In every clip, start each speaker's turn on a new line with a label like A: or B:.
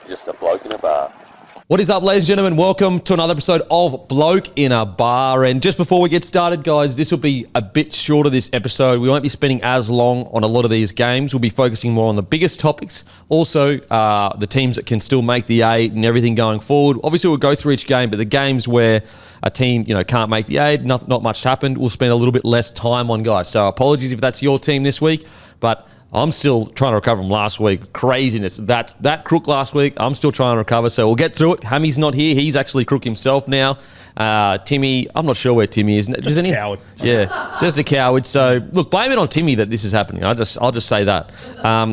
A: just a bloke in a bar.
B: What is up, ladies and gentlemen? Welcome to another episode of Bloke in a Bar. And just before we get started, guys, this will be a bit shorter, this episode. We won't be spending as long on a lot of these games. We'll be focusing more on the biggest topics. Also, the teams that can still make the 8 and everything going forward. Obviously, we'll go through each game, but the games where a team, can't make the 8, not much happened, we'll spend a little bit less time on, guys. So apologies if that's your team this week, but I'm still trying to recover from last week. Craziness. That crook last week, I'm still trying to recover, so we'll get through it. Hammy's not here. He's actually crook himself now. Timmy, I'm not sure where Timmy is.
C: Just a coward.
B: Yeah, just a coward. So, look, blame it on Timmy that this is happening. I'll just say that.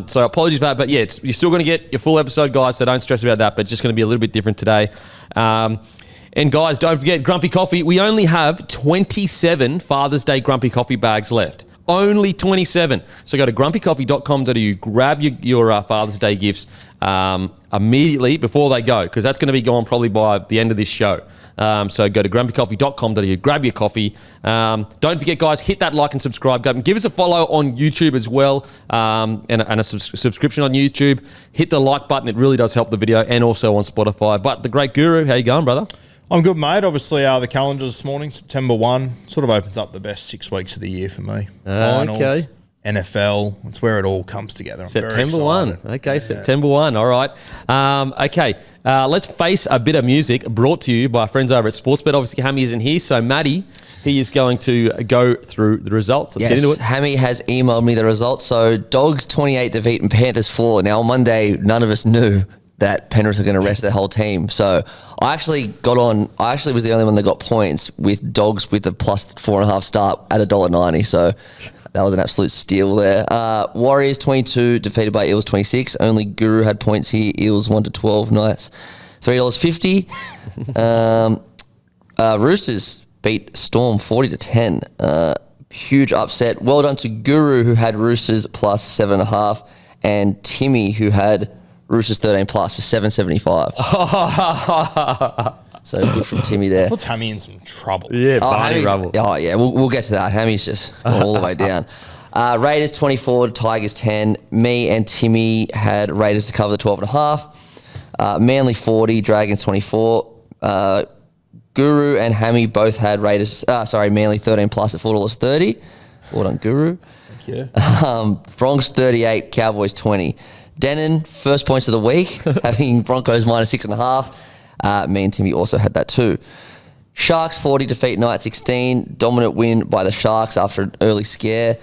B: So apologies for that. But, yeah, you're still going to get your full episode, guys, so don't stress about that, but just going to be a little bit different today. And, guys, don't forget Grumpy Coffee. We only have 27 Father's Day Grumpy Coffee bags left. Only 27. So go to grumpycoffee.com.au, grab your Father's Day gifts immediately before they go, because that's going to be gone probably by the end of this show. So go to grumpycoffee.com.au, grab your coffee. Don't forget, guys, hit that like and subscribe. Give us a follow on YouTube as well, and a subscription on YouTube. Hit the like button. It really does help the video, and also on Spotify. But the great Guru, how you going, brother?
C: I'm good, mate. Obviously, the calendar this morning, September 1, sort of opens up the best 6 weeks of the year for me. Finals,
B: okay.
C: NFL, it's where it all comes together. I'm
B: September 1. Okay,
C: yeah.
B: September 1. All right. Let's face a bit of music brought to you by our friends over at Sportsbet. Obviously, Hammy isn't here, so Matty, he is going to go through the results. Let's get into it.
D: Hammy has emailed me the results. So, Dogs 28 defeat and Panthers 4. Now, on Monday, none of us knew that Penrith are going to rest their whole team. So I actually was the only one that got points with Dogs with a plus 4.5 start at $1.90. So that was an absolute steal there. Warriors 22 defeated by Eels 26. Only Guru had points here. Eels 1-12. Nice. $3.50. Roosters beat Storm 40-10. Huge upset. Well done to Guru, who had Roosters plus 7.5, and Timmy, who had Roosters 13 plus for $7.75. So good from Timmy there.
C: Puts Hammy in some trouble.
B: Yeah, Barney Rubble.
D: Oh, yeah, we'll get to that. Hammy's just gone all the way down. Raiders 24, Tigers 10. Me and Timmy had Raiders to cover the 12.5. Manly 40, Dragons 24. Guru and Hammy both had Manly 13 plus at $4.30. Well done, Guru.
C: Thank you.
D: Bronx 38, Cowboys 20. Denon, first points of the week, having Broncos minus 6.5. Me and Timmy also had that too. Sharks 40 defeat Knights 16. Dominant win by the Sharks after an early scare.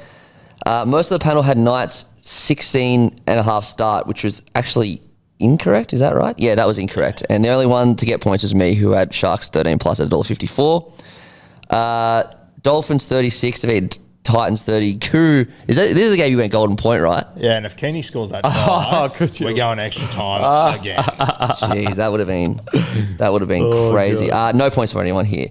D: Most of the panel had Knights 16.5 start, which was actually incorrect. Is that right? Yeah, that was incorrect. And the only one to get points was me, who had Sharks 13 plus at $1.54. Dolphins 36 defeat Titans 30. Guru, this is the game you went golden point, right?
C: Yeah, and if Kenny scores that try, we're going extra time again.
D: Jeez, that would have been crazy. No points for anyone here.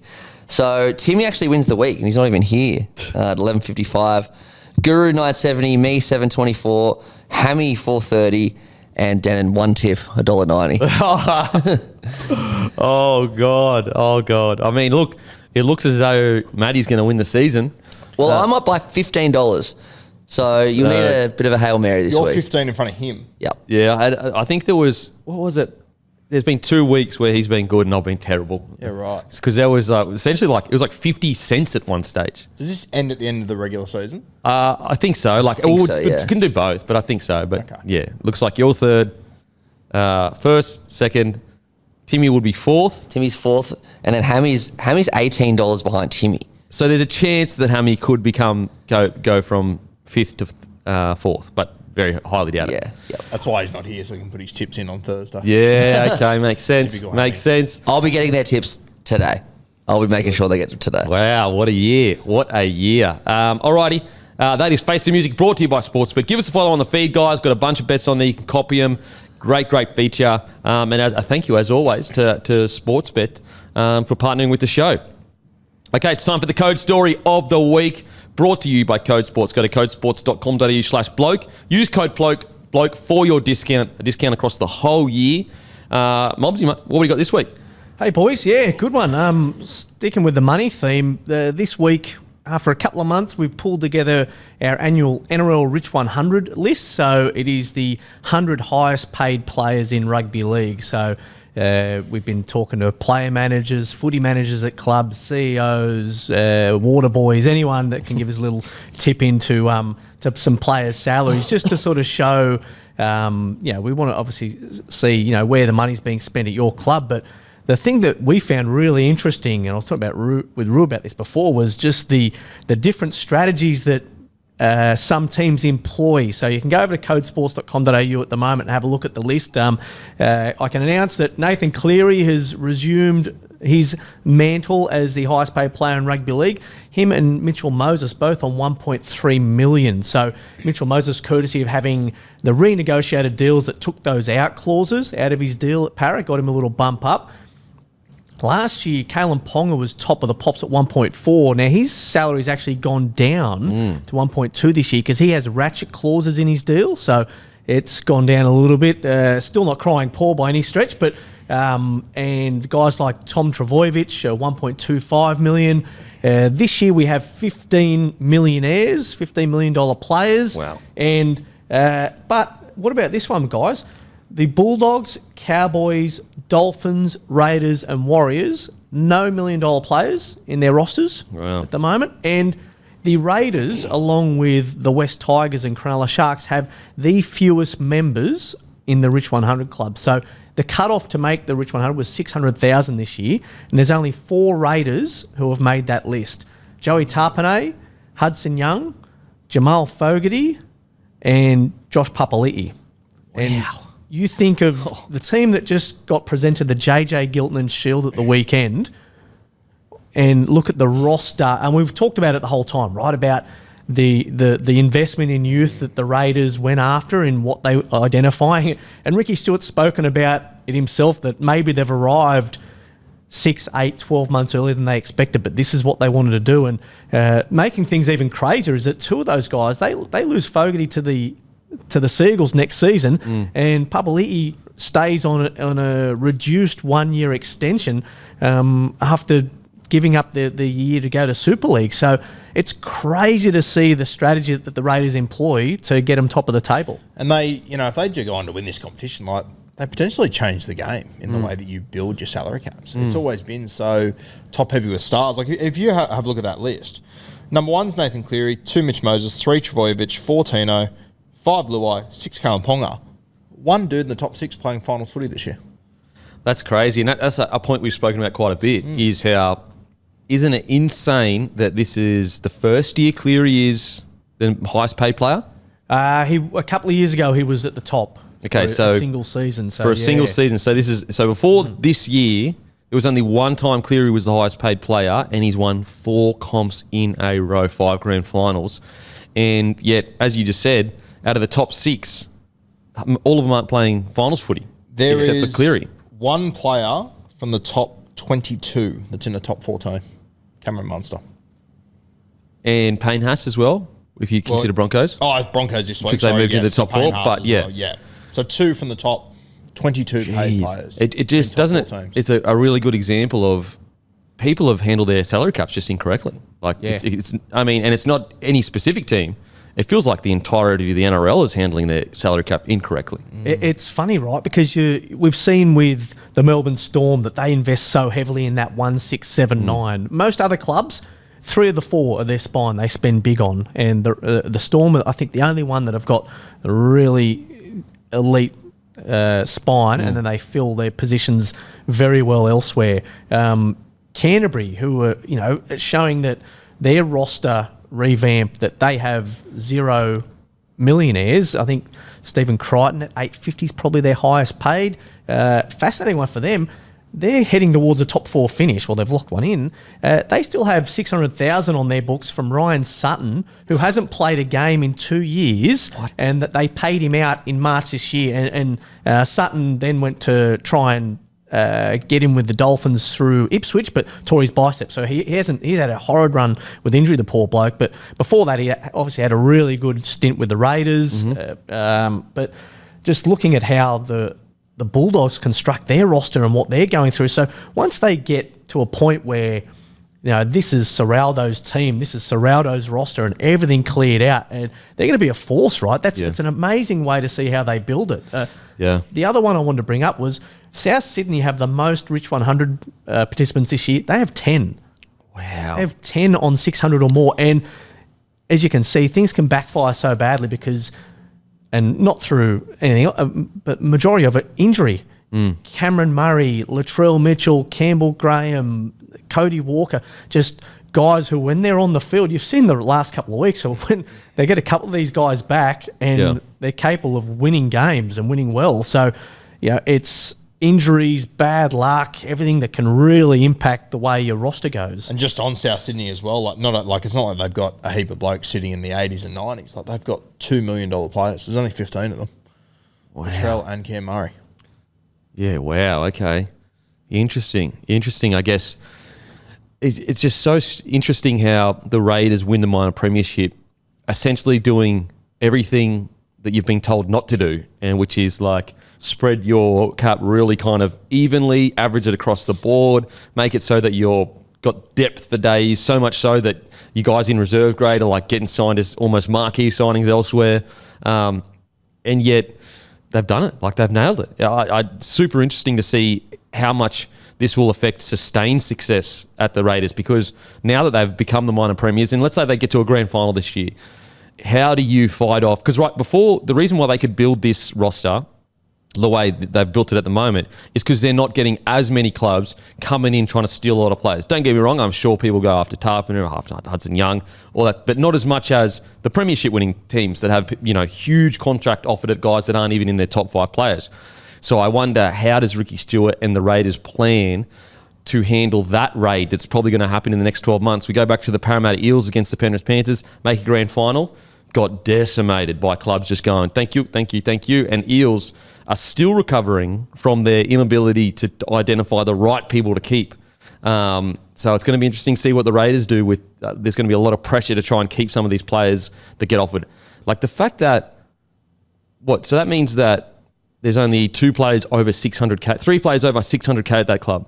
D: So Timmy actually wins the week, and he's not even here at 11.55. Guru 970, me 724, Hammy 430, and Denon one tip $1.90.
B: Oh God. I mean, look, it looks as though Matty's going to win the season.
D: Well, I'm up by $15, so you'll need a bit of a Hail Mary this week.
C: You're 15 in front of him.
D: Yep.
B: Yeah, I think there was, what was it? There's been 2 weeks where he's been good and I've been terrible.
C: Yeah, right.
B: Because there was essentially it was like 50 cents at one stage.
C: Does this end at the end of the regular season?
B: I think so. It can do both, but I think so. But
C: okay.
B: Yeah, looks like you're third, first, second. Timmy would be fourth.
D: Timmy's fourth, and then Hammy's $18 behind Timmy.
B: So there's a chance that Hammy could go from fifth to fourth, but very highly doubt it.
D: Yeah, yep.
C: That's why he's not here, so he can put his tips in on Thursday.
B: Yeah, okay, makes sense. Makes sense.
D: I'll be getting their tips today. I'll be making sure they get them today.
B: Wow, what a year. Alrighty, that is Face the Music, brought to you by Sportsbet. Give us a follow on the feed, guys. Got a bunch of bets on there. You can copy them. Great feature. And as a thank you, as always, to Sportsbet for partnering with the show. Okay, it's time for the code story of the week, brought to you by Code Sports. Go to codesports.com.au/bloke. Use code bloke for your discount, a discount across the whole year. Mobsy, what have we got this week?
E: Hey, boys. Yeah, good one. Sticking with the money theme, this week
A: for a couple of months, we've pulled together our annual NRL Rich 100 list. So it is the 100 highest paid players in rugby league. So we've been talking to player managers, footy managers at clubs, CEOs, water boys, anyone that can give us a little tip into to some players' salaries, just to sort of show, we want to obviously see, where the money's being spent at your club. But the thing that we found really interesting, and I was talking about with Rue about this before, was just the different strategies that some teams employ. So you can go over to codesports.com.au at the moment and have a look at the list. I can announce that Nathan Cleary has resumed his mantle as the highest paid player in rugby league. Him and Mitchell Moses both on 1.3 million. So Mitchell Moses, courtesy of having the renegotiated deals that took those out clauses out of his deal at Parra, got him a little bump up. Last year, Kalen Ponga was top of the pops at 1.4. Now, his salary's actually gone down to 1.2 this year because he has ratchet clauses in his deal. So it's gone down a little bit. Still not crying poor by any stretch, but and guys like Tom Travojevic, 1.25 million. This year we have 15 millionaires, $15 million players.
B: Wow.
A: And but what about this one, guys? The Bulldogs, Cowboys, Dolphins, Raiders and Warriors, no $1 million players in their rosters at the moment. And the Raiders, along with the West Tigers and Cronulla Sharks, have the fewest members in the Rich 100 club. So the cutoff to make the Rich 100 was 600,000 this year, and there's only 4 Raiders who have made that list. Joey Tarpanay, Hudson Young, Jamal Fogarty, and Josh Papali'i. And you think of the team that just got presented the JJ Giltinan Shield at the weekend, and look at the roster, and we've talked about it the whole time, right, about the investment in youth that the Raiders went after and what they are identifying. And Ricky Stewart's spoken about it himself, that maybe they've arrived 6, 8, 12 months earlier than they expected, but this is what they wanted to do. And making things even crazier is that 2 of those guys, they lose Fogarty to the Seagulls next season, and Papali'i stays on a reduced 1-year extension after giving up the year to go to Super League. So it's crazy to see the strategy that the Raiders employ to get them top of the table.
C: And they, if they do go on to win this competition, like, they potentially change the game in the way that you build your salary caps. It's always been so top heavy with stars. Like, if you have a look at that list, number 1's Nathan Cleary, 2 Mitch Moses, 3 Travojevic, 4 Tino, 5 Luai, 6 Kalen Ponga. 1 dude in the top 6 playing finals footy this year. That's
B: crazy. And that's a point we've spoken about quite a bit, is how, isn't it insane that this is the first year Cleary is the highest paid player?
A: A couple of years ago, he was at the top.
B: Okay,
A: for a single season. So
B: for a single season. So before this year, it was only one time Cleary was the highest paid player, and he's won 4 comps in a row, 5 grand finals. And yet, as you just said, out of the top 6, all of them aren't playing finals footy, except for Cleary.
C: One player from the top 22 that's in the top 14, Cameron Munster.
B: And Payne Haas as well, if you consider Broncos.
C: Oh, Broncos this week.
B: Because they moved into the top 4, but yeah.
C: Well, yeah. So 2 from the top 22 paid players.
B: It just doesn't it? It's a really good example of people have handled their salary caps just incorrectly. Like, it's I mean, and it's not any specific team. It feels like the entirety of the NRL is handling their salary cap incorrectly.
A: It's funny, right? Because we've seen with the Melbourne Storm that they invest so heavily in that 1, 6, 7, 9. Most other clubs, 3 of the 4 of their spine they spend big on, and the Storm, I think, the only one that have got a really elite spine, and then they fill their positions very well elsewhere. Canterbury, who are showing that their roster revamp, that they have 0 millionaires. I think Stephen Crichton at 850 is probably their highest paid. Fascinating one for them. They're heading towards a top 4 finish. Well, they've locked one in. They still have 600,000 on their books from Ryan Sutton, who hasn't played a game in 2 years, and that they paid him out in March this year. And Sutton then went to try and get him with the Dolphins through Ipswich, but tore his bicep. So he's had a horrid run with injury, the poor bloke. But before that, he obviously had a really good stint with the Raiders. But just looking at how the Bulldogs construct their roster and what they're going through. So once they get to a point where this is Serraldo's team, this is Serraldo's roster, and everything cleared out, and they're going to be a force, right? It's an amazing way to see how they build it. The other one I wanted to bring up was South Sydney have the most Rich 100 participants this year. They have 10.
B: Wow.
A: They have 10 on 600 or more, and as you can see, things can backfire so badly because, and not through anything, but majority of it, injury. Cameron Murray, Latrell Mitchell, Campbell Graham, Cody Walker, just guys who, when they're on the field, you've seen the last couple of weeks, so when they get a couple of these guys back and they're capable of winning games and winning well. So, it's injuries, bad luck, everything that can really impact the way your roster goes.
C: And just on South Sydney as well, it's not like they've got a heap of blokes sitting in the 80s and 90s. Like, they've got $2 million players. There's only 15 of them.
B: Wow.
C: Latrell and Cam Murray.
B: Yeah, wow, okay. Interesting, I guess. It's just so interesting how the Raiders win the minor premiership, essentially doing everything that you've been told not to do, and which is like spread your cap really kind of evenly, average it across the board, make it so that you're got depth for days, so much so that you guys in reserve grade are like getting signed as almost marquee signings elsewhere. And yet they've done it. Like, they've nailed it. Super interesting to see how much this will affect sustained success at the Raiders, because now that they've become the minor premiers, and let's say they get to a grand final this year, how do you fight off? Because right before, the reason why they could build this roster the way they've built it at the moment is because they're not getting as many clubs coming in trying to steal a lot of players. Don't get me wrong, I'm sure people go after Tarpiner, after Hudson Young, all that, but not as much as the premiership winning teams that have, huge contract offered at guys that aren't even in their top 5 players. So I wonder, how does Ricky Stewart and the Raiders plan to handle that raid that's probably going to happen in the next 12 months? We go back to the Parramatta Eels against the Penrith Panthers, make a grand final, got decimated by clubs just going, thank you, thank you, thank you. And Eels are still recovering from their inability to identify the right people to keep. So it's going to be interesting to see what the Raiders do with, there's going to be a lot of pressure to try and keep some of these players that get offered. Like the fact that, so that means that there's only 2 players over 600K, 3 players over 600K at that club.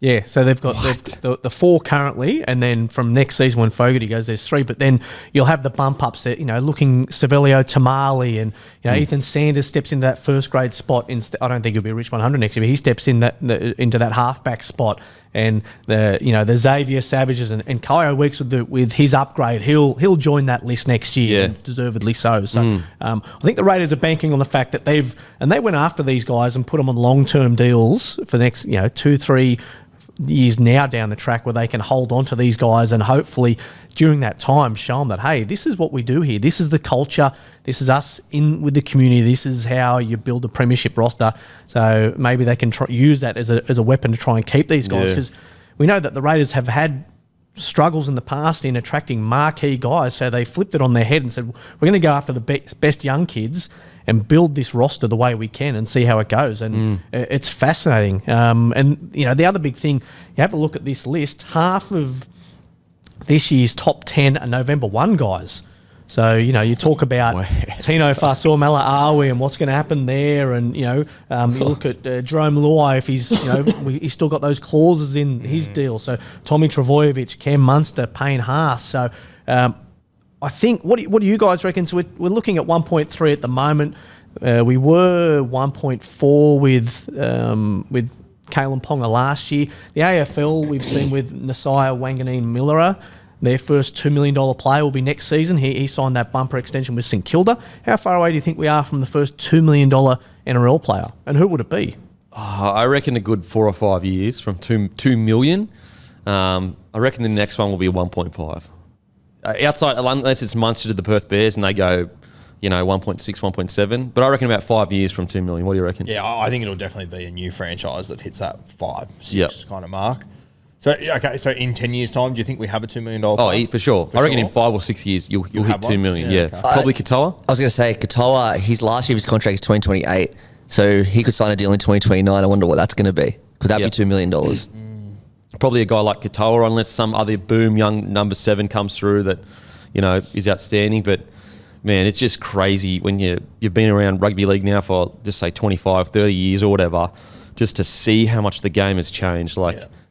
A: Yeah, so they've got the 4 currently, and then from next season when Fogarty goes, there's 3. But then you'll have the bump ups that, looking Savelio Tamale, and Ethan Sanders steps into that first grade spot. I don't think he'll be a Rich 100 next year, but he steps in into that halfback spot. And the Xavier Savages and Kayo Weeks with his upgrade, he'll join that list next year, and deservedly so. So I think the Raiders are banking on the fact that they went after these guys and put them on long-term deals for the next 2-3 years now down the track, where they can hold on to these guys and hopefully during that time show them that, hey, this is what we do here. This is the culture. This is us in with the community. This is how you build a premiership roster. So maybe they can use that as a weapon to try and keep these guys, because we know that the Raiders have had struggles in the past in attracting marquee guys. So they flipped it on their head and said, we're going to go after the best young kids and build this roster the way we can and see how it goes. And it's fascinating. And, the other big thing, you have to look at this list. Half of this year's top 10 are November 1 guys. So, you talk about Tino Fa'asuamaleaui and what's going to happen there. And, you look at Jerome Luai, if he's, he's still got those clauses in his deal. So Tommy Travojevic, Cam Munster, Payne Haas. So, I think, what do you guys reckon? So we're looking at 1.3 at the moment. We were 1.4 with Kalen Ponga last year. The AFL we've seen with Nasiah Wanganeen-Millera, their first $2 million player will be next season. He signed that bumper extension with St Kilda. How far away do you think we are from the first $2 million NRL player? And who would it be?
B: I reckon a good 4 or 5 years from 2 million. I reckon the next one will be 1.5. Outside, unless it's Munster to the Perth Bears and they go, 1.6, 1.7. But I reckon about 5 years from 2 million. What do you reckon?
C: Yeah, I think it'll definitely be a new franchise that hits that 5, 6 kind of mark. So, so in 10 years' time, do you think we have a $2 million player?
B: Oh, for sure. I reckon in 5 or 6 years, you'll hit 2 million. Yeah.
C: Okay.
B: Probably Katoa.
D: I was going to say, Katoa, his last year of his contract is 2028. So he could sign a deal in 2029. I wonder what that's going to be. Could that be $2 million?
B: Probably a guy like Katoa, unless some other boom young number 7 comes through that, is outstanding. But, man, it's just crazy when you've been around rugby league now for, just say, 25, 30 years or whatever, just to see how much the game has changed.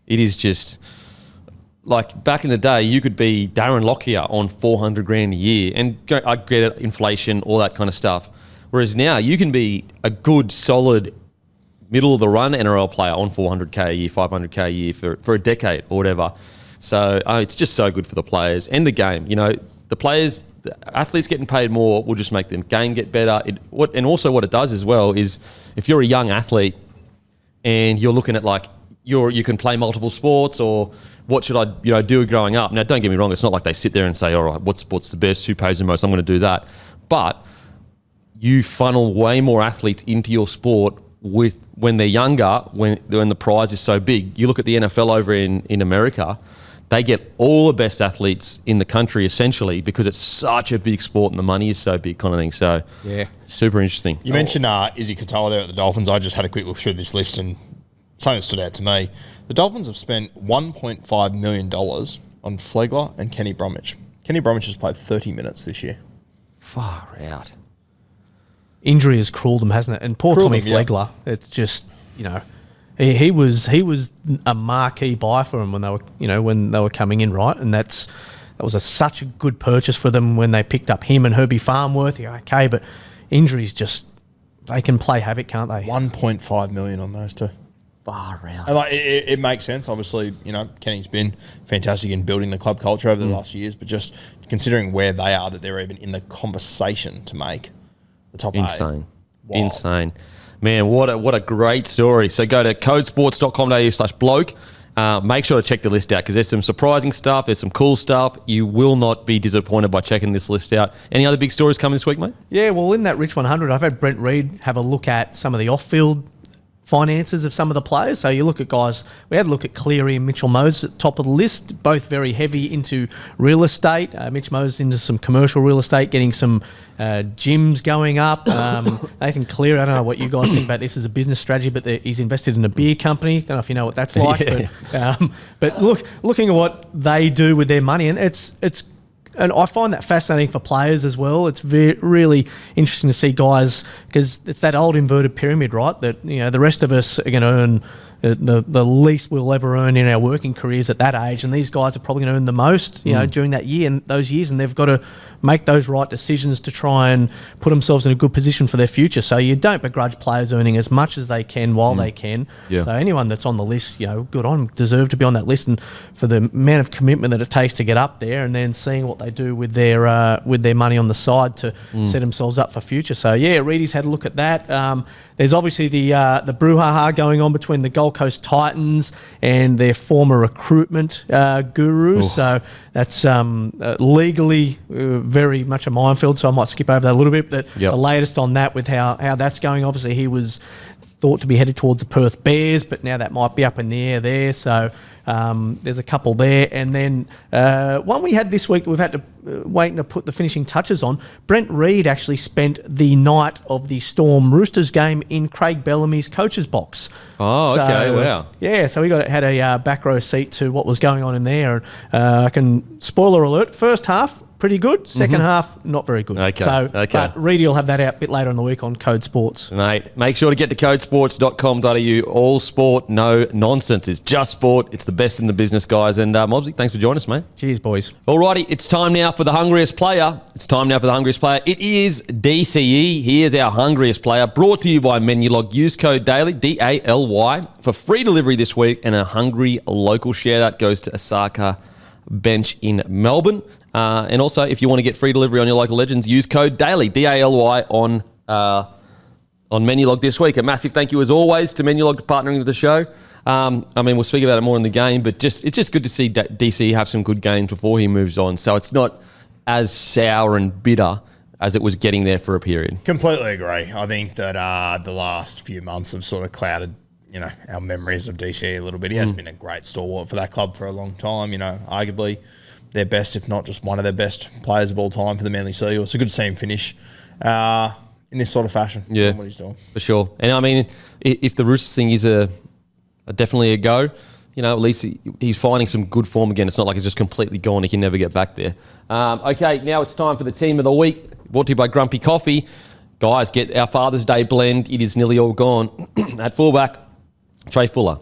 B: It is just... like back in the day, you could be Darren Lockyer on $400,000 a year, and I get it, inflation, all that kind of stuff. Whereas now you can be a good, solid, middle of the run NRL player on $400K a year, $500K a year for a decade or whatever. So it's just so good for the players and the game. You know, the players, the athletes getting paid more will just make the game get better. And also what it does as well is if you're a young athlete and you're looking at like you can play multiple sports, or what should I do growing up? Now, don't get me wrong, it's not like they sit there and say, all right, what's the best, who pays the most, I'm going to do that. But you funnel way more athletes into your sport when they're younger, when the prize is so big. You look at the NFL over in America, they get all the best athletes in the country essentially because it's such a big sport and the money is so big, kind of thing. So yeah, super interesting.
C: You mentioned Izzy Katoa there at the Dolphins. I just had a quick look through this list and something that stood out to me. The Dolphins have spent $1.5 million on Flegler and Kenny Bromwich. Kenny Bromwich has played 30 minutes this year.
B: Far out.
A: Injury has cruelled them, hasn't it? And poor Tommy Flegler, it's just, he was a marquee buy for them when they were coming in, right? And that was such a good purchase for them when they picked up him and Herbie Farnworth. Yeah, okay, but injuries just, they can play havoc, can't they?
C: $1.5 million on those two.
B: Far out.
C: And it makes sense. Obviously, Kenny's been fantastic in building the club culture over the last few years, but just considering where they are, that they're even in the conversation to make the top 8.
B: Insane. Man, what a great story. So go to codesports.com.au/bloke. Make sure to check the list out because there's some surprising stuff. There's some cool stuff. You will not be disappointed by checking this list out. Any other big stories coming this week, mate?
A: Yeah, well, in that Rich 100, I've had Brent Reid have a look at some of the off-field finances of some of the players. So you look at guys, we had a look at Cleary and Mitchell Moses at the top of the list, both very heavy into real estate. Mitch Moses into some commercial real estate, getting some gyms going up. Nathan Cleary, I don't know what you guys think about this as a business strategy, but he's invested in a beer company. Don't know if you know what that's like. Yeah. But looking at what they do with their money, and and I find that fascinating for players as well. It's really interesting to see guys, because it's that old inverted pyramid, right? That the rest of us are going to earn the least we'll ever earn in our working careers at that age, and these guys are probably going to earn the most, during that year and those years, and they've got to make those right decisions to try and put themselves in a good position for their future. So you don't begrudge players earning as much as they can while they can. Yeah. So anyone that's on the list, good on them, deserve to be on that list, and for the amount of commitment that it takes to get up there, and then seeing what they do with their money on the side to set themselves up for future. So yeah, Reedy's had a look at that. There's obviously the brouhaha going on between the Gold Coast Titans and their former recruitment guru. So that's legally very much a minefield, so I might skip over that a little bit. But the latest on that with how that's going, obviously he was thought to be headed towards the Perth Bears, but now that might be up in the air there. So there's a couple there. And then one we had this week that we've had to wait to put the finishing touches on. Brent Reid actually spent the night of the Storm Roosters game in Craig Bellamy's coach's box.
B: Oh, okay, wow.
A: Yeah, so we had a back row seat to what was going on in there. I can, spoiler alert, first half, pretty good. Second half, not very good.
B: Okay.
A: But Reedy will have that out a bit later in the week on Code Sports.
B: Mate, make sure to get to codesports.com.au. All sport, no nonsense. It's just sport. It's the best in the business, guys. And Mobsy, thanks for joining us, mate.
A: Cheers, boys.
B: Alrighty, it's time now for the Hungriest player. It is DCE. Here's our Hungriest player, brought to you by Menulog. Use code DAILY, DALY, for free delivery this week, and a hungry local share that goes to Osaka Bench in Melbourne. And also, if you want to get free delivery on your local legends, use code DAILY, DALY, on Menulog this week. A massive thank you, as always, to Menulog for partnering with the show. We'll speak about it more in the game, but it's just good to see DC have some good games before he moves on. So it's not as sour and bitter as it was getting there for a period.
C: Completely agree. I think that the last few months have sort of clouded, our memories of DC a little bit. He has been a great stalwart for that club for a long time. Arguably their best, if not just one of their best players of all time for the Manly Seagulls. So good to see him finish in this sort of fashion.
B: Yeah,
C: what he's doing
B: for sure. And if the Roosters thing is definitely a go, at least he's finding some good form again. It's not like it's just completely gone. He can never get back there. Okay, now it's time for the team of the week, brought to you by Grumpy Coffee. Guys, get our Father's Day blend. It is nearly all gone. At fullback, Trey Fuller.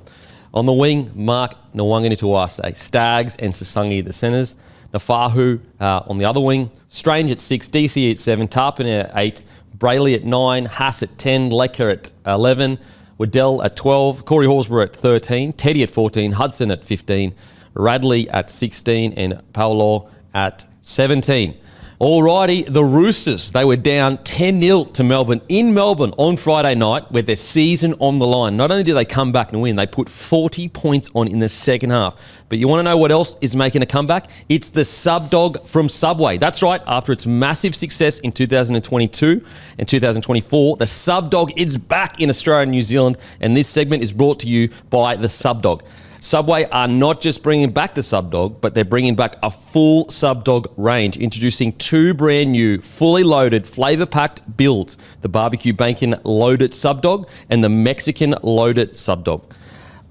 B: On the wing, Mark Nwangani-Tuwase, Stags and Sasungi the centres. Nafahu on the other wing. Strange at 6, DC at 7, Tarpon at 8, Brayley at 9, Haas at 10, Lecker at 11, Waddell at 12, Corey Horsburgh at 13, Teddy at 14, Hudson at 15, Radley at 16, and Paolo at 17. Alrighty, the Roosters, they were down 10-0 to Melbourne in Melbourne on Friday night with their season on the line. Not only did they come back and win, they put 40 points on in the second half. But you want to know what else is making a comeback? It's the SubDog from Subway. That's right, after its massive success in 2022 and 2024, the SubDog is back in Australia and New Zealand, and this segment is brought to you by the SubDog. Subway are not just bringing back the SubDog, but they're bringing back a full SubDog range, introducing 2 brand new, fully loaded, flavour-packed builds, the barbecue bacon loaded SubDog and the Mexican loaded SubDog.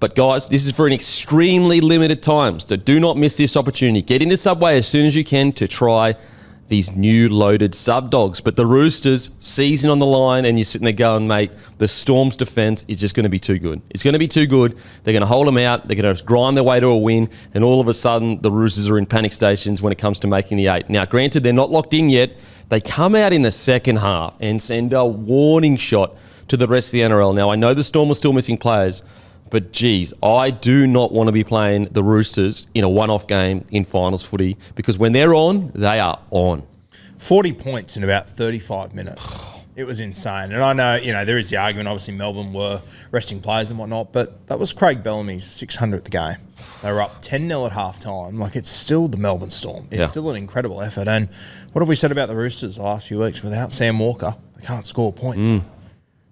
B: But guys, this is for an extremely limited time, so do not miss this opportunity. Get into Subway as soon as you can to try these new loaded SubDogs. But the Roosters, season on the line, and you're sitting there going, mate, the Storm's defence is just going to be too good. It's going to be too good. They're going to hold them out. They're going to grind their way to a win. And all of a sudden, the Roosters are in panic stations when it comes to making the 8. Now, granted, they're not locked in yet. They come out in the second half and send a warning shot to the rest of the NRL. Now, I know the Storm are still missing players, but geez, I do not want to be playing the Roosters in a one-off game in finals footy, because when they're on, they are on.
C: 40 points in about 35 minutes. It was insane. And I know, there is the argument, obviously Melbourne were resting players and whatnot, but that was Craig Bellamy's 600th game. They were up 10-0 at half-time. Like, it's still the Melbourne Storm. It's still an incredible effort. And what have we said about the Roosters the last few weeks? Without Sam Walker, they can't score points.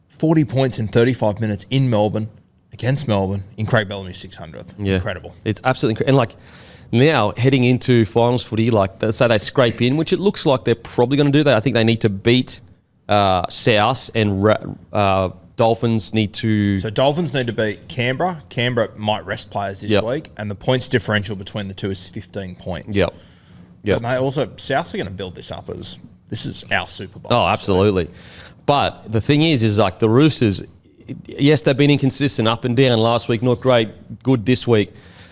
C: 40 points in 35 minutes in Melbourne, against Melbourne, in Craig Bellamy's 600th.
B: Yeah.
C: Incredible.
B: It's absolutely incredible. And, now heading into finals footy, say they scrape in, which it looks like they're probably going to do that. I think they need to beat South, and Dolphins need to...
C: So Dolphins need to beat Canberra. Canberra might rest players this week, and the points differential between the two is 15 points.
B: Yep.
C: But mate, also, Souths are going to build this up as this is our Super Bowl.
B: Oh, absolutely. But the thing is the Roosters, yes, they've been inconsistent, up and down. Last week, not great, good this week.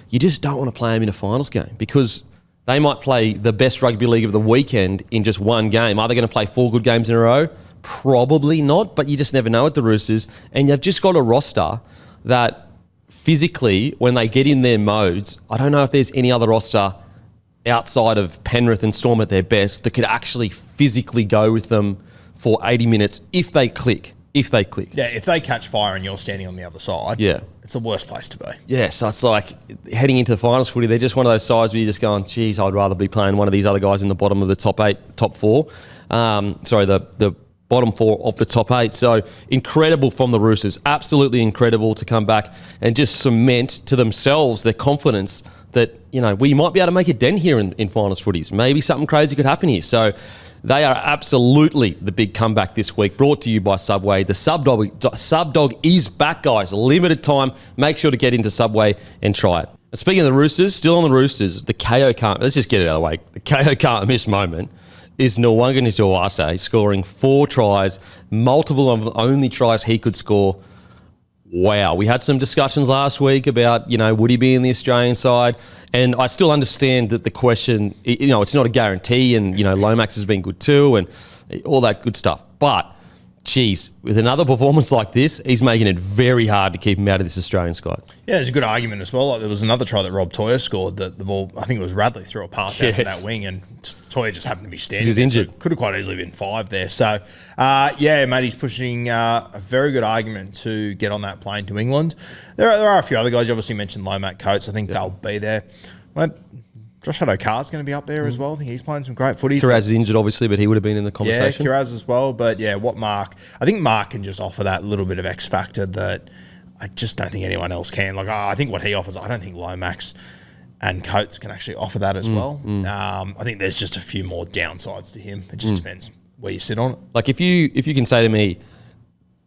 B: You just don't want to play them in a finals game, because they might play the best rugby league of the weekend in just one game. Are they going to play 4 good games in a row? Probably not, but you just never know at the Roosters. And you've just got a roster that physically, when they get in their modes, I don't know if there's any other roster outside of Penrith and Storm at their best that could actually physically go with them for 80 minutes if they click. Yeah, if they catch fire and you're standing on the other side, it's the worst place to be. Yeah, so it's like heading into the finals footy, they're just one of those sides where you're just going, geez, I'd rather be playing one of these other guys in the bottom of the top 8, top 4. The bottom 4 of the top 8. So incredible from the Roosters. Absolutely incredible to come back and just cement to themselves their confidence that, we might be able to make a dent here in finals footies. Maybe something crazy could happen here. So they are absolutely the big comeback this week, brought to you by Subway. The SubDog is back, guys. Limited time. Make sure to get into Subway and try it. And speaking of the Roosters, still on the Roosters, the Kayo Can't... Let's just get it out of the way. The Kayo Can't Miss moment is Nwangani-Tuwase scoring 4 tries, multiple of the only tries he could score. Wow. We had some discussions last week about, would he be in the Australian side? And I still understand that the question, it's not a guarantee, and, Lomax has been good too and all that good stuff. But, geez, with another performance like this, he's making it very hard to keep him out of this Australian squad. Yeah,
C: there's a good argument as well. Like, there was another try that Rob Toyer scored that the ball, I think it was Radley, threw a pass out to that wing, and Toyer just happened to be standing.
B: He was injured.
C: So could have quite easily been 5 there. So, Matty's pushing a very good argument to get on that plane to England. There are a few other guys. You obviously mentioned Lomax, Coates. I think they'll be there. Josh Addo-Carr's going to be up there as well. I think he's playing some great footy.
B: Kiraz is injured, obviously, but he would have been in the conversation.
C: Yeah, Kiraz as well. But, I think Mark can just offer that little bit of X factor that I just don't think anyone else can. I think what he offers, I don't think Lomax and Coates can actually offer that as well. I think there's just a few more downsides to him. It just depends where you sit on it.
B: If you can say to me,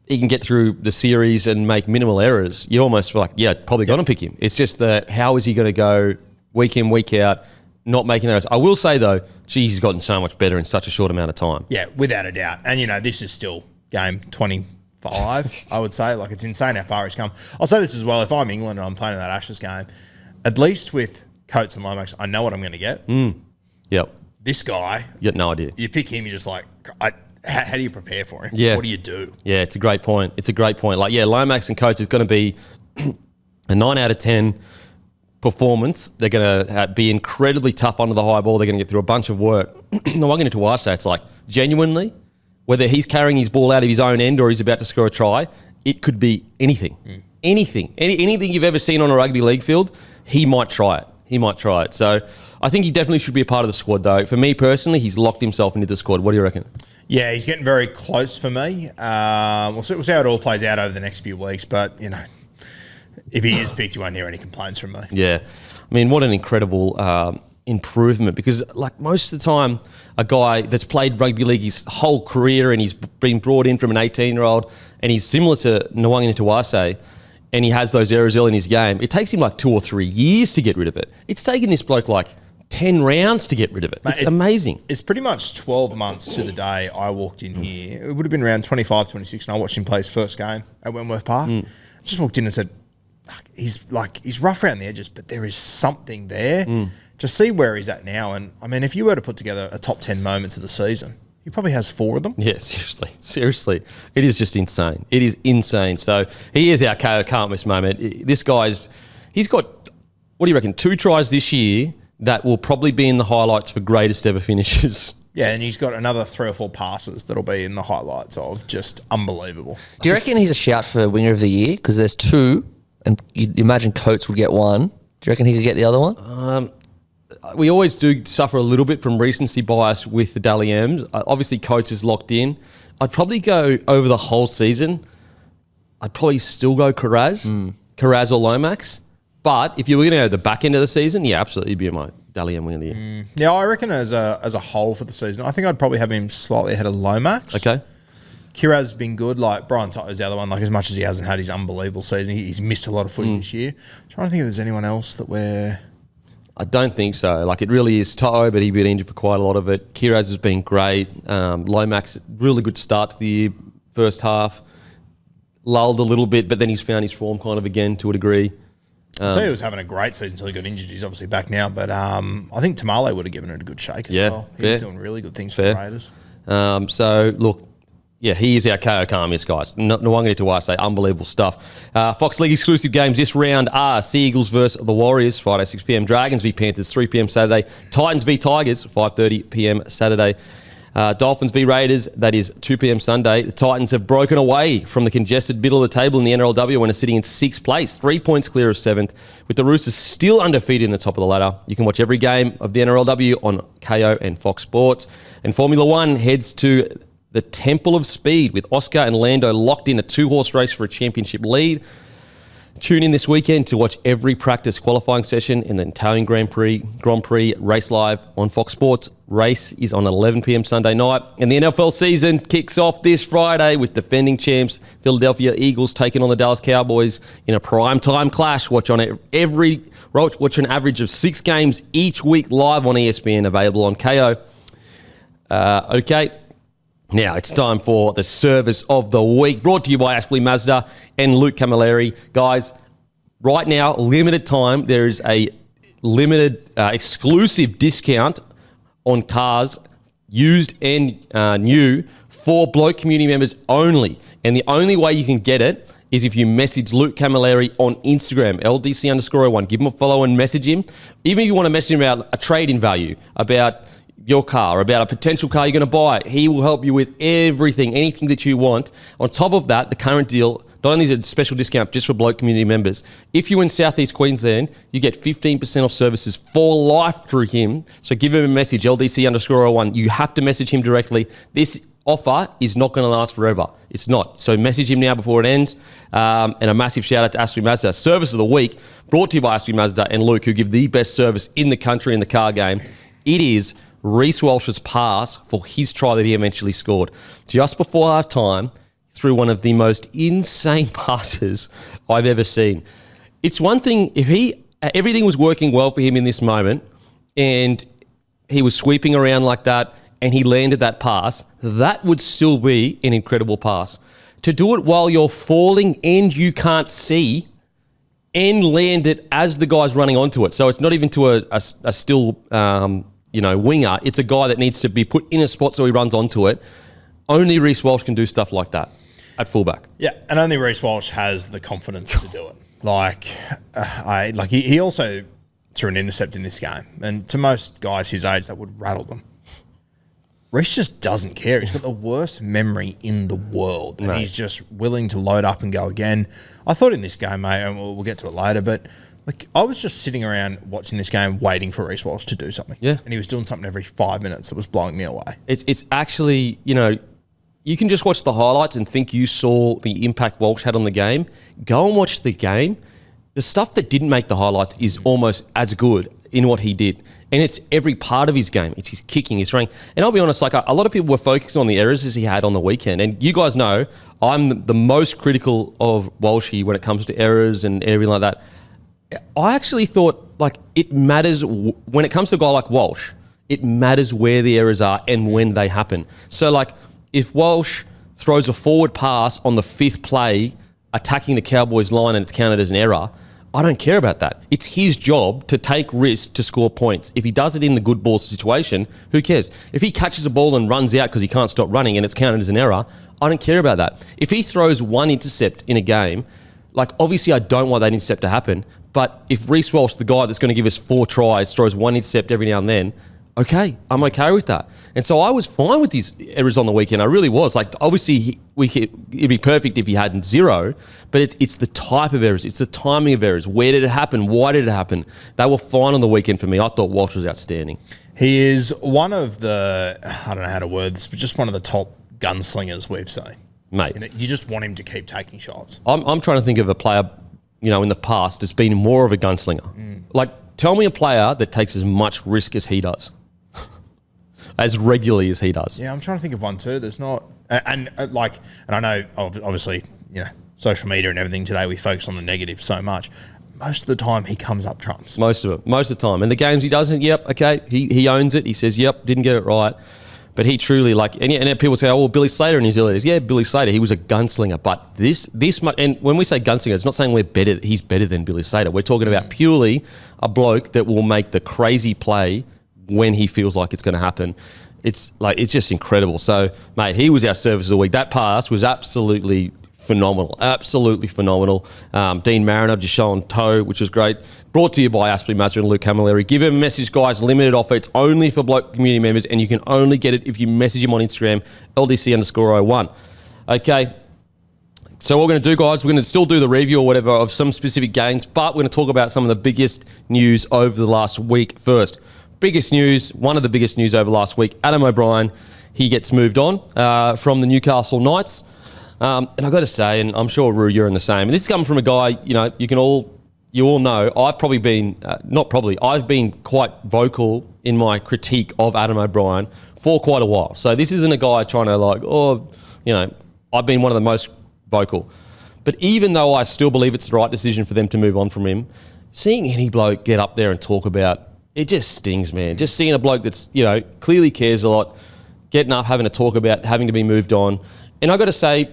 B: he can get through the series and make minimal errors, you're almost like, probably going to pick him. It's just that how is he going to go week in, week out, not making those. I will say, though, he's gotten so much better in such a short amount of time.
C: Yeah, without a doubt. And, this is still game 20, 5, I would say. Like, it's insane how far he's come. I'll say this as well. If I'm England and I'm playing in that Ashes game, at least with Coates and Lomax, I know what I'm going to get.
B: Yep.
C: This guy,
B: You got no idea.
C: you pick him, you're just like, how do you prepare for him?
B: Yeah.
C: What do you do?
B: Yeah, it's a great point. Like, yeah, Lomax and Coates is going to be a 9 out of 10 performance. They're going to be incredibly tough under the high ball. They're going to get through a bunch of work. No, I'm going to watch that. It's like, genuinely, whether he's carrying his ball out of his own end or he's about to score a try, it could be anything. Anything. Anything you've ever seen on a rugby league field, he might try it. So I think he definitely should be a part of the squad, though. For me personally, he's locked himself into the squad. What do you reckon?
C: Yeah, he's getting very close for me. We'll see how it all plays out over the next few weeks. But, if he is picked, you won't hear any complaints from me.
B: Yeah. I mean, what an incredible improvement, because, like, most of the time, a guy that's played rugby league his whole career and he's been brought in from an 18-year-old and he's similar to Nwanga Tuwase, and he has those errors early in his game, it takes him like 2 or 3 years to get rid of it. It's taken this bloke like 10 rounds to get rid of it. It's amazing.
C: It's pretty much 12 months to the day I walked in here. It would have been around 25, 26, and I watched him play his first game at Wentworth Park. Just walked in and said, he's rough around the edges, but there is something there. Just see where he's at now. And, I mean, if you were to put together a top 10 moments of the season, he probably has 4 of them.
B: Yeah, seriously. It is just insane. It is insane. So he is our Kayo Can't Miss moment. This guy's, he's got, what do you reckon, 2 tries this year that will probably be in the highlights for greatest ever finishes.
C: Yeah, and he's got another 3 or 4 passes that'll be in the highlights of just unbelievable.
D: Do you reckon he's a shout for Winger of the Year? Because there's 2, and you imagine Coates would get 1. Do you reckon he could get the other one?
B: We always do suffer a little bit from recency bias with the Dally M's. Obviously, Coates is locked in. I'd probably go over the whole season. I'd probably still go Karaz or Lomax. But if you were going to go the back end of the season, yeah, absolutely, he'd be my Dally M Wing of the Year.
C: Yeah, I reckon as a whole for the season, I think I'd probably have him slightly ahead of Lomax.
B: Okay.
C: Kiraz's been good. Like, Brian Tyler's the other one. Like, as much as he hasn't had his unbelievable season, he's missed a lot of footy this year. I'm trying to think if there's anyone else that we're...
B: I don't think so. Like, it really is Toto, but he's been injured for quite a lot of it. Kiraz has been great. Lomax, really good start to the year, first half. Lulled a little bit, but then he's found his form kind of again to a degree.
C: I'd say he was having a great season until he got injured. He's obviously back now, but I think Tamale would have given it a good shake as well. He was doing really good things for the Raiders.
B: So, look, yeah, he is our Kayo Can't Miss, guys. Nwanga Tuwase, unbelievable stuff. Fox League exclusive games this round are Sea Eagles versus the Warriors, Friday 6 p.m. Dragons v Panthers, 3 p.m. Saturday. Titans v Tigers, 5:30 p.m. Saturday. Dolphins v Raiders, that is 2 p.m. Sunday. The Titans have broken away from the congested middle of the table in the NRLW and are sitting in 6th place, 3 points clear of 7th, with the Roosters still undefeated in the top of the ladder. You can watch every game of the NRLW on Kayo and Fox Sports. And Formula One heads to the Temple of Speed with Oscar and Lando locked in a 2-horse race for a championship lead. Tune in this weekend to watch every practice qualifying session in the Italian Grand Prix race live on Fox Sports. Race is on 11 p.m. Sunday night. And the NFL season kicks off this Friday with defending champs Philadelphia Eagles taking on the Dallas Cowboys in a primetime clash. Watch an average of 6 games each week live on ESPN, available on Kayo. Okay. Now it's time for the service of the week, brought to you by Aspley Mazda and Luke Camilleri. Guys, right now, limited time, there is a limited exclusive discount on cars, used and new, for Bloke community members only. And the only way you can get it is if you message Luke Camilleri on Instagram, LDC_01. Give him a follow and message him. Even if you want to message him about a trade-in value, about your car, about a potential car you're going to buy. He will help you with everything, anything that you want. On top of that, the current deal, not only is it a special discount just for Bloke community members, if you're in Southeast Queensland, you get 15% off services for life through him. So give him a message, LDC_01. You have to message him directly. This offer is not going to last forever. It's not. So message him now before it ends. And a massive shout out to Aspley Mazda. Service of the week, brought to you by Aspley Mazda and Luke, who give the best service in the country in the car game. It is Reece Walsh's pass for his try that he eventually scored. Just before half-time, through one of the most insane passes I've ever seen. It's one thing if everything was working well for him in this moment and he was sweeping around like that and he landed that pass, that would still be an incredible pass. to do it while you're falling and you can't see and land it as the guy's running onto it. So it's not even to a still, winger. It's a guy that needs to be put in a spot so he runs onto it. Only Reece Walsh can do stuff like that at fullback.
C: Yeah, and only Reece Walsh has the confidence to do it. He also threw an intercept in this game, and to most guys his age, that would rattle them. Reece just doesn't care. He's got the worst memory in the world, and he's just willing to load up and go again. I thought in this game, mate, and we'll get to it later, but I was just sitting around watching this game waiting for Reece Walsh to do something.
B: Yeah.
C: And he was doing something every 5 minutes that was blowing me away.
B: It's actually, you can just watch the highlights and think you saw the impact Walsh had on the game. Go and watch the game. The stuff that didn't make the highlights is almost as good in what he did. And it's every part of his game. It's his kicking, his running. And I'll be honest, a lot of people were focusing on the errors as he had on the weekend. And you guys know I'm the most critical of Walshy when it comes to errors and everything like that. I actually thought, it matters when it comes to a guy like Walsh, it matters where the errors are and when they happen. So, if Walsh throws a forward pass on the 5th play attacking the Cowboys line and it's counted as an error, I don't care about that. It's his job to take risks to score points. If he does it in the good ball situation, who cares? If he catches a ball and runs out because he can't stop running and it's counted as an error, I don't care about that. If he throws one intercept in a game, obviously I don't want that intercept to happen, but if Reece Walsh, the guy that's going to give us 4 tries, throws one intercept every now and then, okay, I'm okay with that. And so I was fine with his errors on the weekend. I really was. Obviously, it'd be perfect if he had 0, but it's the type of errors. It's the timing of errors. Where did it happen? Why did it happen? They were fine on the weekend for me. I thought Walsh was outstanding.
C: He is one of the, I don't know how to word this, but just one of the top gunslingers we've seen.
B: Mate.
C: You just want him to keep taking shots.
B: I'm trying to think of a player, in the past that's been more of a gunslinger. Tell me a player that takes as much risk as he does. As regularly as he does.
C: Yeah, I'm trying to think of one too. There's not, and I know obviously, social media and everything today, we focus on the negative so much. Most of the time he comes up trumps.
B: Most of the time. And the games he doesn't, okay, he owns it. He says, didn't get it right. But he truly, and people say, Billy Slater in his early days. Yeah, Billy Slater, he was a gunslinger. But this much, and when we say gunslinger, it's not saying he's better than Billy Slater. We're talking about purely a bloke that will make the crazy play when he feels like it's going to happen. It's just incredible. So, mate, he was our service of the week. That pass was absolutely phenomenal. Absolutely phenomenal. Dean Mariner just showing toe, which was great. Brought to you by Aspley, Mazda and Luke Camilleri. Give him a message, guys. Limited offer. It's only for Bloke community members, and you can only get it if you message him on Instagram, LDC_01. Okay. So what we're going to do, guys, we're going to still do the review or whatever of some specific games, but we're going to talk about some of the biggest news over the last week first. Biggest news, one of the biggest news over last week, Adam O'Brien, he gets moved on from the Newcastle Knights. And I've got to say, and I'm sure, Roo, you're in the same, and this is coming from a guy, you all know, I've probably been, I've been quite vocal in my critique of Adam O'Brien for quite a while. So this isn't a guy trying to I've been one of the most vocal. But even though I still believe it's the right decision for them to move on from him, seeing any bloke get up there and talk about, it just stings, man. Just seeing a bloke that's, clearly cares a lot, getting up, having to talk about having to be moved on. And I got to say,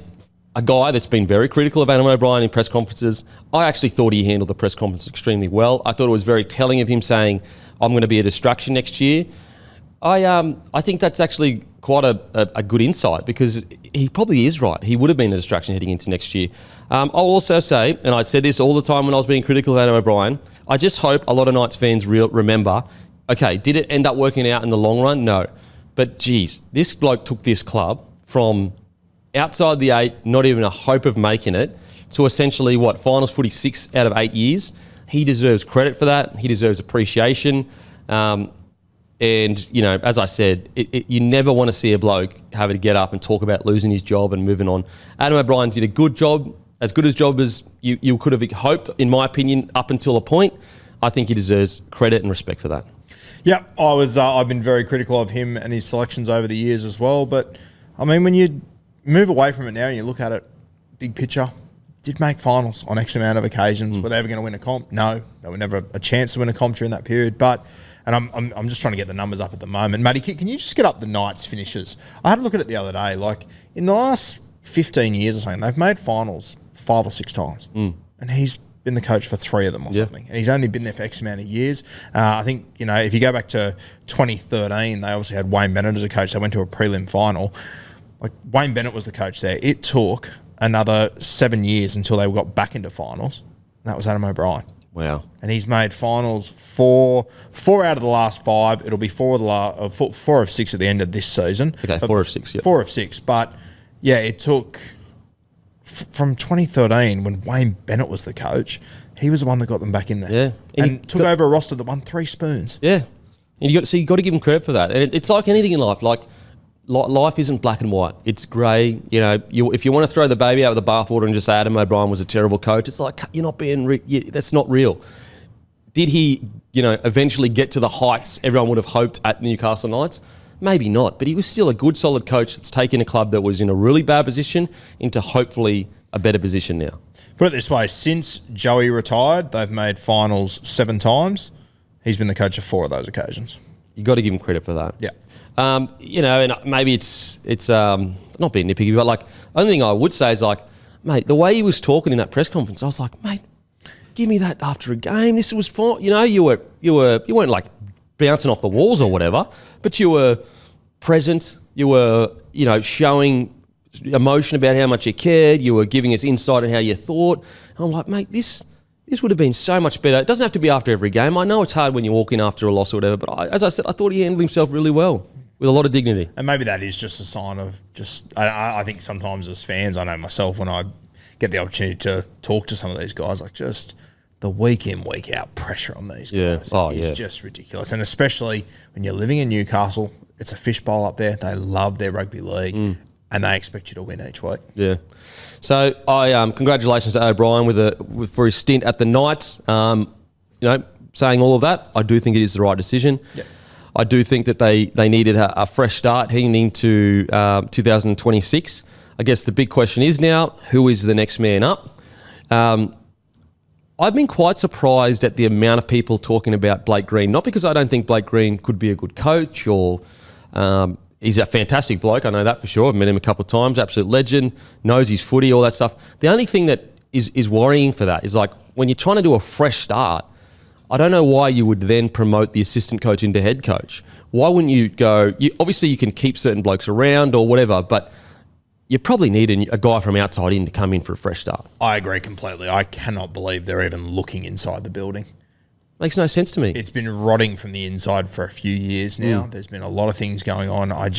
B: a guy that's been very critical of Adam O'Brien in press conferences, I actually thought he handled the press conference extremely well. I thought it was very telling of him saying, I'm going to be a distraction next year. I think that's actually quite a good insight, because he probably is right. He would have been a distraction heading into next year. I'll also say, and I said this all the time when I was being critical of Adam O'Brien, I just hope a lot of Knights fans remember, okay, did it end up working out in the long run? No. But geez, this bloke took this club from outside the 8, not even a hope of making it, to essentially, finals footy 6 out of 8 years. He deserves credit for that. He deserves appreciation. And, as I said, you never want to see a bloke having to get up and talk about losing his job and moving on. Adam O'Brien did a good job, as good a job as you could have hoped, in my opinion, up until a point. I think he deserves credit and respect for that.
C: Yeah, I've been very critical of him and his selections over the years as well. But, I mean, when you move away from it now and you look at it, big picture, did make finals on X amount of occasions. Were they ever going to win a comp? No. They were never a chance to win a comp during that period. But, and I'm just trying to get the numbers up at the moment. Matty, can you just get up the Knights finishes? I had a look at it the other day. In the last 15 years or something, they've made finals 5 or 6 times. And he's been the coach for 3 of them or something. And he's only been there for X amount of years. I think, if you go back to 2013, they obviously had Wayne Bennett as a coach. They went to a prelim final. Like, Wayne Bennett was the coach there. It took another 7 years until they got back into finals. And that was Adam O'Brien.
B: Wow.
C: And he's made finals four out of the last 5. It'll be 4 of 6 at the end of this season.
B: Okay, 4 of 6, yeah.
C: 4 of 6. But, yeah, it took... from 2013, when Wayne Bennett was the coach, he was the one that got them back in there.
B: Yeah.
C: And took over a roster that won 3 spoons.
B: Yeah. And you got to give him credit for that. And it's like anything in life. Like, life isn't black and white. It's grey. If you want to throw the baby out with the bathwater and just say Adam O'Brien was a terrible coach, it's like, you're not being that's not real. Did he, eventually get to the heights everyone would have hoped at Newcastle Knights? Maybe not, but he was still a good, solid coach that's taken a club that was in a really bad position into hopefully a better position now.
C: Put it this way, since Joey retired, they've made finals 7 times. He's been the coach of 4 of those occasions.
B: You got to give him credit for that.
C: Yeah.
B: And maybe it's not being nitpicky, but like, the only thing I would say is like, mate, the way he was talking in that press conference, I was like, mate, give me that after a game. This was fine. You weren't like bouncing off the walls or whatever, but you were present. You were, showing emotion about how much you cared. You were giving us insight on how you thought. And I'm like, mate, this would have been so much better. It doesn't have to be after every game. I know it's hard when you walk in after a loss or whatever, but as I said, I thought he handled himself really well with a lot of dignity.
C: And maybe that is just a sign of I think sometimes as fans, I know myself, when I get the opportunity to talk to some of these guys, like just the week in, week out pressure on these guys is just ridiculous. And especially when you're living in Newcastle, it's a fishbowl up there. They love their rugby league and they expect you to win each week.
B: Yeah. So congratulations to O'Brien for his stint at the Knights. Saying all of that, I do think it is the right decision.
C: Yep.
B: I do think that they needed a fresh start heading into 2026. I guess the big question is now, who is the next man up? I've been quite surprised at the amount of people talking about Blake Green, not because I don't think Blake Green could be a good coach or he's a fantastic bloke, I know that for sure. I've met him a couple of times, absolute legend, knows his footy, all that stuff. The only thing that is worrying for that is like when you're trying to do a fresh start, I don't know why you would then promote the assistant coach into head coach. Why wouldn't you go, obviously you can keep certain blokes around or whatever, but you probably need a guy from outside in to come in for a fresh start.
C: I agree completely. I cannot believe they're even looking inside the building.
B: Makes no sense to me.
C: It's been rotting from the inside for a few years now. There's been a lot of things going on. I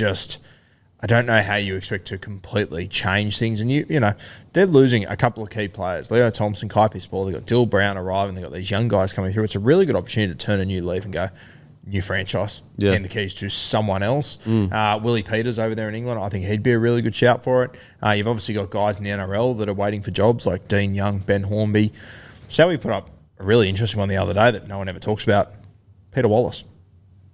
C: don't know how you expect to completely change things. And they're losing a couple of key players. Leo Thompson, Kai Pispor, they've got Dill Brown arriving, they've got these young guys coming through. It's a really good opportunity to turn a new leaf and go, new franchise, hand the keys to someone else. Willie Peters over there in England, I think he'd be a really good shout for it. You've obviously got guys in the NRL that are waiting for jobs like Dean Young, Ben Hornby. So we put up a really interesting one the other day that no one ever talks about, Peter Wallace.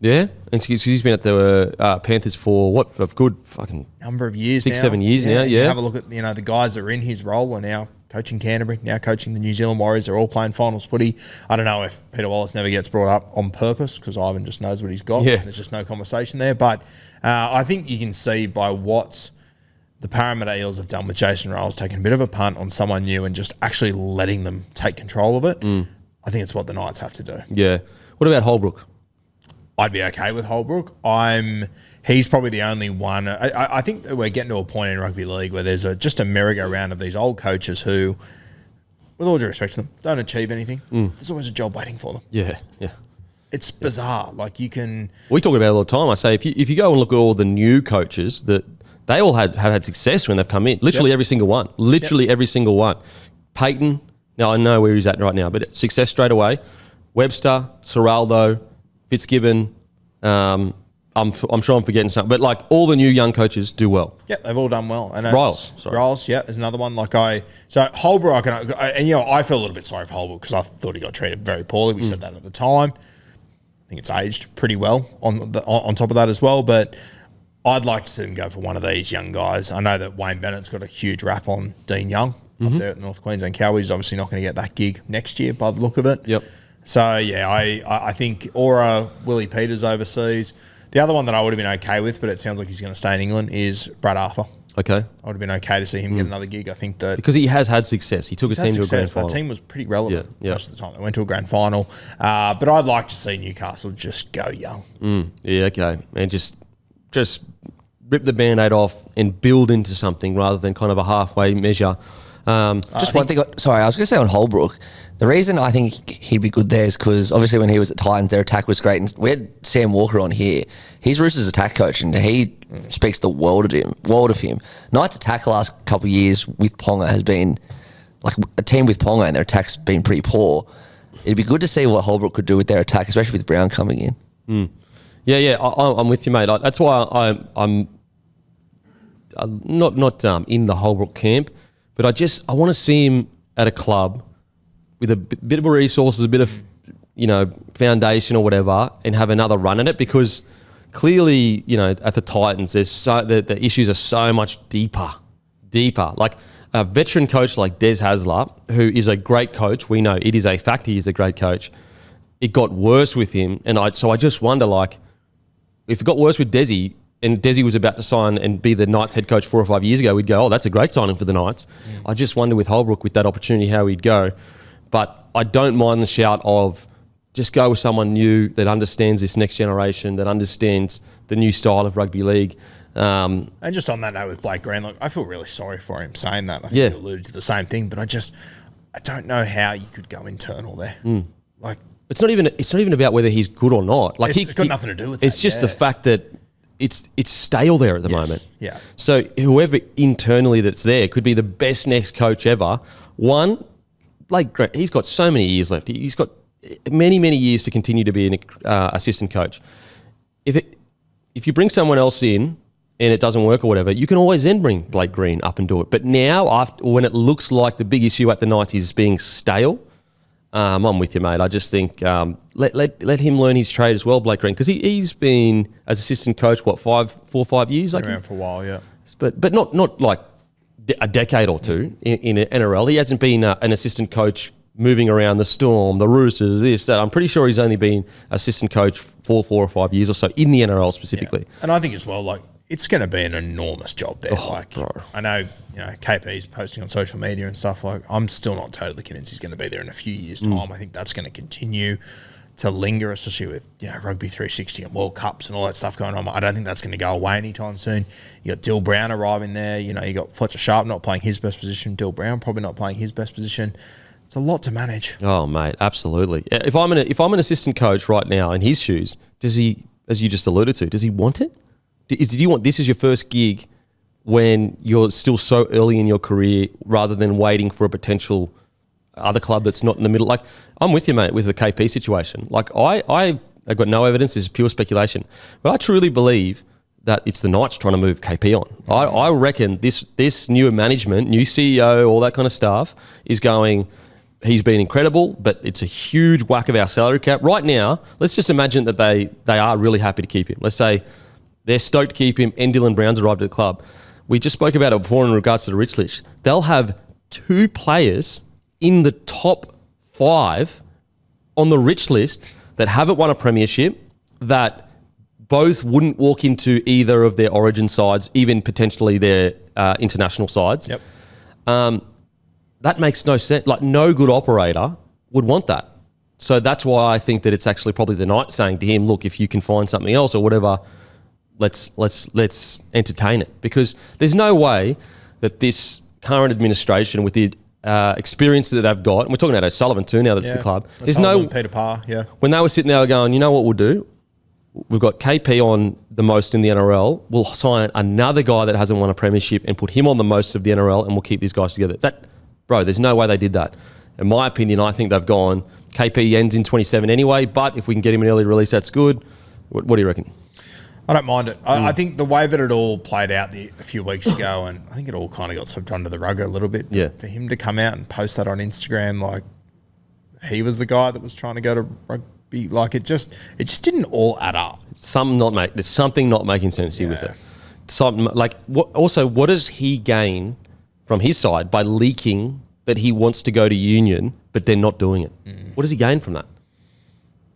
B: Yeah, and he's been at the Panthers for a good fucking
C: number of years
B: 6,
C: now.
B: 7 years now, yeah.
C: Have a look at, the guys that are in his role are now coaching Canterbury, now coaching the New Zealand Warriors. They're all playing finals footy. I don't know if Peter Wallace never gets brought up on purpose because Ivan just knows what he's got.
B: Yeah.
C: There's just no conversation there. But I think you can see by what the Parramatta Eels have done with Jason Rolls, taking a bit of a punt on someone new and just actually letting them take control of it. I think it's what the Knights have to do.
B: Yeah. What about Holbrook?
C: I'd be okay with Holbrook. He's probably the only one. I think that we're getting to a point in rugby league where there's just a merry-go-round of these old coaches who, with all due respect to them, don't achieve anything. There's always a job waiting for them.
B: Yeah, yeah.
C: It's bizarre. Like you can...
B: We talk about it all the time. I say if you go and look at all the new coaches, that they all have had success when they've come in. Literally every single one. Literally every single one. Peyton, now I know where he's at right now, but success straight away. Webster, Serraldo, Fitzgibbon, I'm sure I'm forgetting something, but like all the new young coaches do well.
C: Yeah, they've all done well. And
B: Riles,
C: yeah, is another one. So Holbrook, I feel a little bit sorry for Holbrook because I thought he got treated very poorly. We said that at the time. I think it's aged pretty well on top of that as well. But I'd like to see them go for one of these young guys. I know that Wayne Bennett's got a huge rap on Dean Young up there at North Queensland Cowboys. He's obviously not going to get that gig next year by the look of it.
B: Yep.
C: So, yeah, I think Willie Peters overseas. The other one that I would have been okay with, but it sounds like he's going to stay in England, is Brad Arthur.
B: Okay.
C: I would have been okay to see him get another gig. I think that
B: Because he has had success. He took his
C: he's had
B: team to a grand
C: success. That
B: final.
C: team was pretty relevant
B: Yeah, yeah.
C: most of the time. They went to a grand final. But I'd like to see Newcastle just go young.
B: Yeah, okay. And just rip the Band-Aid off and build into something rather than kind of a halfway measure.
D: Just one thing. Sorry, I was going to say on Holbrook, the reason I think he'd be good there is because obviously when he was at Titans, their attack was great. And we had Sam Walker on here. He's Roosters' attack coach, and he speaks the world of him. Knights' attack the last couple of years with Ponga has been like a team with Ponga, and their attack's been pretty poor. It'd be good to see what Holbrook could do with their attack, especially with Brown coming in.
B: Yeah, I'm with you, mate. That's why I'm not in the Holbrook camp, but I want to see him at a club with a bit of resources, a bit of foundation or whatever, and have another run at it. Because clearly, at the Titans, the issues are so much deeper. Like a veteran coach like Des Hasler, who is a great coach, we know it is a fact he is a great coach. It got worse with him, and I just wonder, like, if it got worse with Desi, and Desi was about to sign and be the Knights head coach 4 or 5 years ago, we'd go, oh, that's a great signing for the Knights. I just wonder with Holbrook, with that opportunity, how he'd go. But I don't mind the shout of just go with someone new that understands this next generation, that understands the new style of rugby league.
C: And just on that note with Blake Green, look, I feel really sorry for him saying that. I think you alluded to the same thing, but I don't know how you could go internal there. Like, it's not
B: even about whether he's good or not. Like
C: it's got nothing to do with that.
B: It's just the fact that it's stale there at the moment.
C: Yeah.
B: So whoever internally that's there could be the best next coach ever. One, Blake Grant, he's got so many years left. He's got many, many years to continue to be an assistant coach. If you bring someone else in and it doesn't work or whatever, you can always then bring Blake Green up and do it. But now, when it looks like the big issue at the Knights is being stale, I'm with you, mate. I just think let him learn his trade as well, Blake Green, because he's been as assistant coach 4 or 5 years,
C: been around for a while, yeah.
B: But not like a decade or two in NRL. He hasn't been an assistant coach moving around the Storm, the Roosters, this, that. I'm pretty sure he's only been assistant coach for 4 or 5 years or so in the NRL specifically.
C: Yeah. And I think as well, like, it's going to be an enormous job there. I know, KP's posting on social media and stuff. Like, I'm still not totally convinced he's going to be there in a few years' time. I think that's going to continue to linger, especially with Rugby 360 and World Cups and all that stuff going on. I don't think that's going to go away anytime soon. You got Dill Brown arriving there. You got Fletcher Sharp not playing his best position. Dill Brown probably not playing his best position. It's a lot to manage.
B: Oh, mate, absolutely. If I'm an assistant coach right now in his shoes, does he, as you just alluded to, does he want it? Did you want this as your first gig when you're still so early in your career, rather than waiting for a potential other club that's not in the middle? Like, I'm with you, mate, with the KP situation. Like, I've got no evidence. This is pure speculation, but I truly believe that it's the Knights trying to move KP on. I reckon this new management, new CEO, all that kind of stuff is going. He's been incredible, but it's a huge whack of our salary cap right now. Let's just imagine that they are really happy to keep him. Let's say they're stoked to keep him, and Dylan Brown's arrived at the club. We just spoke about it before in regards to the rich list. They'll have 2 players in the top 5 on the rich list that haven't won a premiership, that both wouldn't walk into either of their origin sides, even potentially their international sides.
C: Yep.
B: That makes no sense. Like, no good operator would want that. So that's why I think that it's actually probably the Knights saying to him, look, if you can find something else or whatever, let's entertain it. Because there's no way that this current administration, with the experience that they've got, and we're talking about O'Sullivan too now, that's the club. There's no
C: Peter Parr, yeah.
B: When they were sitting there going, you know what we'll do? We've got KP on the most in the NRL. We'll sign another guy that hasn't won a premiership and put him on the most of the NRL, and we'll keep these guys together. Bro, there's no way they did that. In my opinion, I think they've gone, KP ends in 27 anyway, but if we can get him an early release, that's good. What do you reckon?
C: I don't mind it. I think the way that it all played out a few weeks ago, and I think it all kind of got swept under the rug a little bit.
B: Yeah.
C: For him to come out and post that on Instagram, like he was the guy that was trying to go to rugby, like it just didn't all add up.
B: There's something not making sense here with it. Something like what does he gain from his side by leaking that he wants to go to union, but they're not doing it? What does he gain from that?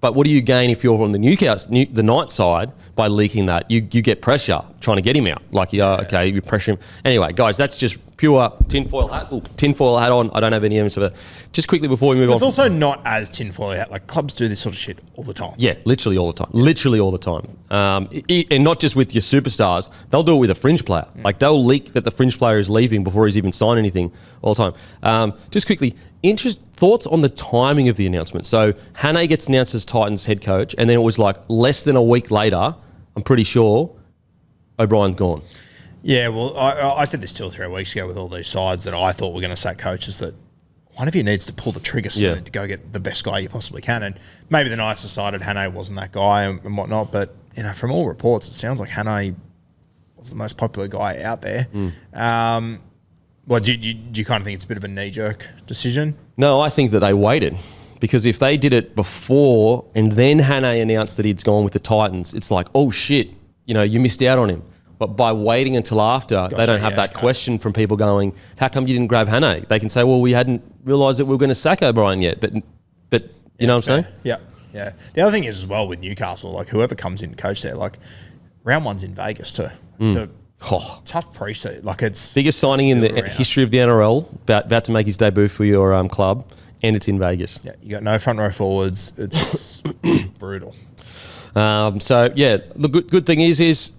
B: But what do you gain if you're on the the Knights side by leaking that? You get pressure trying to get him out. Like, okay, you pressure him. Anyway, guys, that's just pure tinfoil hat. Ooh, tinfoil hat on. I don't have any evidence of it. Just quickly before we move on.
C: It's also not as tinfoil hat. Like, clubs do this sort of shit all the time.
B: Yeah, literally all the time. Literally all the time. And not just with your superstars. They'll do it with a fringe player. Like, they'll leak that the fringe player is leaving before he's even signed anything all the time. Just quickly, thoughts on the timing of the announcement. So Hannay gets announced as Titans head coach, and then it was like less than a week later, I'm pretty sure, O'Brien's gone.
C: Yeah, well, I said this 2 or 3 weeks ago with all these sides that I thought were going to sack coaches, that one of you needs to pull the trigger soon to go get the best guy you possibly can. And maybe the Knights decided Hannay wasn't that guy and whatnot, but from all reports, it sounds like Hannay was the most popular guy out there. Well, do you kind of think it's a bit of a knee-jerk decision?
B: No, I think that they waited. Because if they did it before and then Hannay announced that he'd gone with the Titans, it's like, oh, shit, you missed out on him. But by waiting until after, they don't have that question from people going, how come you didn't grab Hannay? They can say, well, we hadn't realised that we were going to sack O'Brien yet. But you know what I'm saying?
C: Yeah. The other thing is as well with Newcastle, like whoever comes in to coach there, like round 1's in Vegas too. It's a tough pre-season. Like it's
B: biggest signing in the history of the NRL, about to make his debut for your club, and it's in Vegas.
C: Yeah, you got no front row forwards. It's brutal.
B: So yeah, the good thing is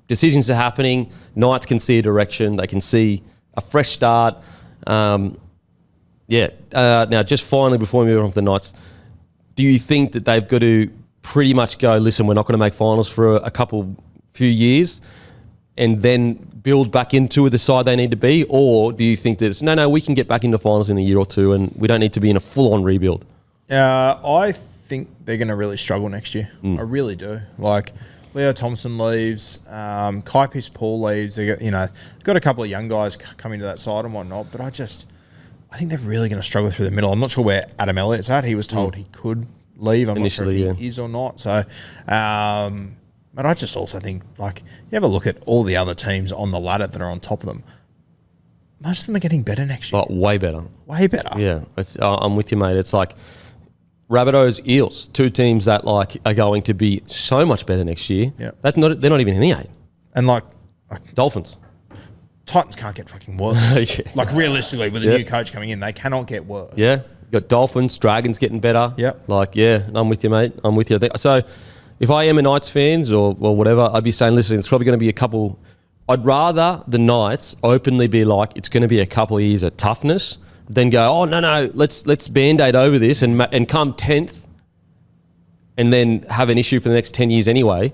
B: decisions are happening. Knights can see a direction. They can see a fresh start. Now, just finally before we move on to the Knights, do you think that they've got to pretty much go, listen, we're not going to make finals for a few years, and then build back into the side they need to be? Or do you think that it's, no, we can get back into finals in a year or two and we don't need to be in a full-on rebuild?
C: I think they're going to really struggle next year. I really do. Like, Leo Thompson leaves, Kai Pearce-Paul leaves. They got a couple of young guys coming to that side and whatnot, but I think they're really going to struggle through the middle. I'm not sure where Adam Elliott's at. He was told he could leave. I'm
B: Initially,
C: not sure if he is or not. So, but I just also think, like, you have a look at all the other teams on the ladder that are on top of them. Most of them are getting better next year.
B: But way better.
C: Way better.
B: Yeah, I'm with you, mate. It's like Rabbitohs, Eels, 2 teams that are going to be so much better next year.
C: Yeah.
B: They're not even in the 8.
C: And like
B: Dolphins.
C: Titans can't get fucking worse. Like realistically, with a new coach coming in, they cannot get worse.
B: Yeah. You got Dolphins, Dragons getting better.
C: Yep.
B: I'm with you, mate. I'm with you. So if I am a Knights fans or whatever, I'd be saying, listen, it's probably going to be a couple. I'd rather the Knights openly be like, it's going to be a couple of years of toughness, than go, oh, no, let's Band-Aid over this and come 10th and then have an issue for the next 10 years anyway.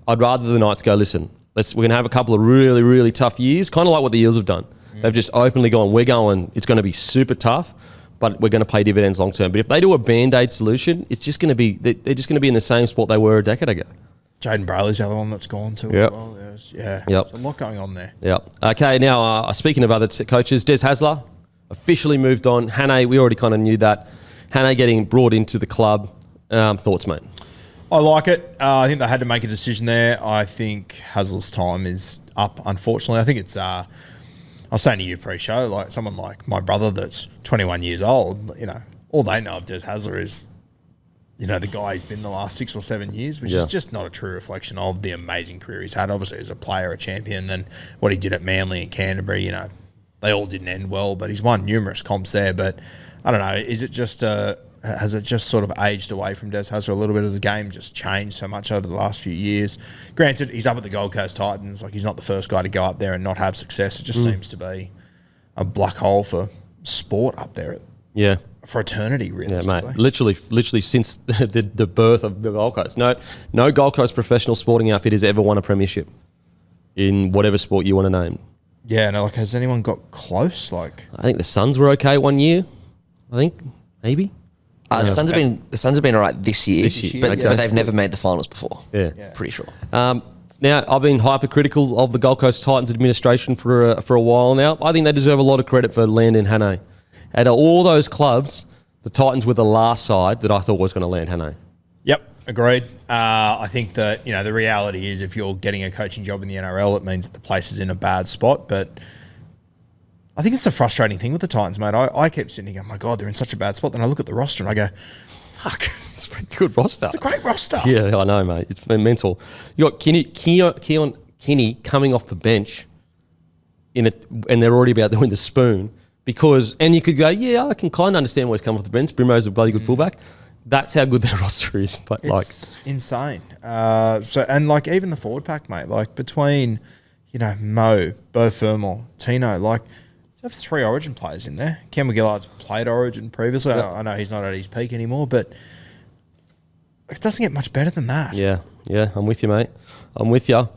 B: I'd rather the Knights go, listen, we're going to have a couple of really, really tough years, kind of like what the Eels have done. They've just openly gone, it's going to be super tough, but we're going to pay dividends long term. But if they do a Band-Aid solution, it's just going to be, they're just going to be in the same spot they were a decade ago.
C: Jaden Brayley's the other one that's gone too as well. There's a lot going on there.
B: Yep. Okay, now speaking of other coaches, Des Hasler officially moved on. Hannay, we already kind of knew that. Hannay getting brought into the club. Thoughts, mate?
C: I like it. I think they had to make a decision there. I think Hasler's time is up, unfortunately. I think it's, I was saying to you pre-show, like someone like my brother that's 21 years old, all they know of Des Hasler is, the guy he's been the last 6 or 7 years, which is just not a true reflection of the amazing career he's had. Obviously, as a player, a champion, then what he did at Manly and Canterbury, they all didn't end well, but he's won numerous comps there. But I don't know, is it just has it just sort of aged away from Des Hasler a little bit? As the game just changed so much over the last few years? Granted, he's up at the Gold Coast Titans. Like, he's not the first guy to go up there and not have success. It just seems to be a black hole for sport up there.
B: Yeah.
C: For eternity, realistically.
B: Yeah, mate. Literally since the birth of the Gold Coast. No Gold Coast professional sporting outfit has ever won a premiership in whatever sport you want to name.
C: Yeah, no, like, has anyone got close? Like,
B: I think the Suns were okay one year. I think, maybe.
D: The Suns have been all right this year, but they've never made the finals before.
B: Yeah.
D: Pretty sure.
B: Now, I've been hypercritical of the Gold Coast Titans administration for a while now. I think they deserve a lot of credit for landing Hannay. Out of all those clubs, the Titans were the last side that I thought was going to land Hannay.
C: Yep, agreed. I think that, the reality is if you're getting a coaching job in the NRL, it means that the place is in a bad spot. But I think it's a frustrating thing with the Titans, mate. I keep sitting here going, my God, they're in such a bad spot. Then I look at the roster and I go, fuck.
B: It's a pretty good roster.
C: It's a great roster.
B: Yeah, I know, mate. It's been mental. You got Kenny coming off the bench and they're already about to win the spoon and you could go, yeah, I can kind of understand why he's coming off the bench. Brimo's a bloody good fullback. That's how good their roster is. But
C: it's insane. And like even the forward pack, mate, like between, Mo, Bo Fermel, Tino, like you have 3 Origin players in there. Cam McGillard's played Origin previously. Yep. I know he's not at his peak anymore, but it doesn't get much better than that.
B: Yeah, I'm with you, mate. I'm with you.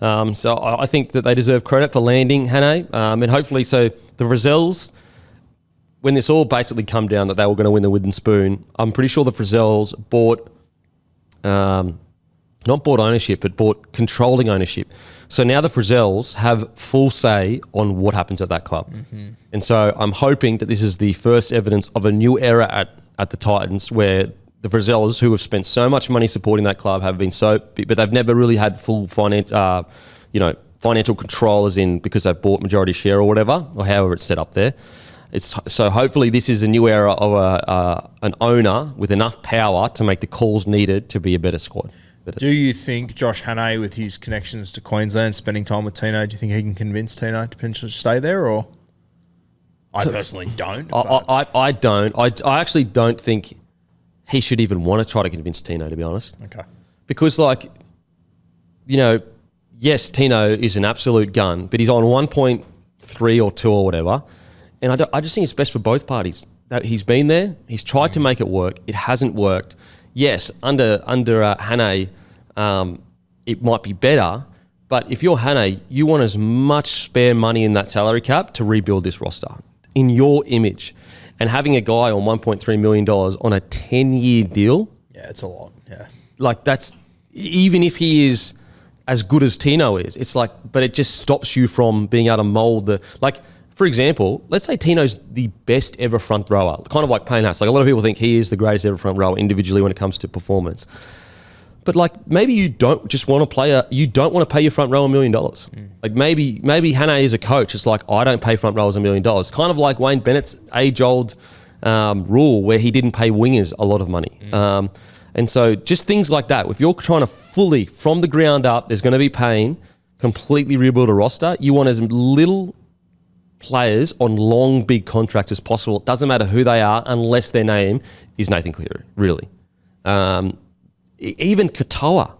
B: So I think that they deserve credit for landing Hannay. And hopefully, so the Frizzels, when this all basically come down that they were going to win the wooden spoon, I'm pretty sure the Frizzels bought, not bought ownership, but bought controlling ownership. So now the Frizzels have full say on what happens at that club. Mm-hmm. And so I'm hoping that this is the first evidence of a new era at the Titans where the Frizzels, who have spent so much money supporting that club, have been but they've never really had full financial control, as in because they've bought majority share or whatever, or however it's set up there. So hopefully this is a new era of an owner with enough power to make the calls needed to be a better squad.
C: Do you think Josh Hannay, with his connections to Queensland, spending time with Tino, do you think he can convince Tino to potentially stay there? Or I personally don't.
B: I don't. I actually don't think he should even want to try to convince Tino, to be honest.
C: Okay.
B: Because, yes, Tino is an absolute gun, but he's on 1.3 or 2 or whatever. And I just think it's best for both parties that he's been there. He's tried to make it work. It hasn't worked. Yes, under Hannay, it might be better. But if you're Hannay, you want as much spare money in that salary cap to rebuild this roster in your image. And having a guy on $1.3 million on a 10-year deal.
C: Yeah, it's a lot. Yeah.
B: Like that's, even if he is as good as Tino is, it's like, but it just stops you from being able to mould for example, let's say Tino's the best ever front rower, kind of like Payne Haas. Like a lot of people think he is the greatest ever front rower individually when it comes to performance. But maybe you don't just want to pay your front row $1 million. Like maybe Hannay is a coach. It's like, I don't pay front rowers $1 million. Kind of like Wayne Bennett's age-old rule where he didn't pay wingers a lot of money. And so just things like that. If you're trying to fully, from the ground up, there's going to be pain, completely rebuild a roster, you want as little players on long, big contracts as possible. It doesn't matter who they are unless their name is Nathan Cleary, really. Even Katoa,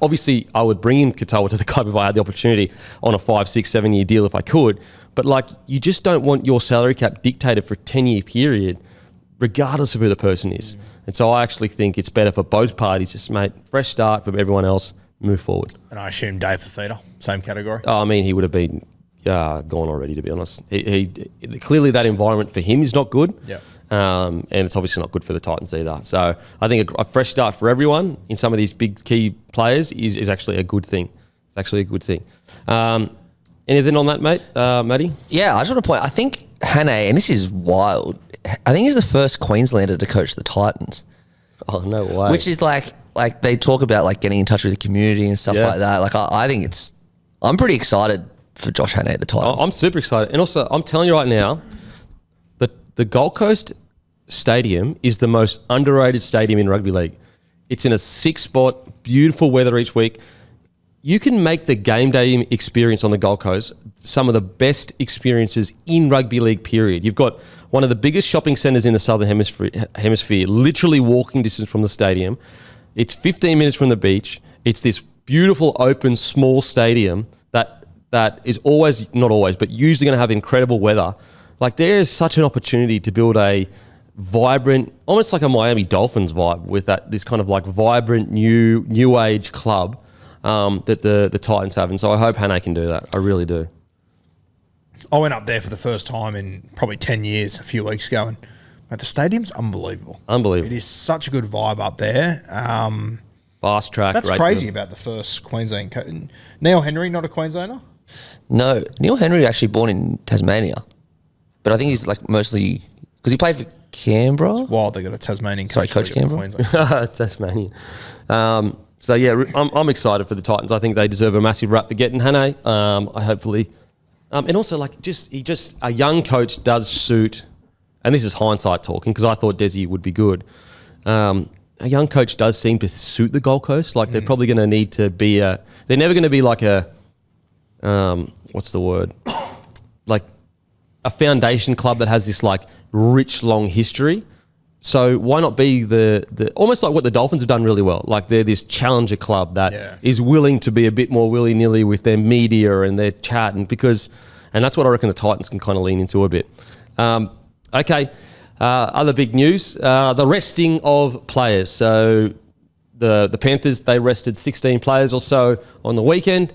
B: obviously I would bring in Katoa to the club if I had the opportunity on a 5, 6, 7-year deal if I could. But you just don't want your salary cap dictated for a 10-year period, regardless of who the person is. And so I actually think it's better for both parties, just fresh start for everyone else, move forward. And
C: I assume Dave Fafita, same category?
B: Oh, I mean, he would have been gone already, to be honest. He clearly that environment for him is not good.
C: Yeah.
B: And it's obviously not good for the Titans either. So I think a fresh start for everyone in some of these big key players is actually a good thing. It's actually a good thing. Anything on that, mate? Matty?
D: Yeah, I just want to point, I think Hannay, and this is wild, I think he's the first Queenslander to coach the Titans.
B: Oh, no way.
D: Which is like they talk about getting in touch with the community and stuff like that. I think I'm pretty excited for Josh Hannay at the Titans.
B: I'm super excited. And also, I'm telling you right now, the Gold Coast Stadium is the most underrated stadium in rugby league. It's in a 6-spot, beautiful weather each week. You can make the game day experience on the Gold Coast some of the best experiences in rugby league, period. You've got one of the biggest shopping centres in the Southern Hemisphere, literally walking distance from the stadium. It's 15 minutes from the beach. It's this beautiful, open, small stadium that is always, not always, but usually going to have incredible weather. There is such an opportunity to build a vibrant, almost like a Miami Dolphins vibe with this kind of vibrant new age club that the Titans have. And so I hope Hannay can do that. I really do.
C: I went up there for the first time in probably 10 years a few weeks ago, and the stadium's unbelievable.
B: Unbelievable.
C: It is such a good vibe up there.
B: Fast track.
C: That's crazy about the first Queensland. Neil Henry, not a Queenslander?
D: No, Neil Henry actually born in Tasmania. But I think he's mostly, because he played for Canberra.
C: It's wild they got a Tasmanian coach.
D: Coach Canberra.
B: Tasmanian. So yeah, I'm excited for the Titans. I think they deserve a massive rap for getting Hannay. I hopefully, and also a young coach does suit. And this is hindsight talking because I thought Desi would be good. a young coach does seem to suit the Gold Coast. Like they're probably going to need to be they're never going to be like what's the word? Like a foundation club that has this like rich, long history. So why not be the almost like what the Dolphins have done really well? Like they're this challenger club that is willing to be a bit more willy-nilly with their media and their chat, and that's what I reckon the Titans can kind of lean into a bit. Okay, other big news, the resting of players. So the Panthers, they rested 16 players or so on the weekend.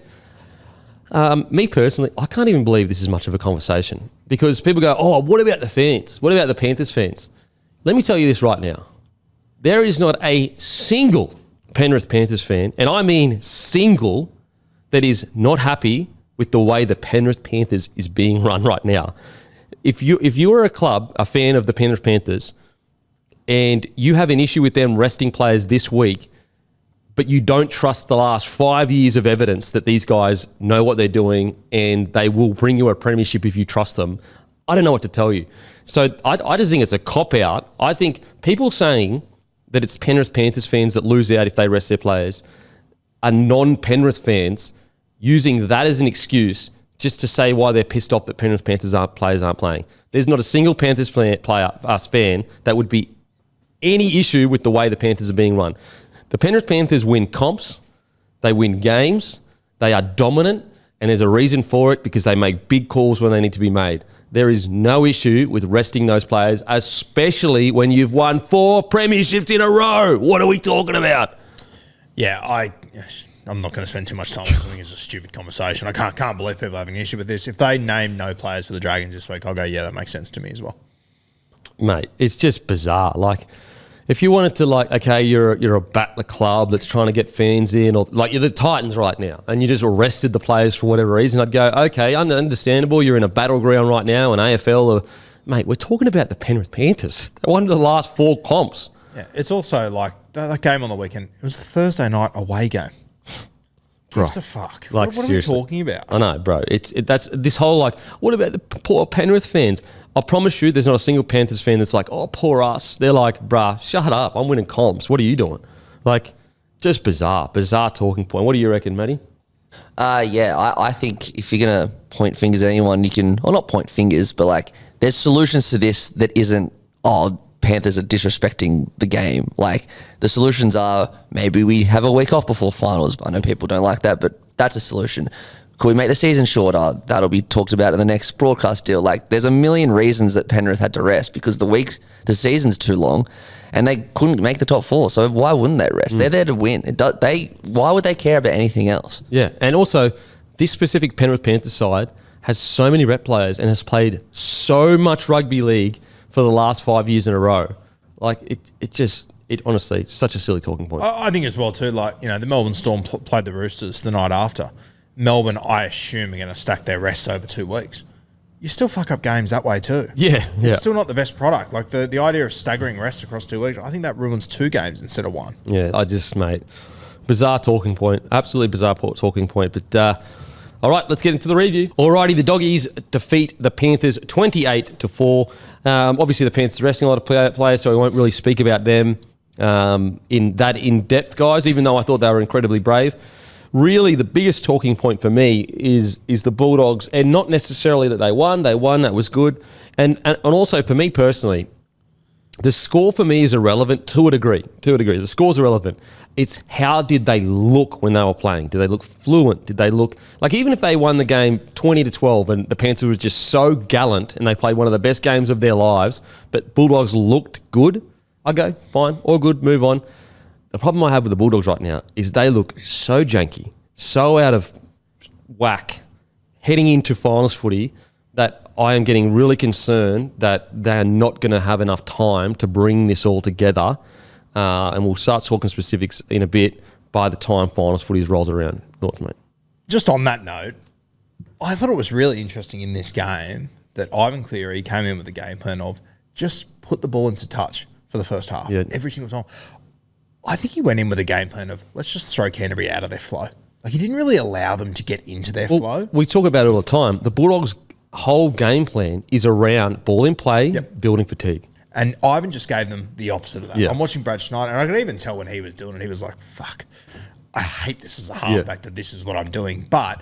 B: Me personally, I can't even believe this is much of a conversation because people go, oh, what about the fans? What about the Panthers fans? Let me tell you this right now. There is not a single Penrith Panthers fan, and I mean single, that is not happy with the way the Penrith Panthers is being run right now. If you are a club, a fan of the Penrith Panthers, and you have an issue with them resting players this week, but you don't trust the last 5 years of evidence that these guys know what they're doing and they will bring you a premiership if you trust them, I don't know what to tell you. So I just think it's a cop-out. I think people saying that it's Penrith Panthers fans that lose out if they rest their players are non-Penrith fans using that as an excuse just to say why they're pissed off that Penrith Panthers players aren't playing. There's not a single Panthers fan that would be any issue with the way the Panthers are being run. The Penrith Panthers win comps, they win games, they are dominant, and there's a reason for it because they make big calls when they need to be made. There is no issue with resting those players, especially when you've won 4 premierships in a row. What are we talking about?
C: Yeah, I'm not going to spend too much time on this. I think it's a stupid conversation. I can't believe people have an issue with this. If they name no players for the Dragons this week, I'll go, yeah, that makes sense to me as well.
B: Mate, it's just bizarre. Like, if you wanted to, like, okay, you're a battler club that's trying to get fans in, or like you're the Titans right now, and you just arrested the players for whatever reason, I'd go, okay, understandable. You're in a battleground right now, an AFL. Or, mate, we're talking about the Penrith Panthers. They won the last 4 comps.
C: Yeah, it's also like that game on the weekend. It was a Thursday night away game. Gives a fuck.
B: Like,
C: what are we talking about?
B: I know, bro. That's this whole like, what about the poor Penrith fans? I promise you, there's not a single Panthers fan that's like, oh, poor us. They're like, bruh, shut up. I'm winning comps. What are you doing? Like, just bizarre talking point. What do you reckon, Matty?
D: I think if you're going to point fingers at anyone, you can, or not point fingers, but like, there's solutions to this that isn't, oh, Panthers are disrespecting the game. Like, the solutions are maybe we have a week off before finals. I know people don't like that, but that's a solution. Could we make the season shorter? That'll be talked about in the next broadcast deal. Like, there's a million reasons that Penrith had to rest because the season's too long and they couldn't make the top 4. So why wouldn't they rest? They're there to win. Why would they care about anything else?
B: Yeah, and also this specific Penrith Panthers side has so many rep players and has played so much rugby league for the last 5 years in a row. Like, it honestly, it's such a silly talking point.
C: I think as well too, like, the Melbourne Storm played the Roosters the night after. Melbourne, I assume, are going to stack their rests over 2 weeks. You still fuck up games that way too.
B: Yeah.
C: It's still not the best product. Like, the idea of staggering rests across 2 weeks, I think that ruins 2 games instead of 1.
B: Yeah, mate, bizarre talking point. Absolutely bizarre talking point. But, all right, let's get into the review. Alrighty, the Doggies defeat the Panthers 28-4. Obviously, the Panthers are resting a lot of players, so we won't really speak about them in depth, guys, even though I thought they were incredibly brave. Really, the biggest talking point for me is the Bulldogs, and not necessarily that they won. They won, that was good. And also, for me personally, the score for me is irrelevant to a degree. The score's irrelevant. It's how did they look when they were playing? Did they look fluent? Did they look... Like, even if they won the game 20-12 and the Panthers were just so gallant and they played one of the best games of their lives, but Bulldogs looked good, I go, fine, all good, move on. The problem I have with the Bulldogs right now is they look so janky, so out of whack, heading into finals footy, that I am getting really concerned that they're not going to have enough time to bring this all together. And we'll start talking specifics in a bit by the time finals footy rolls around. Thoughts, mate?
C: Just on that note, I thought it was really interesting in this game that Ivan Cleary came in with the game plan of just put the ball into touch for the first half, every single time. I think he went in with a game plan of let's just throw Canterbury out of their flow. Like, he didn't really allow them to get into their flow.
B: We talk about it all the time. The Bulldogs' whole game plan is around ball in play, building fatigue.
C: And Ivan just gave them the opposite of that.
B: Yeah.
C: I'm watching Brad Schneider, and I could even tell when he was doing it, he was like, fuck, I hate this as a halfback that this is what I'm doing. But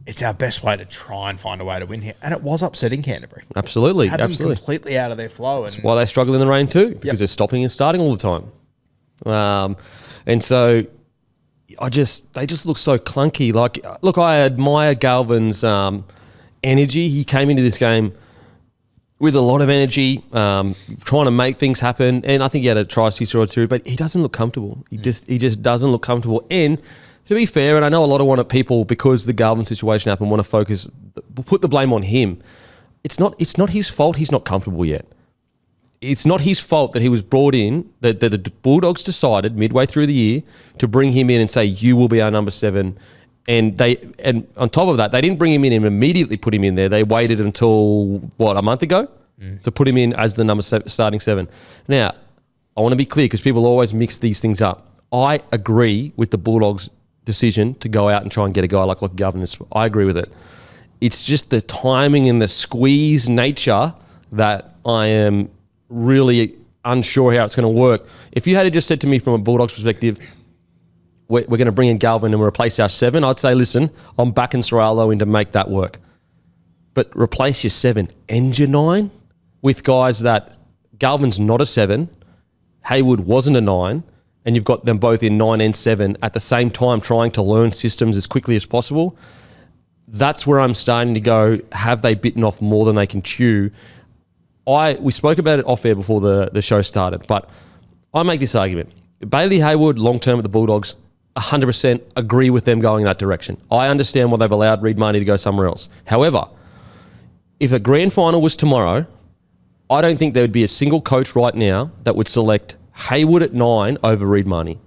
C: it's our best way to try and find a way to win here. And it was upsetting Canterbury.
B: Absolutely.
C: Had them completely out of their flow. And
B: Why they struggle in the rain too, because they're stopping and starting all the time. And so they just look so clunky. Like, look, I admire Galvin's energy. He came into this game with a lot of energy, trying to make things happen. And I think he had a try or two, but he doesn't look comfortable. He just doesn't look comfortable. And to be fair, and I know a lot of people, because the Galvin situation happened, want to put the blame on him. It's not his fault he's not comfortable yet. It's not his fault that he was brought in, that the Bulldogs decided midway through the year to bring him in and say, you will be our number 7. And on top of that, they didn't bring him in and immediately put him in there. They waited until, a month ago to put him in as the starting 7. Now, I want to be clear because people always mix these things up. I agree with the Bulldogs' decision to go out and try and get a guy like Galvin. I agree with it. It's just the timing and the squeeze nature that I am really unsure how it's going to work. If you had just said to me from a Bulldogs perspective, we're going to bring in Galvin and replace our 7, I'd say, listen, I'm backing Sorrello in to make that work. But replace your 7 and your 9 with guys that Galvin's not a 7, Hayward wasn't a 9, and you've got them both in 9 and 7 at the same time trying to learn systems as quickly as possible. That's where I'm starting to go, have they bitten off more than they can chew? We spoke about it off air before the show started, but I make this argument. Bailey Hayward, long-term at the Bulldogs, 100% agree with them going that direction. I understand why they've allowed Reid Marnie to go somewhere else. However, if a grand final was tomorrow, I don't think there would be a single coach right now that would select Hayward at 9 over Reid Marnie.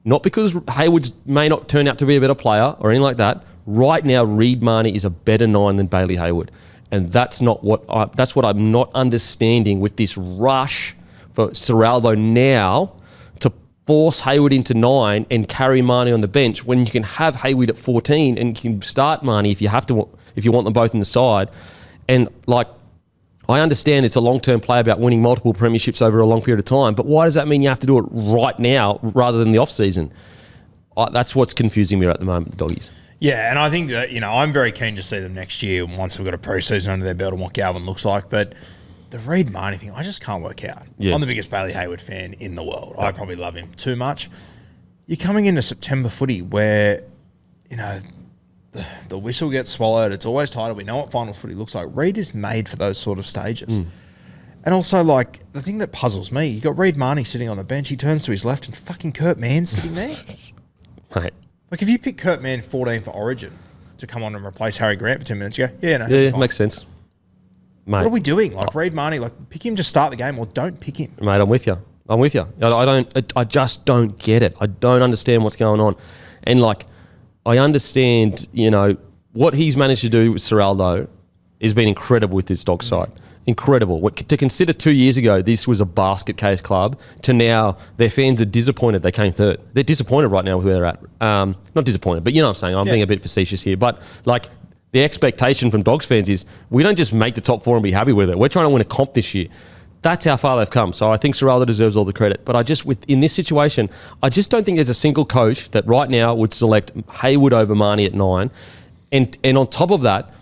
B: Not because Hayward may not turn out to be a better player or anything like that. Right now, Reid Marnie is a better 9 than Bailey Hayward. And that's what I'm not understanding with this rush for Sorrello now to force Hayward into 9 and carry Marnie on the bench when you can have Hayward at 14 and you can start Marnie if you want them both in the side. And I understand it's a long-term play about winning multiple premierships over a long period of time, but why does that mean you have to do it right now rather than the off-season? That's what's confusing me at the moment, the Doggies.
C: Yeah, and I think that, I'm very keen to see them next year once we've got a pre-season under their belt and what Galvin looks like, but the Reid Marnie thing, I just can't work out. Yeah. I'm the biggest Bailey Hayward fan in the world. I probably love him too much. You're coming into September footy where, the whistle gets swallowed. It's always tighter. We know what final footy looks like. Reid is made for those sort of stages. And also, the thing that puzzles me, you got Reid Marnie sitting on the bench. He turns to his left and fucking Kurt Mann's sitting there.
B: Right.
C: If you pick Kurt Mann 14 for Origin to come on and replace Harry Grant for 10 minutes, you go, yeah,
B: makes sense. Mate.
C: What are we doing? Reid Marnie, pick him to start the game or don't pick him.
B: Mate, I'm with you. I just don't get it. I don't understand what's going on. And I understand, what he's managed to do with Sorrello has been incredible with this dog side. Incredible. To consider 2 years ago, this was a basket case club, to now their fans are disappointed they came third. They're disappointed right now with where they're at. Not disappointed, but you know what I'm saying. I'm being a bit facetious here. But the expectation from Dogs fans is we don't just make the top 4 and be happy with it. We're trying to win a comp this year. That's how far they've come. So I think Sorrello deserves all the credit. But in this situation, I just don't think there's a single coach that right now would select Hayward over Marnie at 9. And on top of that,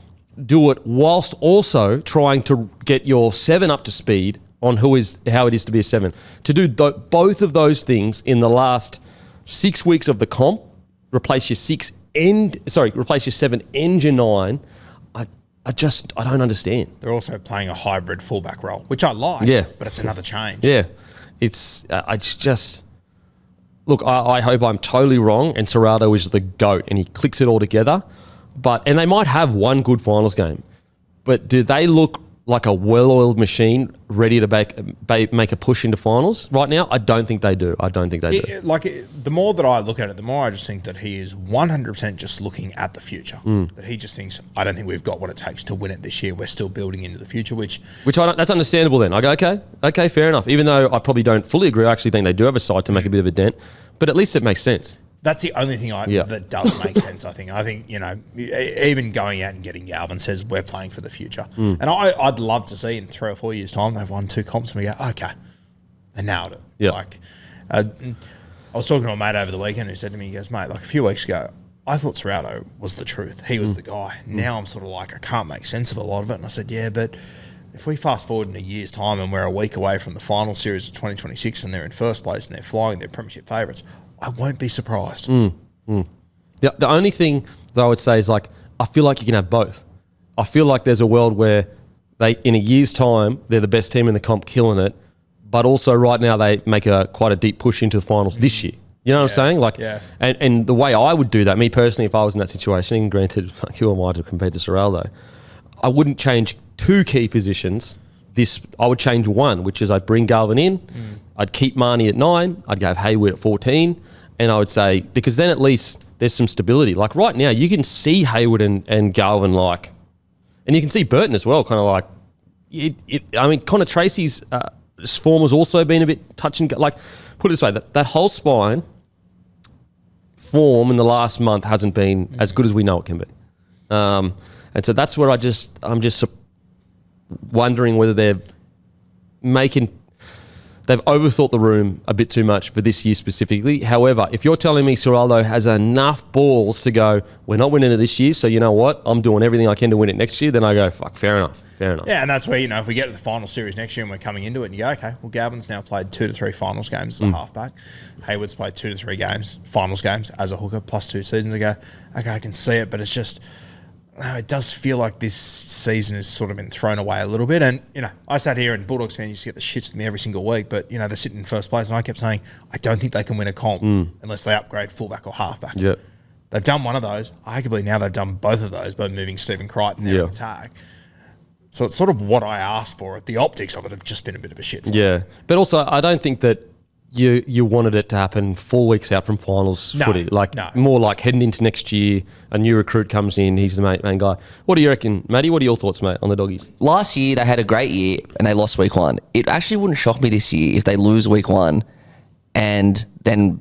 B: do it whilst also trying to get your 7 up to speed on how it is to be a 7. To do both of those things in the last 6 weeks of the comp, replace your 7 and your 9. I don't understand.
C: They're also playing a hybrid fullback role, which I like.
B: Yeah,
C: but it's another change.
B: Yeah, look. I hope I'm totally wrong, and Sorrello is the GOAT, and he clicks it all together. And they might have one good finals game, but do they look like a well-oiled machine ready to make a push into finals right now? I don't think they do.
C: The more that I look at it, the more I just think that he is 100% just looking at the future. That he just thinks, I don't think we've got what it takes to win it this year. We're still building into the future,
B: that's understandable then. I go, okay, fair enough. Even though I probably don't fully agree, I actually think they do have a side to make a bit of a dent, but at least it makes sense.
C: That's the only thing that does make sense, I think. I think, even going out and getting Galvin says we're playing for the future. And I'd love to see in 3 or 4 years' time they've won 2 comps and we go, okay, they nailed it.
B: Yeah.
C: Like, I was talking to a mate over the weekend who said to me, he goes, mate, like a few weeks ago, I thought Serrato was the truth. He was the guy. Now I'm sort of like, I can't make sense of a lot of it. And I said, yeah, but if we fast forward in a year's time and we're a week away from the final series of 2026 and they're in first place and they're flying, they're premiership favourites, I won't be surprised.
B: The only thing that I would say is like, I feel like you can have both. I feel like there's a world where they, in a year's time, they're the best team in the comp, killing it, but also right now they make quite a deep push into the finals this year. You know what I'm saying? Like, and the way I would do that, me personally, if I was in that situation, and granted, like, who am I to compare to Serraldo? I wouldn't change 2 key positions. I would change 1, which is I'd bring Galvin in, I'd keep Marnie at 9, I'd go Hayward at 14, and I would say, because then at least there's some stability. Like right now, you can see Hayward and Galvin and you can see Burton as well, kind of like, I mean, Connor Tracy's form has also been a bit touch and go. Like, put it this way, that whole spine form in the last month hasn't been as good as we know it can be. And so that's where I'm just wondering whether they've overthought the room a bit too much for this year specifically. However, if you're telling me Serraldo has enough balls to go, we're not winning it this year, so you know what? I'm doing everything I can to win it next year, then I go, fuck, fair enough.
C: Yeah, and that's where, if we get to the final series next year and we're coming into it and you go, okay, well, Galvin's now played 2 to 3 finals games as a halfback. Hayward's played 2 to 3 finals games as a hooker, plus 2 seasons ago. Okay, I can see it, but it's just... No, it does feel like this season has sort of been thrown away a little bit. And, I sat here and Bulldogs fans used to get the shits with me every single week, but, they're sitting in first place and I kept saying, I don't think they can win a comp unless they upgrade fullback or halfback.
B: Yep.
C: They've done one of those. Arguably now they've done both of those by moving Stephen Crichton there in attack. So it's sort of what I asked for. The optics of it have just been a bit of a shit.
B: Yeah. But also, I don't think that you wanted it to happen 4 weeks out from finals footy. More like heading into next year, a new recruit comes in, he's the main guy. What do you reckon, Matty? What are your thoughts, mate, on the Doggies?
D: Last year, they had a great year and they lost week 1. It actually wouldn't shock me this year if they lose week 1 and then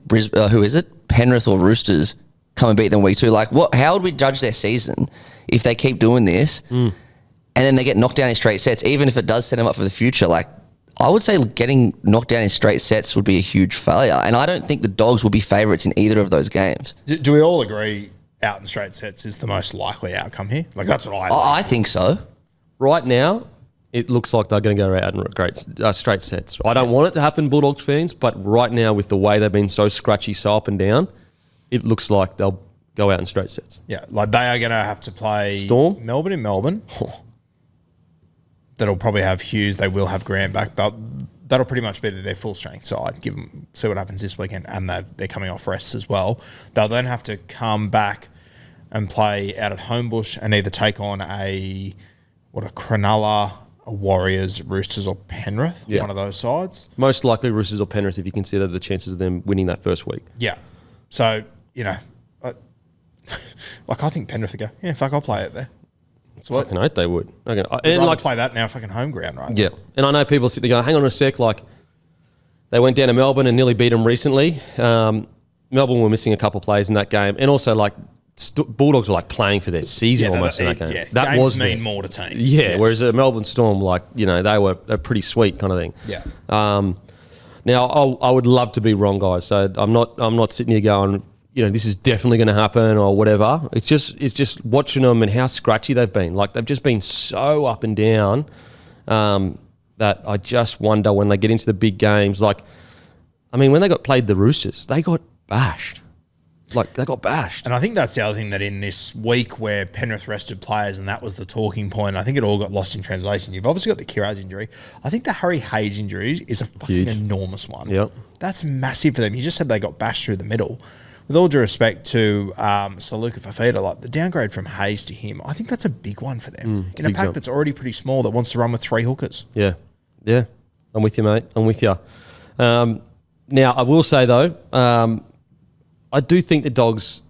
D: Penrith or Roosters come and beat them week 2. Like, how would we judge their season if they keep doing this and then they get knocked down in straight sets, even if it does set them up for the future? Like, I would say getting knocked down in straight sets would be a huge failure. And I don't think the Dogs will be favourites in either of those games.
C: Do we all agree out in straight sets is the most likely outcome here? Like, that's what
D: I think so.
B: Right now, it looks like they're going to go out in straight sets. I don't want it to happen, Bulldogs fans, but right now with the way they've been so scratchy, so up and down, it looks like they'll go out in straight sets.
C: Yeah, like they are going to have to play
B: Storm?
C: Melbourne in Melbourne. That'll probably have Hughes. They will have Grant back. That'll pretty much be their full strength side. See what happens this weekend, and they're coming off rests as well. They'll then have to come back and play out at Homebush and either take on a Cronulla, a Warriors, Roosters, or Penrith. One of those sides.
B: Most likely Roosters or Penrith if you consider the chances of them winning that first week.
C: Yeah. So I think Penrith would go, yeah, fuck, I'll play it there.
B: I fucking hope they would.
C: And play that now fucking home ground, right?
B: Yeah. And I know people sit there going, hang on a sec, like they went down to Melbourne and nearly beat them recently. Melbourne were missing a couple of plays in that game. And also like Bulldogs were like playing for their season almost in that game.
C: Yeah,
B: that
C: games mean more to teams.
B: Yeah, whereas a Melbourne Storm, they were a pretty sweet kind of thing.
C: Yeah.
B: Now I would love to be wrong, guys. So I'm not sitting here going, this is definitely going to happen or whatever. It's just watching them and how scratchy they've been. Like they've just been so up and down that I just wonder when they get into the big games. Like, I mean, when they played the Roosters, they got bashed. And
C: I think that's the other thing that in this week where Penrith rested players and that was the talking point, I think it all got lost in translation. You've obviously got the Kiraz injury. I think the Harry Hayes injury is a fucking enormous one.
B: Yep.
C: That's massive for them. You just said they got bashed through the middle. With all due respect to Saluka Fafita, like the downgrade from Hayes to him, I think that's a big one for them. In a pack that's already pretty small that wants to run with 3 hookers.
B: Yeah. Yeah. I'm with you, mate. I'm with you. Now, I will say, though, I do think the Dogs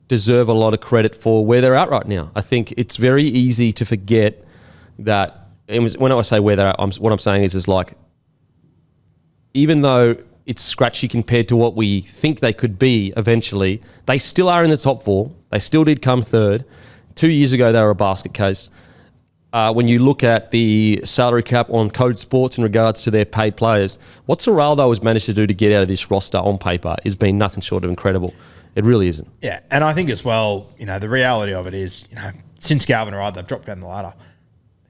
B: deserve a lot of credit for where they're at right now. I think it's very easy to forget that, when I say where they're at, what I'm saying is like, even though it's scratchy compared to what we think they could be eventually. They still are in the top 4. They still did come third. 2 years ago, they were a basket case. When you look at the salary cap on Code Sports in regards to their paid players, what Serraldo has managed to do to get out of this roster on paper has been nothing short of incredible. It really isn't.
C: Yeah, and I think as well, the reality of it is, since Galvin arrived, they've dropped down the ladder.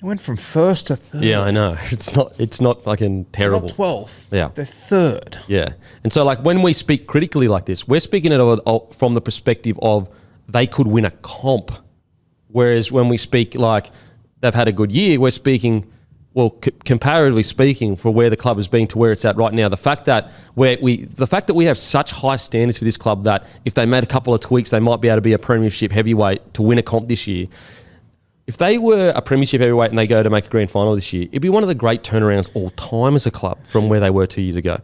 C: They went from first to third.
B: Yeah, I know. It's not fucking terrible.
C: They're not 12th.
B: Yeah.
C: They're third.
B: Yeah. And so, when we speak critically like this, we're speaking it from the perspective of they could win a comp. Whereas when we speak like they've had a good year, we're speaking, comparatively speaking, for where the club has been to where it's at right now. The fact that we have such high standards for this club that if they made a couple of tweaks, they might be able to be a premiership heavyweight to win a comp this year. If they were a premiership heavyweight and they go to make a grand final this year, it'd be one of the great turnarounds all time as a club from where they were 2 years ago.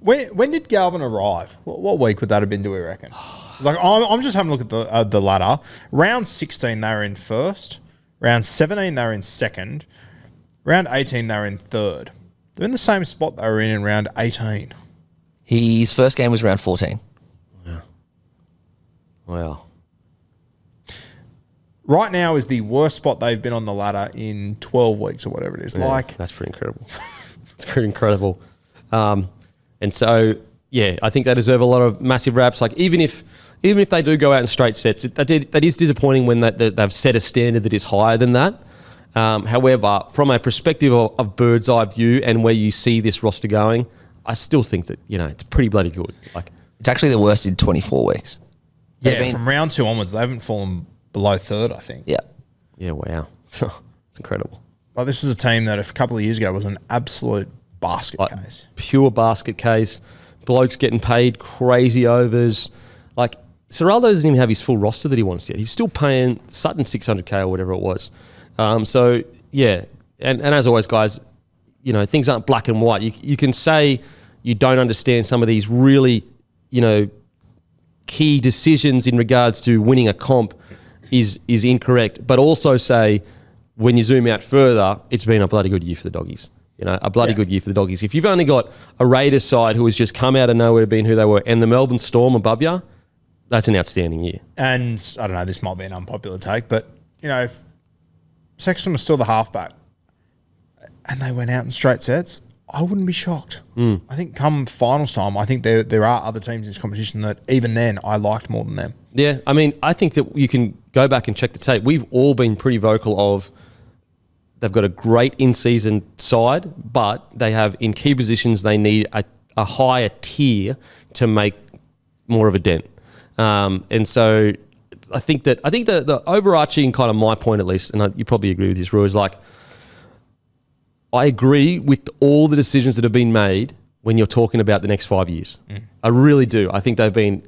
C: When did Galvin arrive? What week would that have been, do we reckon? I'm just having a look at the ladder. Round 16, they were in first. Round 17, they were in second. Round 18, they were in third. They're in the same spot they were in round 18.
D: His first game was round 14.
B: Yeah. Wow.
C: Right now is the worst spot they've been on the ladder in 12 weeks or whatever it is.
B: Yeah, that's pretty incredible. It's pretty incredible. And so, yeah, I think they deserve a lot of massive raps. Like, even if they do go out in straight sets, that is disappointing when they've set a standard that is higher than that. However, from a perspective of bird's eye view and where you see this roster going, I still think that, it's pretty bloody good. Like,
D: It's actually the worst in 24 weeks.
C: From round 2 onwards, they haven't fallen below third, I think.
D: Yeah.
B: Yeah, wow. It's incredible.
C: Like, this is a team that a couple of years ago was an absolute basket case.
B: Pure basket case. Blokes getting paid crazy overs. Like, Serraldo doesn't even have his full roster that he wants yet. He's still paying Sutton $600K or whatever it was. So, yeah. And as always, guys, things aren't black and white. You can say you don't understand some of these really, key decisions in regards to winning a comp is incorrect, but also say when you zoom out further, it's been a bloody good year for the Doggies. A bloody good year for the Doggies. If you've only got a Raiders side who has just come out of nowhere being who they were and the Melbourne Storm above you, that's an outstanding year.
C: And I don't know, this might be an unpopular take, but, if Sexton was still the halfback and they went out in straight sets, I wouldn't be shocked. I think come finals time, I think there are other teams in this competition that even then I liked more than them.
B: Yeah, I mean, I think that you can go back and check the tape. We've all been pretty vocal of they've got a great in-season side, but they have in key positions they need a higher tier to make more of a dent. And so I think the overarching kind of my point at least, and you probably agree with this, Rue, is like I agree with all the decisions that have been made when you're talking about the next 5 years. I really do. I think they've been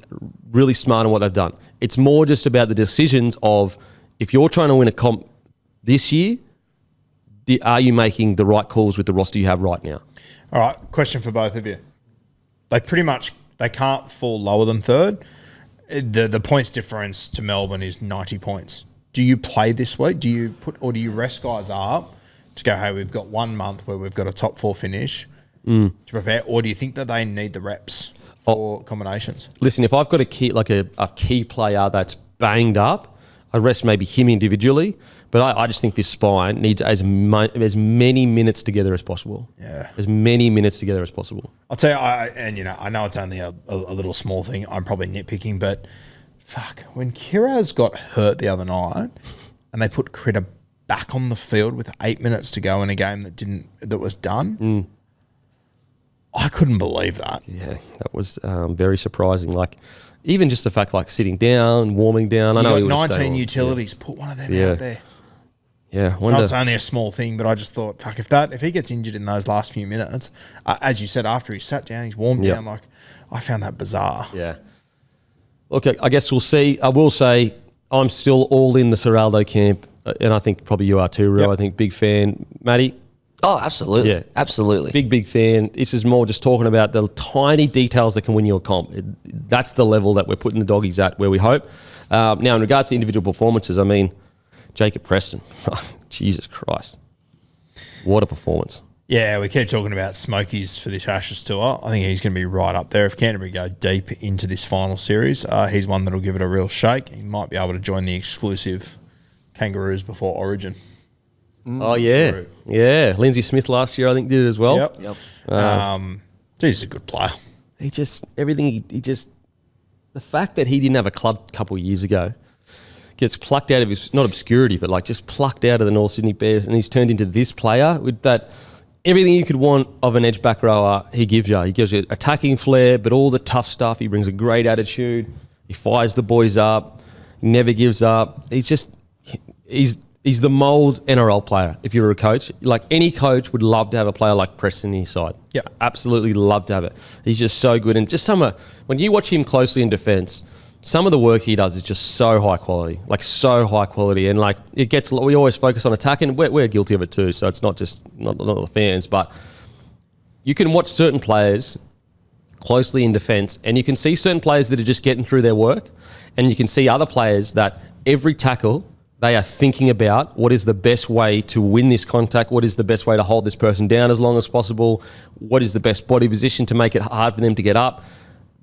B: really smart on what they've done. It's more just about the decisions of if you're trying to win a comp this year, are you making the right calls with the roster you have right now?
C: All right, question for both of you. They can't fall lower than third. The points difference to Melbourne is 90 points. Do you play this week? Do you rest guys up to go, hey, we've got 1 month where we've got a top 4 finish to prepare, or do you think that they need the reps for combinations?
B: Listen, if I've got a key player that's banged up, I rest maybe him individually, but I just think this spine needs as many minutes together as possible.
C: Yeah.
B: As many minutes together as possible.
C: I'll tell you, I know it's only a little small thing. I'm probably nitpicking, but fuck, when Kiraz got hurt the other night and they put Critter back on the field with 8 minutes to go in a game that was done, I couldn't believe that.
B: Yeah, that was very surprising. Like, even just the fact, like, sitting down, warming down. I know he
C: got 19 utilities. Put one of them out there.
B: Yeah,
C: I know it's only a small thing, but I just thought, fuck, if he gets injured in those last few minutes, as you said, after he sat down, he's warmed down. Like, I found that bizarre.
B: Yeah. Okay, I guess we'll see. I will say I'm still all in the Serraldo camp, and I think probably you are too, Ru.
C: Yep.
B: I think big fan. Matty?
D: Oh, absolutely.
B: Yeah.
D: Absolutely.
B: Big fan. This is more just talking about the tiny details that can win you a comp. That's the level that we're putting the Doggies at, where we hope. Now, in regards to individual performances, I mean, Jacob Preston. Jesus Christ. What a performance.
C: Yeah, we keep talking about Smokies for this Ashes tour. I think he's going to be right up there. If Canterbury go deep into this final series, he's one that'll give it a real shake. He might be able to join the exclusive Kangaroos before Origin.
B: Oh, yeah. Yeah. Lindsay Smith last year, I think, did it as well.
C: Yep. He's a good player.
B: He just, everything, he just, the fact that he didn't have a club a couple of years ago gets plucked out of his, not obscurity, but like just plucked out of the North Sydney Bears, and he's turned into this player with that, everything you could want of an edge back rower, he gives you. He gives you attacking flair, but all the tough stuff. He brings a great attitude. He fires the boys up. He never gives up. He's the mould NRL player. If you're a coach, like any coach would love to have a player like Preston in his side.
C: Yeah,
B: absolutely love to have it. He's just so good, and just when you watch him closely in defence, some of the work he does is just so high quality, and like it gets. We always focus on attack, and we're guilty of it too. So it's not just not the fans, but you can watch certain players closely in defence, and you can see certain players that are just getting through their work, and you can see other players that every tackle, they are thinking about what is the best way to win this contact, what is the best way to hold this person down as long as possible, what is the best body position to make it hard for them to get up.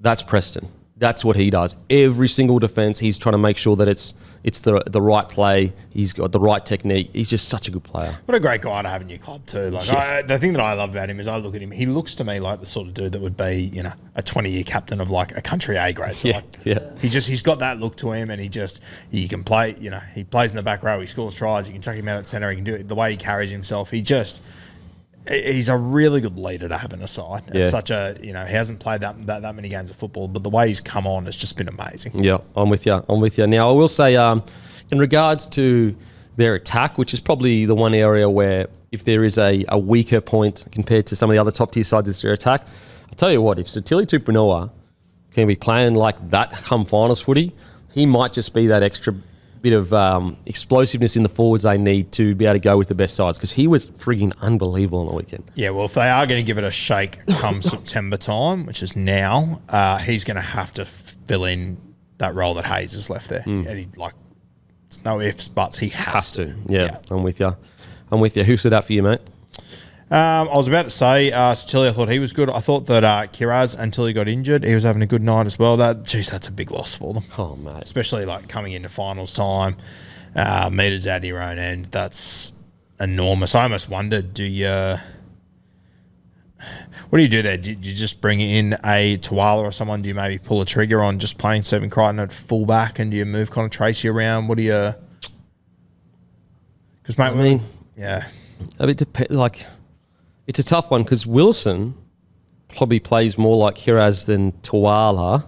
B: That's Preston. That's what he does. Every single defence, he's trying to make sure that it's the right play. He's got the right technique. He's just such a good player.
C: What a great guy to have in your club too. Like the thing that I love about him is I look at him. He looks to me like the sort of dude that would be, a 20-year captain of like a country A grade. So he's got that look to him, and he can play. He plays in the back row. He scores tries. You can chuck him out at centre. He can do it. The way he carries himself. He's a really good leader to have in a side.
B: Yeah.
C: It's such a, he hasn't played that many games of football, but the way he's come on has just been amazing.
B: Yeah, I'm with you. Now, I will say, in regards to their attack, which is probably the one area where if there is a weaker point compared to some of the other top tier sides, it's their attack. I'll tell you what, if Satili Tupouniua can be playing like that come finals footy, he might just be that extra bit of explosiveness in the forwards they need to be able to go with the best sides, because he was frigging unbelievable on the weekend.
C: Yeah, well, if they are going to give it a shake come September time, which is now, he's going to have to fill in that role that Hayes has left there. And it's no ifs, buts, he has to.
B: Yeah, I'm with you. Who stood out for you, mate?
C: I was about to say, Satili, I thought he was good. I thought that Kiraz, until he got injured, he was having a good night as well. That's a big loss for them.
B: Oh, mate.
C: Especially like coming into finals time, metres out of your own end. That's enormous. I almost wondered, what do you do there? Do you just bring in a Tuala or someone? Do you maybe pull a trigger on just playing Stephen Crichton at fullback, and do you move Connor Tracy around? What do you... Because, mate, yeah.
B: A bit it's a tough one, because Wilson probably plays more like Kiraz than Tuala,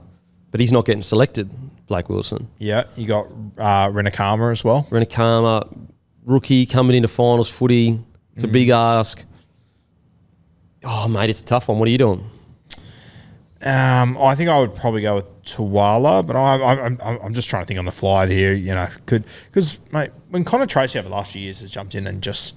B: but he's not getting selected, Blake Wilson.
C: Yeah, you got Renakama as well.
B: Renakama, rookie coming into finals footy. It's a big ask. Oh, mate, it's a tough one. What are you doing?
C: I think I would probably go with Tuala, but I'm just trying to think on the fly here. Because mate, when Connor Tracy over the last few years has jumped in and just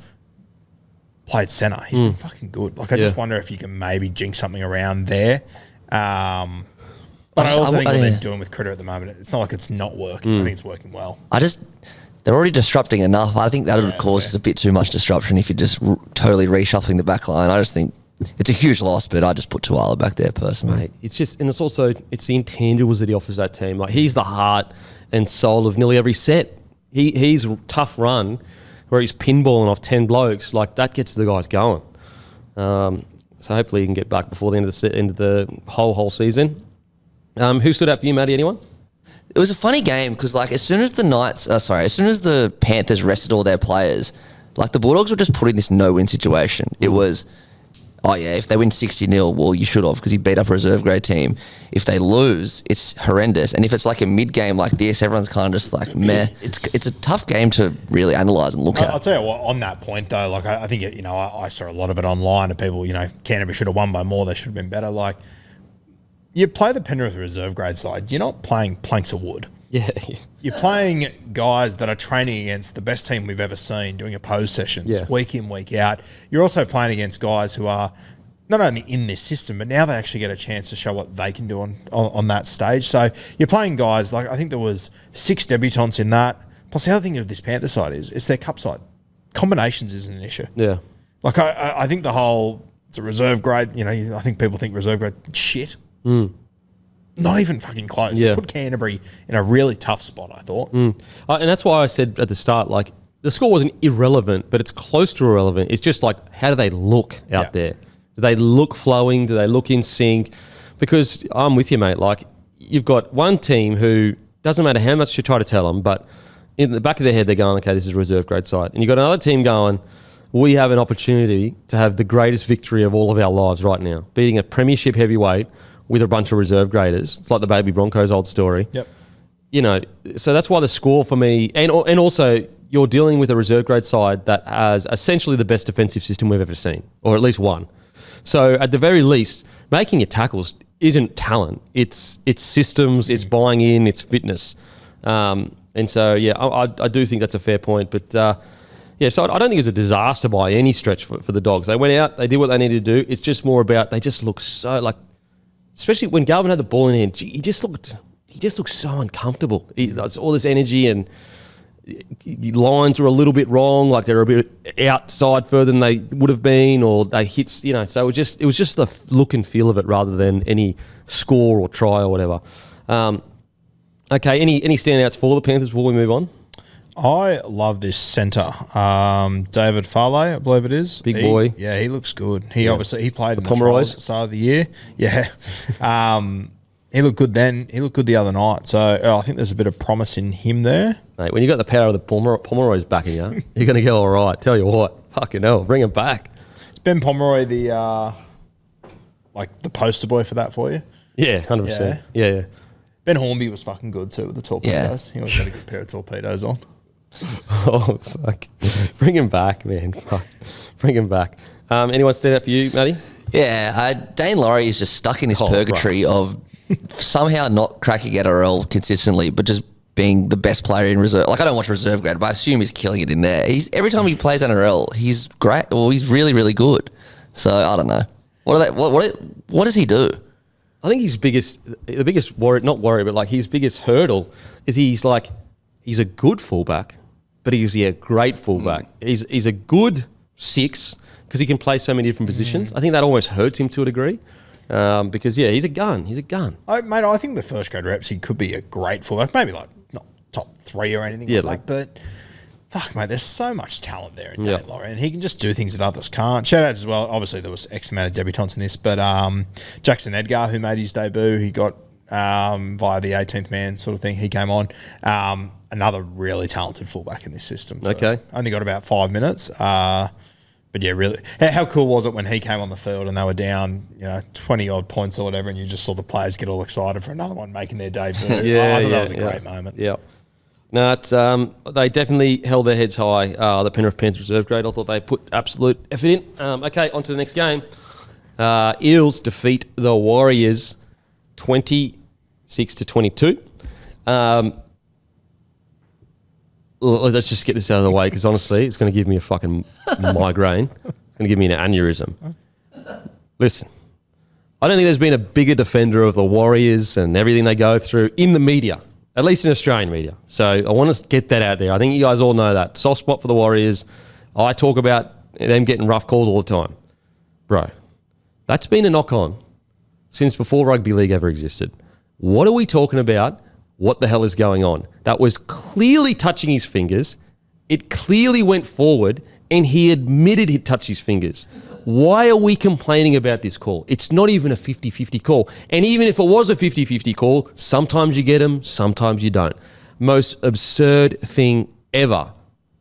C: played centre, he's been fucking good. Like I just wonder if you can maybe jinx something around there. But I also think what they're doing with Critter at the moment, it's not like it's not working. I think it's working well.
D: They're already disrupting enough. I think that would cause a bit too much disruption if you're just totally reshuffling the back line. I just think it's a huge loss, but I just put Tuala back there personally.
B: Mate, it's the intangibles that he offers that team. Like, he's the heart and soul of nearly every set. He's a tough run where he's pinballing off 10 blokes. Like, that gets the guys going. So hopefully he can get back before the end of the whole season. Who stood out for you, Matty? Anyone?
D: It was a funny game because, like, as soon as the Panthers rested all their players, like, the Bulldogs were just put in this no-win situation. It was, if they win 60-0, well, you should have, because he beat up a reserve grade team. If they lose, it's horrendous. And if it's like a mid-game like this, everyone's kind of just like, meh. It's a tough game to really analyse and look at.
C: I'll tell you what, on that point, though, like, I think, I saw a lot of it online of people, Canterbury should have won by more, they should have been better. Like, you play the Penrith reserve grade side, you're not playing planks of wood.
B: Yeah.
C: You're playing guys that are training against the best team we've ever seen, doing opposed sessions week in, week out. You're also playing against guys who are not only in this system, but now they actually get a chance to show what they can do on that stage. So you're playing guys, like, I think there was 6 debutants in that. Plus, the other thing of this Panther side is it's their cup side. Combinations isn't an issue.
B: Yeah.
C: Like, I think the whole, it's a reserve grade, I think people think reserve grade shit. Not even fucking close.
B: Yeah.
C: They put Canterbury in a really tough spot, I thought.
B: And that's why I said at the start, like, the score wasn't irrelevant, but it's close to irrelevant. It's just like, how do they look out there? Do they look flowing? Do they look in sync? Because I'm with you, mate. Like, you've got one team who doesn't matter how much you try to tell them, but in the back of their head, they're going, okay, this is a reserve grade side. And you've got another team going, we have an opportunity to have the greatest victory of all of our lives right now, beating a premiership heavyweight with a bunch of reserve graders. It's like the baby Broncos old story.
C: Yep.
B: So that's why the score for me, and also you're dealing with a reserve grade side that has essentially the best defensive system we've ever seen, or at least one. So at the very least, making your tackles isn't talent. It's systems, it's buying in, it's fitness. And so, I do think that's a fair point. But, so I don't think it's a disaster by any stretch for the Dogs. They went out, they did what they needed to do. It's just more about, they just look so, like, especially when Galvin had the ball in hand, he just looked so uncomfortable. That's all this energy, and lines were a little bit wrong, like they're a bit outside further than they would have been, or they hit, so it was just the look and feel of it rather than any score or try or whatever. Okay, any standouts for the Panthers before we move on?
C: I love this centre, David Farley, I believe it is.
B: Big boy.
C: Yeah, he looks good. He played in the
B: Pomeroys
C: trials at the start of the year. Yeah. He looked good then. He looked good the other night. So I think there's a bit of promise in him there.
B: Mate, when you got the power of the Pomeroys backing you, you're going to go all right. Tell you what, fucking hell, bring him back.
C: Is Ben Pomeroy the poster boy for that for you?
B: Yeah, 100%. Yeah.
C: Ben Hornby was fucking good too with the torpedoes. He always had a good pair of torpedoes on.
B: Oh, fuck. Bring him back, man. Fuck. Bring him back. Anyone stand out for you, Matty?
D: Yeah, Dane Laurie is just stuck in this purgatory of somehow not cracking NRL consistently, but just being the best player in reserve. Like, I don't watch reserve grade, but I assume he's killing it in there. Every time he plays NRL, he's great. Well, he's really, really good. So I don't know. What does he do?
B: I think his biggest hurdle is he's a good fullback, but he's a great fullback. He's a good 6 because he can play so many different positions. I think that almost hurts him to a degree. Because he's a gun. He's a gun.
C: I think the first grade reps, he could be a great fullback. Maybe not top 3 or anything like that. But fuck, mate, there's so much talent there in Dane Laurie, and he can just do things that others can't. Shout out as well. Obviously, there was X amount of debutants in this, but Jackson Edgar, who made his debut, he got via the 18th man sort of thing. He came on. Another really talented fullback in this system. So
B: okay,
C: only got about 5 minutes. But yeah, really, how cool was it when he came on the field and they were down, 20 odd points or whatever, and you just saw the players get all excited for another one making their debut. I thought that was a great moment.
B: Yeah. No, they definitely held their heads high. The Penrith Panthers reserve grade. I thought they put absolute effort in. Okay, on to the next game. Eels defeat the Warriors 26-22. Let's just get this out of the way because honestly, it's going to give me a fucking migraine. It's going to give me an aneurysm. Listen, I don't think there's been a bigger defender of the Warriors and everything they go through in the media, at least in Australian media. So I want to get that out there. I think you guys all know that. Soft spot for the Warriors. I talk about them getting rough calls all the time. Bro, that's been a knock-on since before rugby league ever existed. What are we talking about? What the hell is going on? That was clearly touching his fingers. It clearly went forward, and he admitted he touched his fingers. Why are we complaining about this call? It's not even a 50-50 call. And even if it was a 50-50 call, sometimes you get them, sometimes you don't. Most absurd thing ever.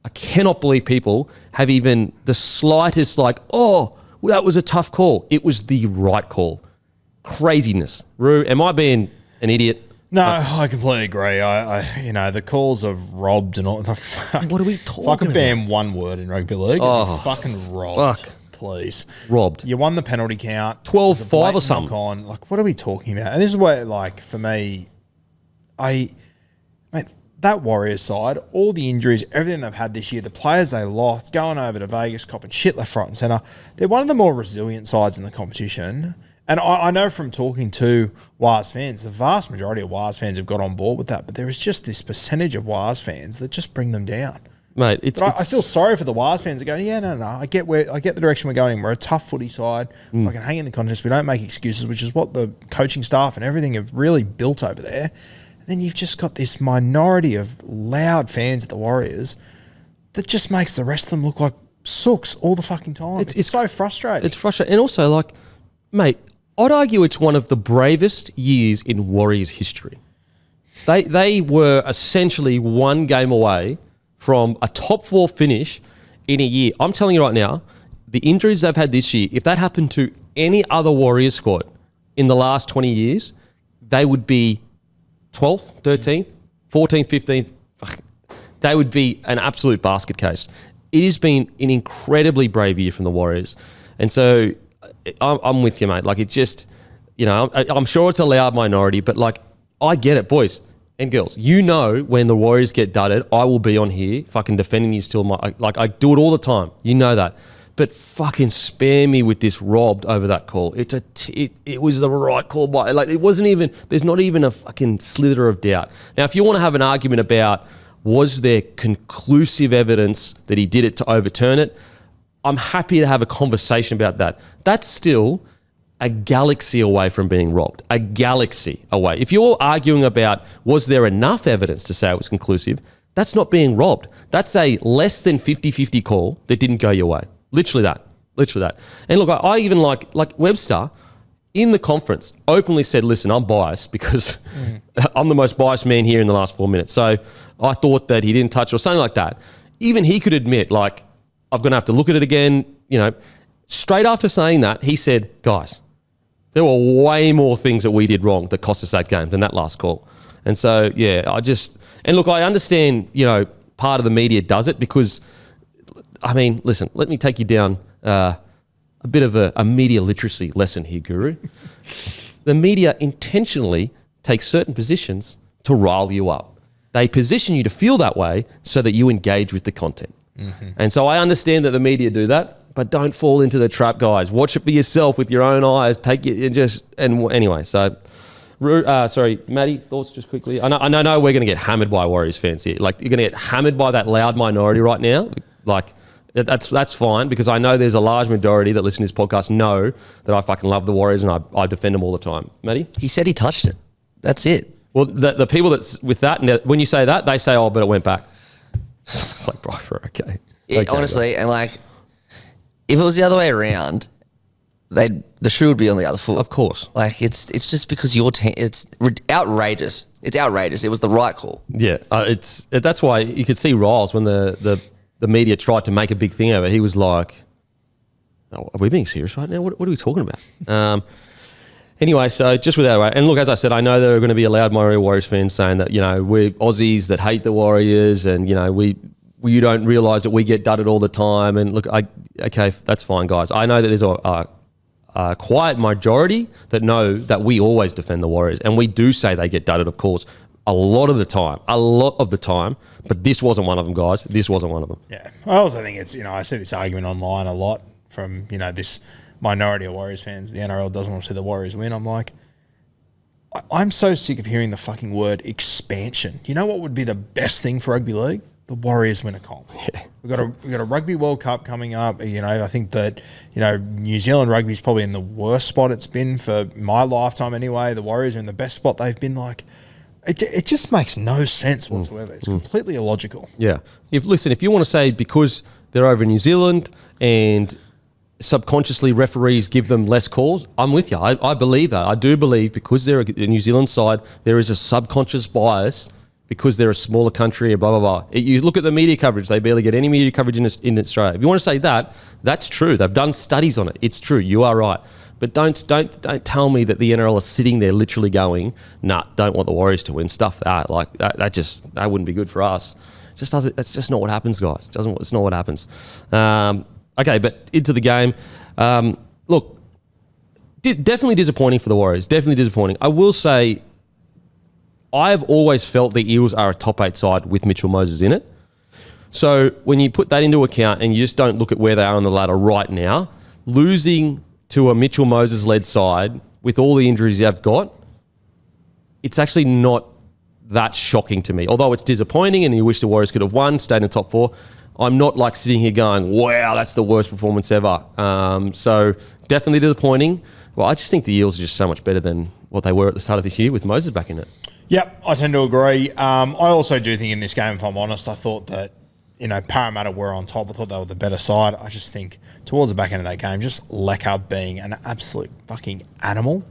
B: I cannot believe people have even the slightest well, that was a tough call. It was the right call. Craziness. Roo, am I being an idiot?
C: No, I completely agree. The calls of robbed and all. Fuck,
B: what are we talking
C: about? Fucking ban one word in rugby league. Fucking robbed.
B: Fuck.
C: Please.
B: Robbed.
C: You won the penalty count.
B: 12-5 or something.
C: What are we talking about? And this is where, for me, that Warriors side, all the injuries, everything they've had this year, the players they lost, going over to Vegas, copping shit left, right and centre, they're one of the more resilient sides in the competition. And I know from talking to Wars fans, the vast majority of Wars fans have got on board with that, but there is just this percentage of Wars fans that just bring them down.
B: Mate,
C: I feel sorry for the Wires fans that go, yeah, no, I get the direction we're going in. We're a tough footy side. Fucking hang in the contest. We don't make excuses, which is what the coaching staff and everything have really built over there. And then you've just got this minority of loud fans at the Warriors that just makes the rest of them look like sooks all the fucking time. It's so frustrating.
B: It's frustrating. And also, like, mate, I'd argue it's one of the bravest years in Warriors history. They were essentially one game away from a top 4 finish in a year. I'm telling you right now, the injuries they've had this year, if that happened to any other Warriors squad in the last 20 years, they would be 12th, 13th, 14th, 15th. They would be an absolute basket case. It has been an incredibly brave year from the Warriors. And so I'm with you, mate. Like, it just, you know, I'm sure it's a loud minority, but, like, I get it, boys and girls. You know, when the Warriors get dudded, I will be on here fucking defending you still. I do it all the time. You know that. But fucking spare me with this robbed over that call. It was the right call. Like, it wasn't even, there's not even a fucking slither of doubt. Now, if you want to have an argument about was there conclusive evidence that he did it to overturn it, I'm happy to have a conversation about that. That's still a galaxy away from being robbed. A galaxy away. If you're arguing about was there enough evidence to say it was conclusive, that's not being robbed. That's a less than 50-50 call that didn't go your way. Literally that. And look, I even like Webster in the conference openly said, listen, I'm biased because I'm the most biased man here in the last 4 minutes. So I thought that he didn't touch or something like that. Even he could admit, like, I'm going to have to look at it again. You know, straight after saying that, he said, guys, there were way more things that we did wrong that cost us that game than that last call. And so, yeah, and look, I understand, you know, part of the media does it because, I mean, listen, let me take you down a bit of a media literacy lesson here, Guru. The media intentionally takes certain positions to rile you up. They position you to feel that way so that you engage with the content. Mm-hmm. And so I understand that the media do that, but don't fall into the trap, guys. Watch it for yourself with your own eyes. Anyway, so... sorry, Matty, thoughts just quickly. I know we're going to get hammered by Warriors fans here. Like, you're going to get hammered by that loud minority right now. Like, that's fine because I know there's a large majority that listen to this podcast know that I fucking love the Warriors and I defend them all the time. Matty?
D: He said he touched it. That's it.
B: Well, the people that's with that, when you say that, they say, oh, but it went back. It's like, bro, okay.
D: Okay, honestly, bro. And like, if it was the other way around, the shoe would be on the other foot.
B: Of course.
D: Like, it's just because your team, it's outrageous. It's outrageous. It was the right call.
B: Yeah, that's why you could see Riles when the media tried to make a big thing of it. He was like, oh, are we being serious right now? What are we talking about? Anyway, so just with that, and look, as I said, I know there are going to be a loud minority of Warriors fans saying that, you know, we're Aussies that hate the Warriors and, you know, you don't realise that we get dudded all the time. And look, okay, that's fine, guys. I know that there's a quiet majority that know that we always defend the Warriors, and we do say they get dudded, of course, a lot of the time. But this wasn't one of them, guys. This wasn't one of them.
C: Yeah, I also think it's, you know, I see this argument online a lot from, you know, this minority of Warriors fans. The NRL doesn't want to see the Warriors win. I'm like, I'm so sick of hearing the fucking word expansion. You know what would be the best thing for rugby league? The Warriors win a comp. Yeah. We've got a Rugby World Cup coming up. You know, I think that, you know, New Zealand rugby is probably in the worst spot it's been for my lifetime anyway. The Warriors are in the best spot they've been. Like, it just makes no sense whatsoever. It's completely illogical.
B: Yeah. If you want to say because they're over in New Zealand and subconsciously referees give them less calls, I'm with you. I believe that. I do believe because they're a New Zealand side, there is a subconscious bias because they're a smaller country and blah, blah, blah. You look at the media coverage, they barely get any media coverage in Australia. If you want to say that, that's true. They've done studies on it. It's true. You are right. But don't tell me that the NRL are sitting there literally going, nah, don't want the Warriors to win, stuff that. Like, that wouldn't be good for us. That's just not what happens, guys. It's not what happens. Okay, but into the game. Look, definitely disappointing for the Warriors. Definitely disappointing. I will say, I've always felt the Eels are a top 8 side with Mitchell Moses in it. So when you put that into account and you just don't look at where they are on the ladder right now, losing to a Mitchell Moses-led side with all the injuries you've got, it's actually not that shocking to me. Although it's disappointing and you wish the Warriors could have won, stayed in the top 4, I'm not like sitting here going, wow, that's the worst performance ever. So definitely disappointing. Well, I just think the Eels are just so much better than what they were at the start of this year with Moses back in it.
C: Yep, I tend to agree. I also do think in this game, if I'm honest, I thought that, Parramatta were on top. I thought they were the better side. I just think towards the back end of that game, just Lecker being an absolute fucking animal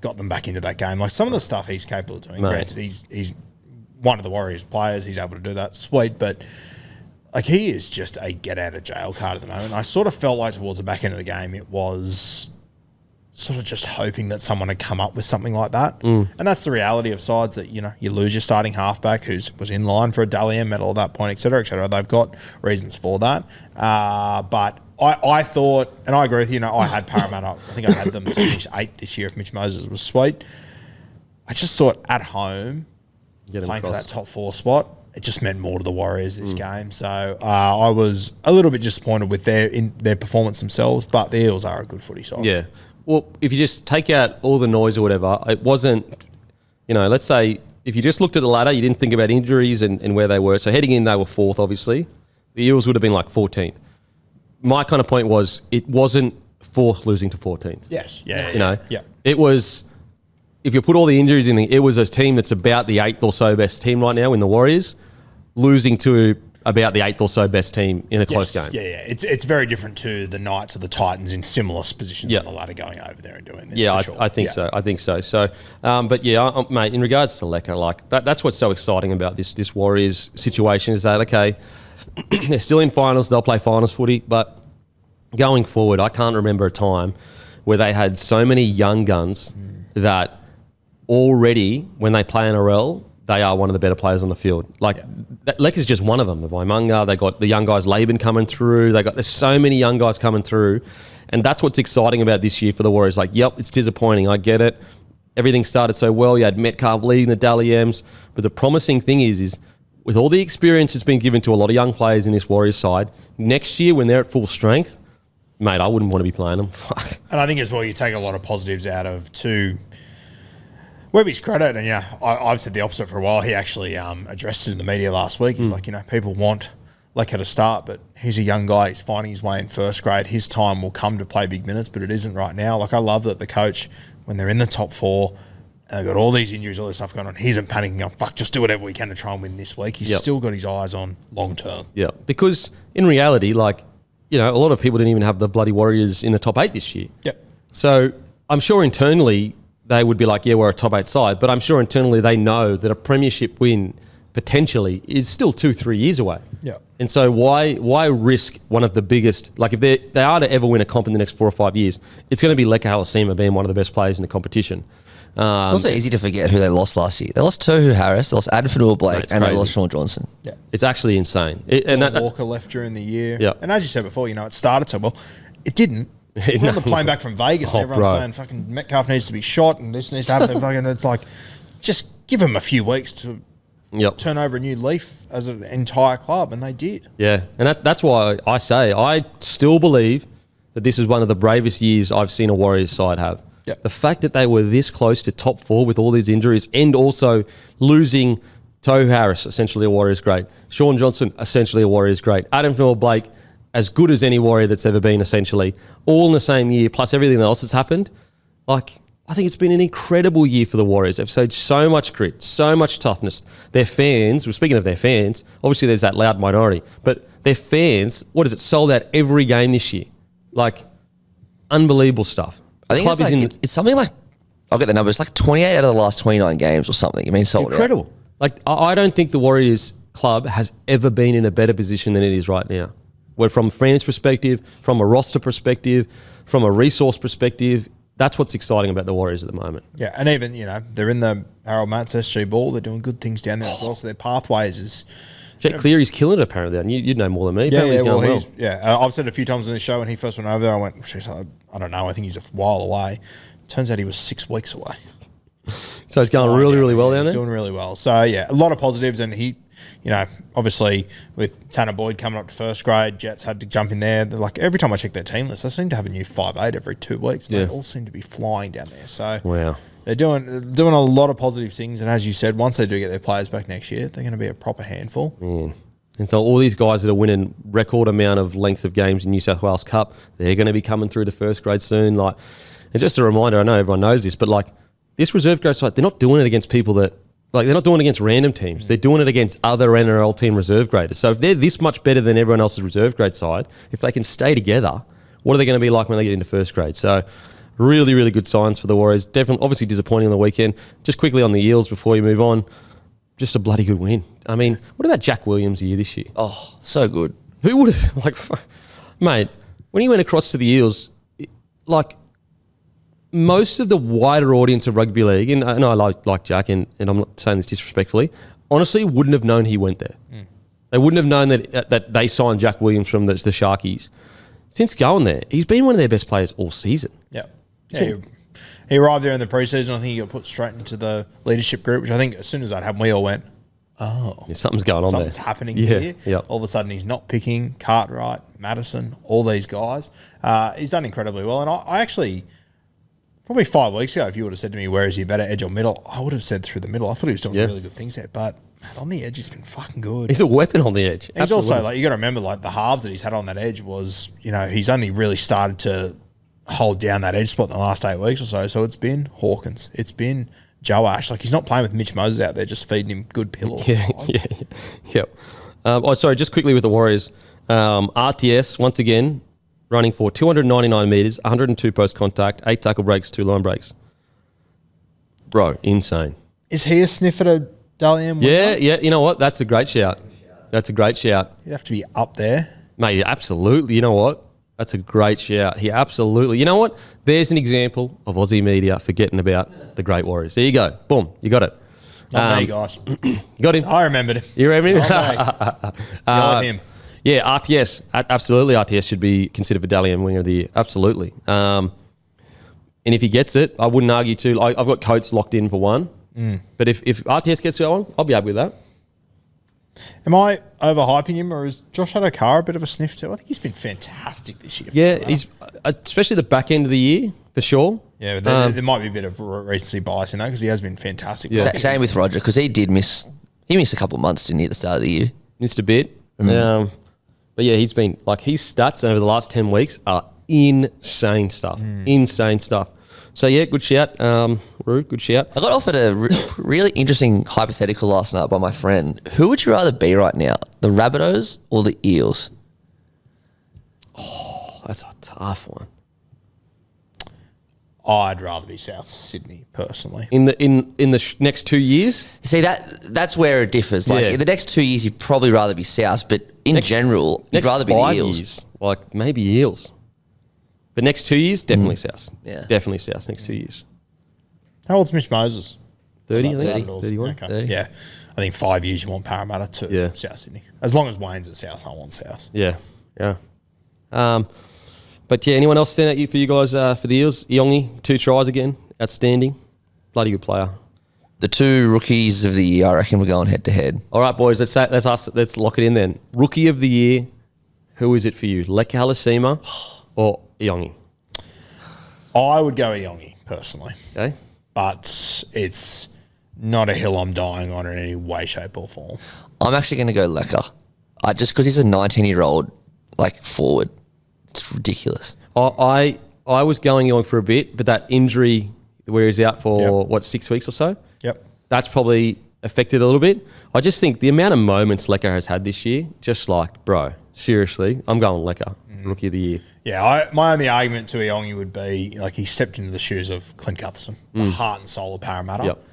C: got them back into that game. Like some of the stuff he's capable of doing.
B: Mate.
C: Granted, he's one of the Warriors players. He's able to do that. Sweet, but like he is just a get out of jail card at the moment. I sort of felt like towards the back end of the game, it was sort of just hoping that someone had come up with something like that. And that's the reality of sides that, you lose your starting halfback who was in line for a Dally M medal at that point, et cetera, et cetera. They've got reasons for that. But I thought, and I agree with you, I had Parramatta. I think I had them to finish 8th this year if Mitch Moses was sweet. I just thought at home, playing for that top 4 spot, it just meant more to the Warriors this game. So I was a little bit disappointed with their performance themselves, but the Eels are a good footy side.
B: Yeah. Well, if you just take out all the noise or whatever, it wasn't, let's say if you just looked at the ladder, you didn't think about injuries and where they were. So heading in, they were 4th, obviously. The Eels would have been like 14th. My kind of point was it wasn't 4th losing to 14th.
C: Yes. Yeah.
B: It was, if you put all the injuries in, it was a team that's about the 8th or so best team right now in the Warriors, losing to about the 8th or so best team in a close game.
C: Yeah. It's very different to the Knights or the Titans in similar positions on the ladder going over there and doing this.
B: Yeah,
C: for sure.
B: I think so. I think so. So, but yeah, mate, in regards to Lecker, like that's what's so exciting about this Warriors situation is that, okay, they're still in finals, they'll play finals footy, but going forward, I can't remember a time where they had so many young guns that already when they play NRL, they are one of the better players on the field. Like, Lecker's just one of them. The Waimunga, they got the young guys, Laban coming through. There's so many young guys coming through. And that's what's exciting about this year for the Warriors. Like, yep, it's disappointing. I get it. Everything started so well. You had Metcalf leading the Dally M's. But the promising thing is with all the experience that's been given to a lot of young players in this Warriors side, next year when they're at full strength, mate, I wouldn't want to be playing them.
C: And I think as well, you take a lot of positives out of Webby's credit, and I've said the opposite for a while. He actually addressed it in the media last week. He's like, people want Lecker to start, but he's a young guy. He's finding his way in first grade. His time will come to play big minutes, but it isn't right now. Like, I love that the coach, when they're in the top 4, and they've got all these injuries, all this stuff going on, he isn't panicking on, fuck, just do whatever we can to try and win this week. He's still got his eyes on long term.
B: Yeah, because in reality, like, a lot of people didn't even have the bloody Warriors in the top 8 this year.
C: Yep.
B: So I'm sure internally they would be like, yeah, we're a top 8 side. But I'm sure internally they know that a premiership win potentially is still 2-3 years away.
C: Yeah.
B: And so why risk one of the biggest, like if they are to ever win a comp in the next 4 or 5 years, it's going to be Lecker Halasima being one of the best players in the competition.
D: It's also easy to forget who they lost last year. They lost Tohu Harris, they lost Adford Blake, and they lost Sean Johnson.
C: Yeah.
B: It's actually insane.
C: Walker left during the year.
B: Yeah.
C: And as you said before, it started so well. It didn't. We're on the plane back from Vegas and everyone's saying fucking Metcalf needs to be shot and this needs to happen. Fucking, it's like, just give him a few weeks to turn over a new leaf as an entire club, and they did.
B: Yeah, and that's why I say I still believe that this is one of the bravest years I've seen a Warriors side have.
C: Yep.
B: The fact that they were this close to top 4 with all these injuries and also losing Tohu Harris, essentially a Warriors great, Sean Johnson, essentially a Warriors great, Adam Blake, as good as any Warrior that's ever been, essentially, all in the same year, plus everything else that's happened. Like, I think it's been an incredible year for the Warriors. They've showed so much grit, so much toughness. Their fans, well, speaking of their fans, obviously there's that loud minority, but their fans, sold out every game this year. Like, unbelievable stuff.
D: I think it's something like, I'll get the numbers, like 28 out of the last 29 games or something. I mean, sold
B: incredible.
D: out.
B: Like, I don't think the Warriors club has ever been in a better position than it is right now. Where from a fans' perspective, from a roster perspective, from a resource perspective, that's what's exciting about the Warriors at the moment.
C: Yeah, and even, they're in the Harold Matts SG Ball. They're doing good things down there as well. So their pathways is...
B: Jet Cleary's killing it apparently. And you'd know more than me.
C: I've said a few times on this show when he first went over there, I went, I don't know, I think he's a while away. Turns out he was 6 weeks away.
B: So he's going really, really well down there?
C: He's doing really well. So, yeah, a lot of positives. And he... obviously with Tanner Boyd coming up to first grade, Jets had to jump in there. They're like, every time I check their team list, they seem to have a new 5'8" every 2 weeks. They all seem to be flying down there. So,
B: wow.
C: They're doing a lot of positive things, and as you said, once they do get their players back next year, they're going to be a proper handful.
B: And so all these guys that are winning record amount of length of games in New South Wales Cup, they're going to be coming through the first grade soon. Like, and just a reminder, I know everyone knows this, but like this reserve grade side, they're not doing it against people that, like, they're not doing it against random teams. They're doing it against other NRL team reserve graders. So if they're this much better than everyone else's reserve grade side, if they can stay together, what are they going to be like when they get into first grade? So really, really good signs for the Warriors. Definitely, obviously disappointing on the weekend. Just quickly on the Eels before we move on, just a bloody good win. I mean, what about Jack Williams' year this year?
D: Oh, so good.
B: Who would have, like, mate, when he went across to the Eels, like, most of the wider audience of rugby league, and I like Jack, and I'm not saying this disrespectfully, honestly wouldn't have known he went there. They wouldn't have known that they signed Jack Williams from the Sharkies. Since going there, he's been one of their best players all season.
C: Yeah. He arrived there in the preseason. I think he got put straight into the leadership group, which I think as soon as that happened, we all went, oh.
B: Yeah, something's going on there.
C: Something's happening here.
B: Yep.
C: All of a sudden, he's not picking Cartwright, Madison, all these guys. He's done incredibly well. And I actually, probably 5 weeks ago, if you would have said to me, where is he better, edge or middle, I would have said through the middle. I thought he was doing really good things there. But man, on the edge, he's been fucking good.
B: He's a weapon on the edge.
C: He's
B: Absolutely.
C: also, like, you got to remember, like, the halves that he's had on that edge was, you know, he's only really started to hold down that edge spot in the last 8 weeks or so. So it's been Hawkins. It's been Joe Ash. Like, he's not playing with Mitch Moses out there just feeding him good pill all the time.
B: Yep. Sorry, just quickly with the Warriors. RTS, once again, running for 299 metres, 102 post contact, 8 tackle breaks, 2 line breaks. Bro, insane.
C: Is he a sniff at a Dally M?
B: Yeah. You know what? That's a great shout. That's a great shout.
C: He'd have to be up there.
B: Mate, absolutely. You know what? That's a great shout. He absolutely. You know what? There's an example of Aussie media forgetting about the great Warriors. There you go. Boom. You got it.
C: Not me, guys.
B: You got him?
C: I remembered him.
B: You remember him?
C: Not him.
B: Yeah, RTS. Absolutely, RTS should be considered for Dally M Winger of the Year. Absolutely. And if he gets it, I wouldn't argue too. I've got Coates locked in for one. But if RTS gets going, I'll be happy with that.
C: Am I overhyping him, or is Josh Adokar a bit of a sniff too? I think he's been fantastic this year.
B: Yeah, he's especially the back end of the year for sure.
C: Yeah, but there might be a bit of recency bias in that because he has been fantastic.
B: Yeah.
D: Same with Roger, because he missed a couple of months, didn't he, at the start of the year?
B: Missed a bit. But yeah, he's been, like, his stats over the last 10 weeks are insane stuff. Insane stuff. So yeah, good shout. Roo, good shout.
D: I got offered a really interesting hypothetical last night by my friend. Who would you rather be right now, the Rabbitohs or the Eels?
B: Oh, that's a tough one.
C: I'd rather be South Sydney personally.
B: In the next 2 years?
D: See, that's where it differs. Like, in the next 2 years, you'd probably rather be South, but in general, you'd rather be the
B: 5
D: Eels.
B: years, like maybe Eels. But next 2 years, definitely South.
D: Yeah.
B: Definitely South next 2 years.
C: How old's Mitch Moses?
B: 30, I think.
C: 30.
B: 31.
C: Okay.
B: 30.
C: Yeah. I think 5 years you want Parramatta to South Sydney. As long as Wayne's at South, I want South.
B: Yeah. But yeah, anyone else stand out for you guys for the Eels? Iongi, 2 tries again. Outstanding. Bloody good player.
D: The 2 rookies of the year, I reckon we're going head to head.
B: All right, boys, let's lock it in then. Rookie of the year, who is it for you? Leka Halasima or Iongi?
C: I would go Iongi personally.
B: Okay.
C: But it's not a hill I'm dying on in any way, shape or form.
D: I'm actually going to go Leka. Just because he's a 19-year-old, like, forward. It's ridiculous.
B: I was going Iongi for a bit, but that injury where he's out for, 6 weeks or so?
C: Yep.
B: That's probably affected a little bit. I just think the amount of moments Leka has had this year, just like, bro, seriously, I'm going Leka, Rookie of the Year.
C: Yeah, my only argument to Iongi would be, like, he stepped into the shoes of Clint Gutherson, the heart and soul of Parramatta.
B: Yep.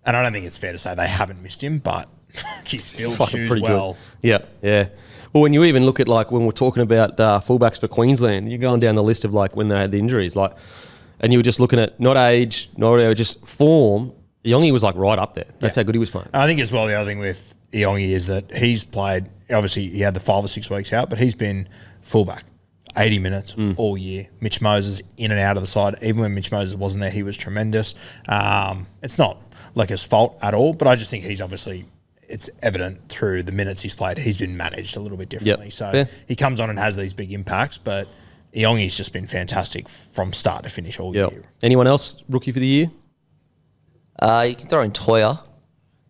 C: And I don't think it's fair to say they haven't missed him, but he's filled
B: Fucking
C: shoes
B: pretty
C: well.
B: Good. Yeah. Well, when you even look at, like, when we're talking about fullbacks for Queensland, you're going down the list of, like, when they had the injuries, like, and you were just looking at not age, not just form. Iongi was, like, right up there. That's how good he was playing.
C: I think as well the other thing with Iongi is that he's played, obviously he had the 5 or 6 weeks out, but he's been fullback 80 minutes all year. Mitch Moses in and out of the side. Even when Mitch Moses wasn't there, he was tremendous. It's not like his fault at all, but I just think he's obviously, it's evident through the minutes he's played, he's been managed a little bit differently.
B: Yep.
C: So
B: Yeah.
C: he comes on and has these big impacts, but Iongi's just been fantastic from start to finish all year.
B: Anyone else Rookie for the Year?
D: You can throw in Toya,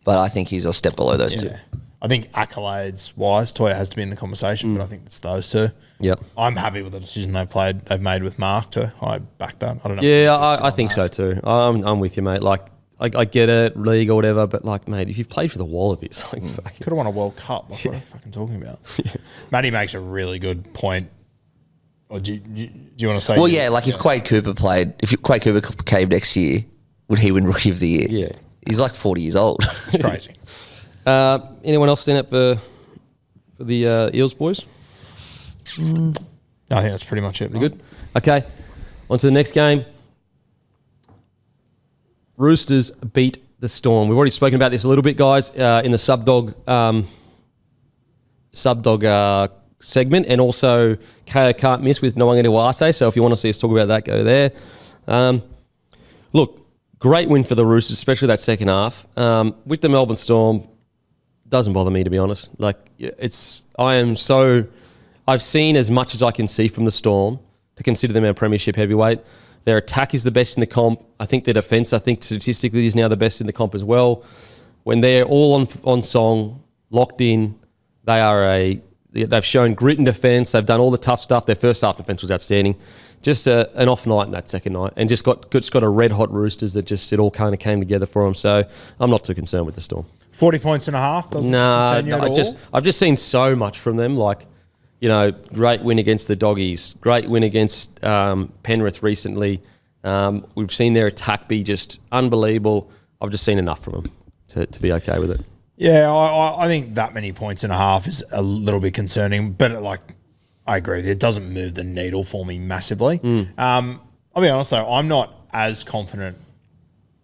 D: but I think he's a step below those two.
C: I think accolades-wise, Toya has to be in the conversation, but I think it's those two.
B: Yep.
C: I'm happy with the decision they've made with Mark too. I back that. I don't know.
B: Yeah, I think so too. I'm with you, mate. Like, I get it, league or whatever, but like, mate, if you've played for the Wallabies, like,
C: Could have won a World Cup. Like, what are you fucking talking about? Matty makes a really good point. Or do you want to say?
D: Well, yeah, like if Quade Cooper came next year, would he win Rookie of the Year?
B: Yeah.
D: He's like 40 years old.
C: It's crazy.
B: Anyone else stand up for the Eels boys?
C: I think that's pretty much it.
B: Good. Okay, on to the next game. Roosters beat the Storm. We've already spoken about this a little bit, guys, in the SubDog segment, and also Kayo Can't Miss with Nwanga Niwate. So if you want to see us talk about that, go there. Look, great win for the Roosters, especially that second half. With the Melbourne Storm, doesn't bother me, to be honest. Like, I've seen as much as I can see from the Storm to consider them our premiership heavyweight. Their attack is the best in the comp. I think their defence, statistically, is now the best in the comp as well. When they're all on song, locked in, they've shown grit and defence. They've done all the tough stuff. Their first half defence was outstanding. Just an off night in that second night, and just got a red hot Roosters that it all kind of came together for them. So I'm not too concerned with the Storm.
C: 40 points and a half doesn't concern you at all?
B: I've just seen so much from them. Like, great win against the Doggies, great win against Penrith recently. We've seen their attack be just unbelievable. I've just seen enough from them to be okay with it.
C: Yeah, I think that many points and a half is a little bit concerning, but I agree. It doesn't move the needle for me massively. I'll be honest though, I'm not as confident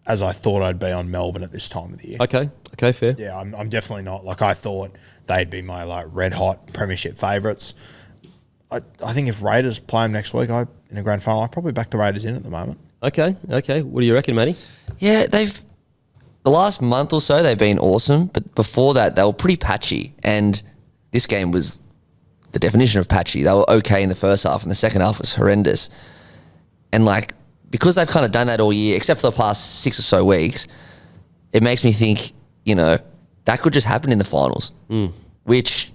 C: as I thought I'd be on Melbourne at this time of the year.
B: Okay, fair.
C: Yeah, I'm definitely not. Like, I thought they'd be my red hot premiership favourites. I think if Raiders play them next week in a grand final, I'd probably back the Raiders in at the moment.
B: Okay. What do you reckon, Matty?
D: Yeah, the last month or so they've been awesome, but before that they were pretty patchy, and this game was the definition of patchy. They were okay in the first half, and the second half was horrendous. And because they've kind of done that all year, except for the past 6 or so weeks, it makes me think, that could just happen in the finals, which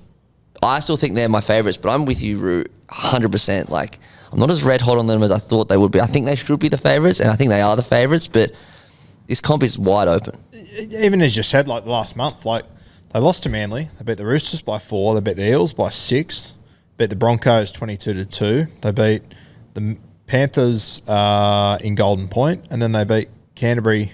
D: I still think they're my favourites, but I'm with you, Roo, 100%. Like, I'm not as red hot on them as I thought they would be. I think they should be the favourites, and I think they are the favourites, but this comp is wide open.
C: Even as you said, the last month, they lost to Manly. They beat the Roosters by 4. They beat the Eels by 6. Beat the Broncos 22-2. They beat the Panthers in Golden Point, and then they beat Canterbury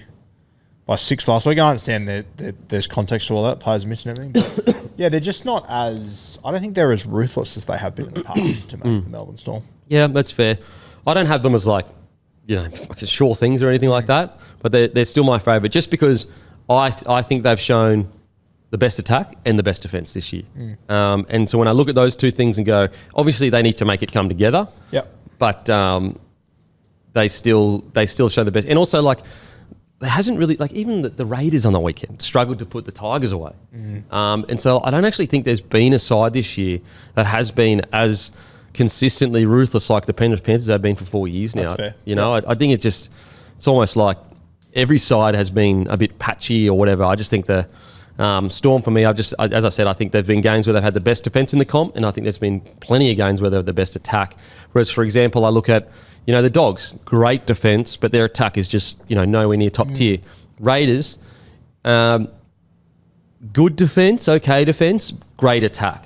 C: by 6 last week. I understand that there's context to all that, players missing everything. But yeah, they're just not as... I don't think they're as ruthless as they have been in the past to make the Melbourne Storm.
B: Yeah, that's fair. I don't have them as fucking sure things or anything like that, but they're still my favourite just because I think they've shown the best attack and the best defence this year. And so when I look at those two things and go, obviously they need to make it come together.
C: Yep.
B: But they still show the best. And also, there hasn't really, even the Raiders on the weekend struggled to put the Tigers away. And so I don't actually think there's been a side this year that has been as consistently ruthless like the Penrith Panthers have been for 4 years now.
C: That's fair.
B: I think it's almost like every side has been a bit patchy or whatever. I just think the Storm, for me, as I said, I think there've been games where they've had the best defence in the comp, and I think there's been plenty of games where they're the best attack. Whereas, for example, I look at, the Dogs, great defence, but their attack is just, nowhere near top tier. Raiders, good defence, okay defence, great attack.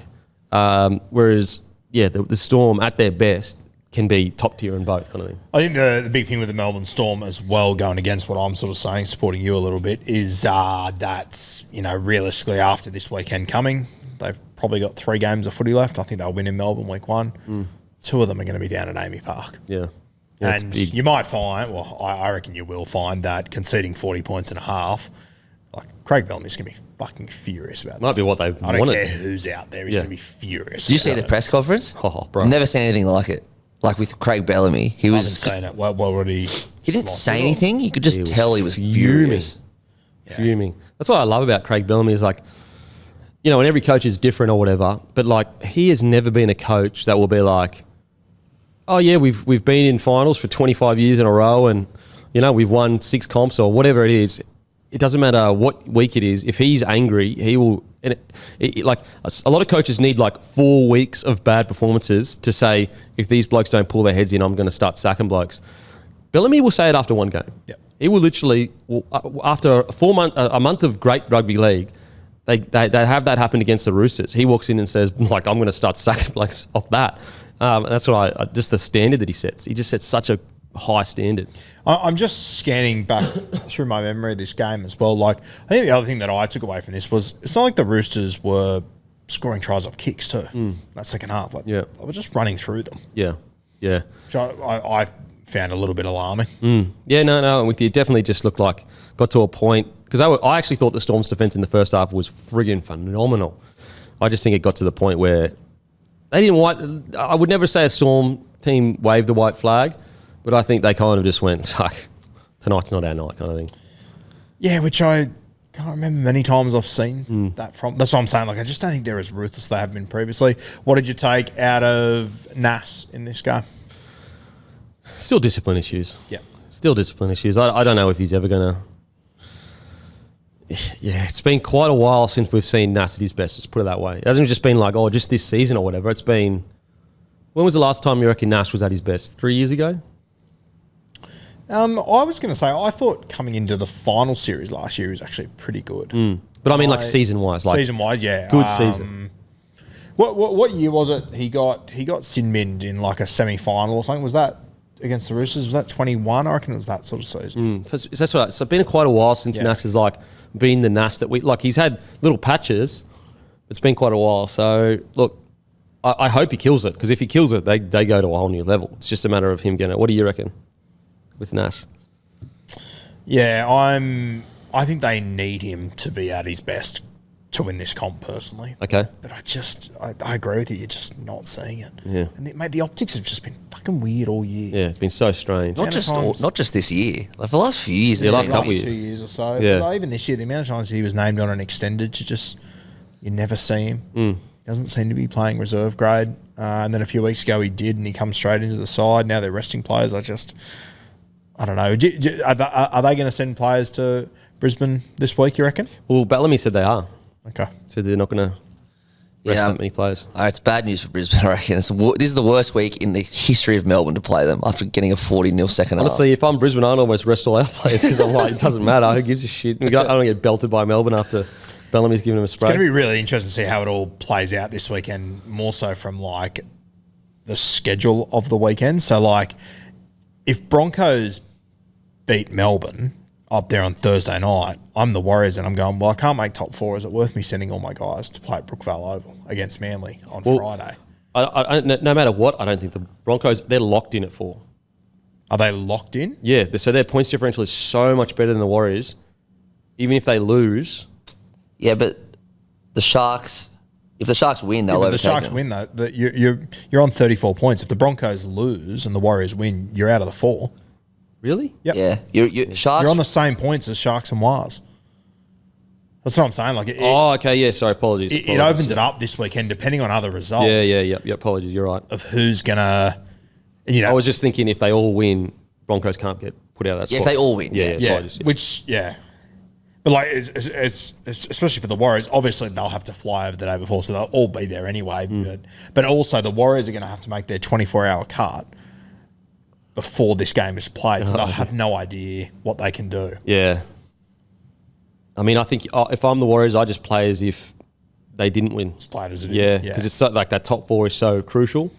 B: Whereas, the Storm, at their best, can be top tier in both kind of thing.
C: I think the big thing with the Melbourne Storm as well, going against what I'm sort of saying, supporting you a little bit, is that, realistically after this weekend coming, they've probably got 3 games of footy left. I think they'll win in Melbourne week 1. 2 of them are going to be down at Amy Park.
B: Yeah.
C: And you might find, I reckon you will find that conceding 40 points and a half, Craig Bellamy's going to be fucking furious about that.
B: Might be what they
C: I don't
B: wanted.
C: care who's out there. He's going to be furious.
D: Did you see the press conference?
B: Oh, bro.
D: I've never seen anything like it. Like with Craig Bellamy, he
C: I
D: was...
C: haven't seen it. What would he...
D: He didn't say anything. You could just tell he was furious.
B: Fuming. That's what I love about Craig Bellamy is and every coach is different or whatever, but he has never been a coach that will be like, oh yeah, we've been in finals for 25 years in a row and, we've won 6 comps or whatever it is. it doesn't matter what week it is. If he's angry, he will. And like a lot of coaches need like 4 weeks of bad performances to say, if these blokes don't pull their heads in, I'm going to start sacking blokes. Bellamy will say it after one game.
C: Yep.
B: He will literally, after a month of great rugby league, they have that happen against the Roosters. He walks in and says, like, I'm going to start sacking blokes off that. And that's what just the standard that he sets. He just sets such a high standard.
C: I'm just scanning back through my memory of this game as well. Like, I think the other thing that I took away from this was it's not like the Roosters were scoring tries off kicks too. That second half, like,
B: Yeah.
C: they were just running through them.
B: Yeah, yeah.
C: Which I found a little bit alarming.
B: Yeah, no, I'm with you. It definitely just looked like, got to a point, because I actually thought the Storm's defence in the first half was friggin' phenomenal. I just think it got to the point where they didn't I would never say a Storm team waved the white flag, but I think they kind of just went, fuck, tonight's not our night kind of thing.
C: Yeah, which I can't remember many times I've seen that from. That's what I'm saying. Like, I just don't think they're as ruthless as they have been previously. What did you take out of Nas in this game?
B: Still discipline issues.
C: Yeah.
B: Still discipline issues. I don't know if he's ever going to... Yeah, it's been quite a while since we've seen Nas at his best, let's put it that way. It hasn't just been like, oh, just this season or whatever. It's been... When was the last time you reckon Nas was at his best? 3 years ago?
C: I was going to say, I thought coming into the final series last year, he was actually pretty good.
B: But I mean, like season-wise. Like
C: Season-wise, yeah.
B: Good season.
C: What year was it? He got sin-minned in like a semi-final or something. Was that against the Roosters? Was that 21? I reckon it was that sort of season.
B: So that's what. So it's been quite a while since Nas has like been the Nas that we like. He's had little patches. It's been quite a while. So look, I hope he kills it, because if he kills it, they go to a whole new level. It's just a matter of him getting it. What do you reckon with Nas?
C: Yeah, I think they need him to be at his best to win this comp personally.
B: Okay.
C: But I agree with you. You're just not seeing it.
B: Yeah.
C: And mate, the optics have just been fucking weird all year.
B: Yeah, it's been so strange.
D: Not just this year. Like for the last few years.
B: Yeah,
D: it's
B: last
D: been
B: couple
D: weird.
B: years.
C: 2 years or so.
B: Yeah.
C: But even this year, the amount of times he was named on an extended, you never see him. Doesn't seem to be playing reserve grade. And then a few weeks ago he did, and he comes straight into the side. Now they're resting players. I don't know. Are they going to send players to Brisbane this week, you reckon?
B: Well, Bellamy said they are.
C: Okay.
B: So they're not going to rest that many players.
D: It's bad news for Brisbane, I reckon. This is the worst week in the history of Melbourne to play them after getting a 40-0 second half.
B: Honestly, if I'm Brisbane, I'd almost rest all our players, because I'm like, it doesn't matter. Who gives a shit? I don't get belted by Melbourne after Bellamy's giving him a spray.
C: It's going to be really interesting to see how it all plays out this weekend, more so from like the schedule of the weekend. So like if Broncos beat Melbourne up there on Thursday night, I'm the Warriors and I'm going, well, I can't make top four. Is it worth me sending all my guys to play at Brookvale Oval against Manly on Friday?
B: No matter what, I don't think the Broncos, they're locked in at 4.
C: Are they locked in?
B: Yeah, so their points differential is so much better than the Warriors. Even if they lose...
D: Yeah, but the Sharks, if the Sharks win, they'll overtake
C: the Sharks
D: them.
C: win, though. You're on 34 points. If the Broncos lose and the Warriors win, you're out of the 4.
B: Really?
C: Yep.
D: Yeah, Sharks.
C: You're on the same points as Sharks and Wars. That's what I'm saying. Like,
B: okay, yeah, sorry, apologies.
C: It opens it up this weekend, depending on other results.
B: Yeah, apologies, you're right.
C: Of who's going to,
B: I was just thinking if they all win, Broncos can't get put out of that spot.
D: Yeah, if they all win.
B: Yeah, apologies.
C: Which, But like, it's especially for the Warriors, obviously they'll have to fly over the day before, so they'll all be there anyway. But also the Warriors are going to have to make their 24-hour cut before this game is played, so they'll have no idea what they can do.
B: Yeah. I mean, I think if I'm the Warriors, I just play as if they didn't win.
C: It's played as it
B: Yeah,
C: is.
B: because it's so, like that top 4 is so crucial.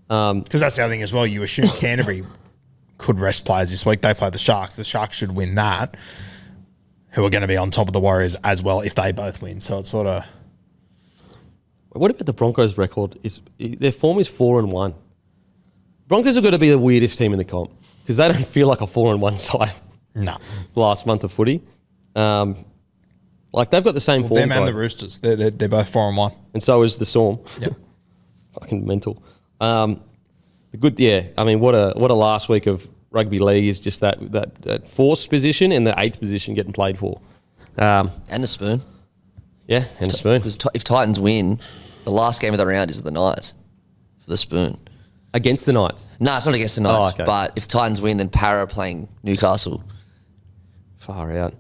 C: Because that's the other thing as well. You assume Canterbury could rest players this week. They play the Sharks. The Sharks should win that, who are going to be on top of the Warriors as well if they both win. So it's sort of...
B: What about the Broncos' record? Their form is 4-1. Broncos are going to be the weirdest team in the comp because they don't feel like a 4-1 side.
C: No.
B: Last month of footy. Like they've got the same form.
C: Them and the Roosters. They're both 4-1.
B: And so is the Storm.
C: Yep.
B: Fucking mental. I mean, what a last week of rugby league is just that fourth position and the 8th position getting played for.
D: And the spoon.
B: Yeah, and the spoon.
D: Because if Titans win, the last game of the round is the Knights for the spoon.
B: Against the Knights?
D: No, it's not against the Knights.
B: Okay.
D: But if Titans win, then Para are playing Newcastle.
B: Far out.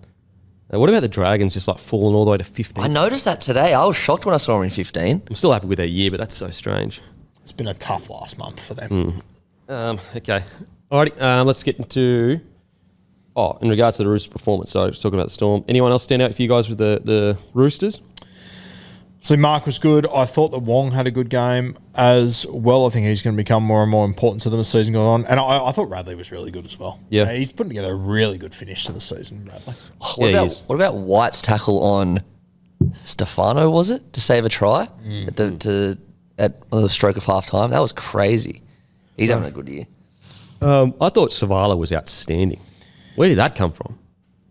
B: What about the Dragons just like falling all the way to 15?
D: I noticed that today. I was shocked when I saw them in 15.
B: I'm still happy with their year, but that's so strange.
C: It's been a tough last month for them.
B: Okay. Alrighty, let's get into... in regards to the Roosters' performance, so just talking about the Storm. Anyone else stand out for you guys with the Roosters?
C: So Mark was good. I thought that Wong had a good game as well. I think he's going to become more and more important to them as the season goes on. And I thought Radley was really good as well.
B: Yeah.
C: He's putting together a really good finish to the season, Radley.
D: What about White's tackle on Stefano, was it? To save a try at the stroke of half time? That was crazy. He's having a good year.
B: I thought Savala was outstanding. Where did that come from?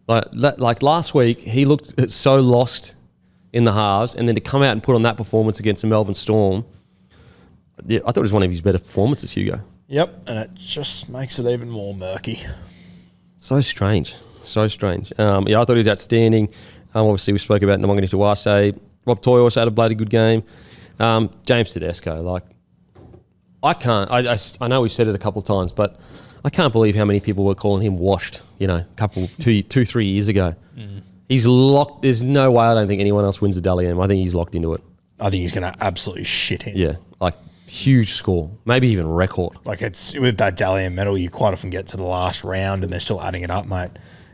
B: Like last week, he looked so lost in the halves, and then to come out and put on that performance against the Melbourne Storm, I thought it was one of his better performances, Hugo.
C: Yep, and it just makes it even more murky.
B: So strange. I thought he was outstanding. Obviously, we spoke about Namangani Tuwase. Rob Toy also had a bloody good game. James Tedesco, I know we've said it a couple of times, but I can't believe how many people were calling him washed, two, 3 years ago. He's locked. There's no way I don't think anyone else wins the Dally M. I think he's locked into it.
C: I think he's going to absolutely shit him.
B: Yeah, huge score, maybe even record.
C: It's with that Dally M medal, you quite often get to the last round and they're still adding it up, mate.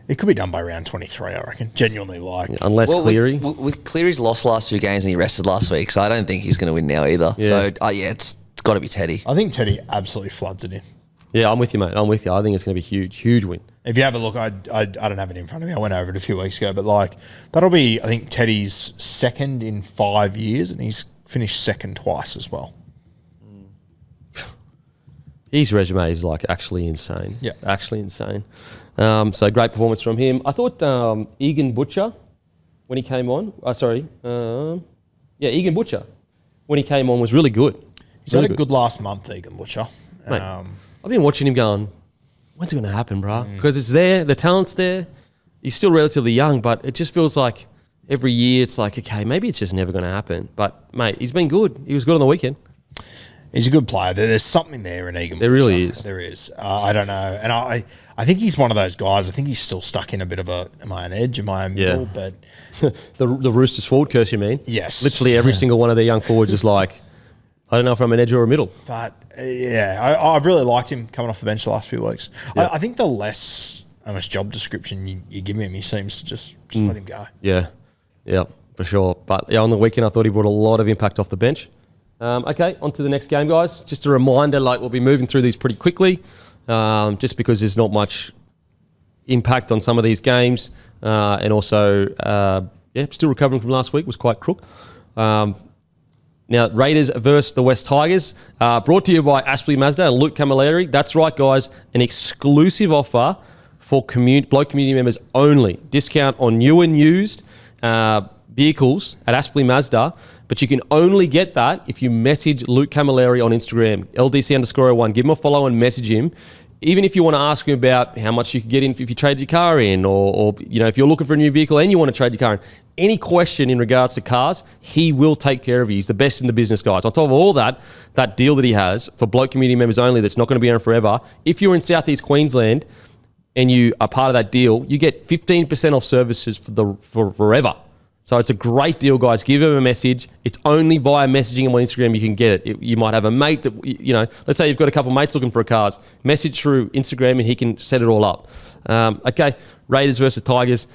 C: It could be done by round 23, I reckon. Genuinely,
B: unless Cleary.
D: With Cleary's lost last 2 games and he rested last week, so I don't think he's going to win now either.
B: Yeah.
D: So, it's got to be Teddy.
C: I think Teddy absolutely floods it in.
B: Yeah, I'm with you, mate. I'm with you. I think it's going to be huge, huge win.
C: If you have a look, I don't have it in front of me. I went over it a few weeks ago, but that'll be, I think, Teddy's second in 5 years, and he's finished second twice as well.
B: His resume is actually insane.
C: Yeah,
B: actually insane. So great performance from him. I thought Egan Butcher when he came on. Egan Butcher when he came on was really good.
C: He's had a good last month, Egan Butcher.
B: Mate, I've been watching him going, when's it going to happen, bro? Because it's there, the talent's there. He's still relatively young, but it just feels like every year it's okay, maybe it's just never going to happen. But, mate, he's been good. He was good on the weekend.
C: He's a good player. There's something there in Egan.
B: There really is.
C: There is. I don't know. And I think he's one of those guys. I think he's still stuck in a bit of a, am I an edge? Am I a middle? But
B: the Roosters forward curse, you mean?
C: Yes.
B: Literally every single one of their young forwards is I don't know if I'm an edge or a middle.
C: But, I've really liked him coming off the bench the last few weeks. Yeah. I think the less job description you give him, he seems to just let him go.
B: Yeah, for sure. But, on the weekend, I thought he brought a lot of impact off the bench. Okay, on to the next game, guys. Just a reminder, we'll be moving through these pretty quickly, just because there's not much impact on some of these games. And also, still recovering from last week, was quite crook. Now, Raiders versus the West Tigers, brought to you by Aspley Mazda and Luke Camilleri. That's right, guys, an exclusive offer for Bloke community members only. Discount on new and used vehicles at Aspley Mazda, but you can only get that if you message Luke Camilleri on Instagram, LDC_01. Give him a follow and message him. Even if you want to ask him about how much you could get in if you trade your car in, or if you're looking for a new vehicle and you want to trade your car in, any question in regards to cars, he will take care of you. He's the best in the business, guys. On top of all that deal that he has for Bloke community members only that's not going to be around forever, if you're in Southeast Queensland and you are part of that deal, you get 15% off services for forever. So it's a great deal, guys. Give him a message. It's only via messaging him on Instagram you can get it. You might have a mate that, let's say you've got a couple of mates looking for a cars. Message through Instagram and he can set it all up. Okay, Raiders versus Tigers.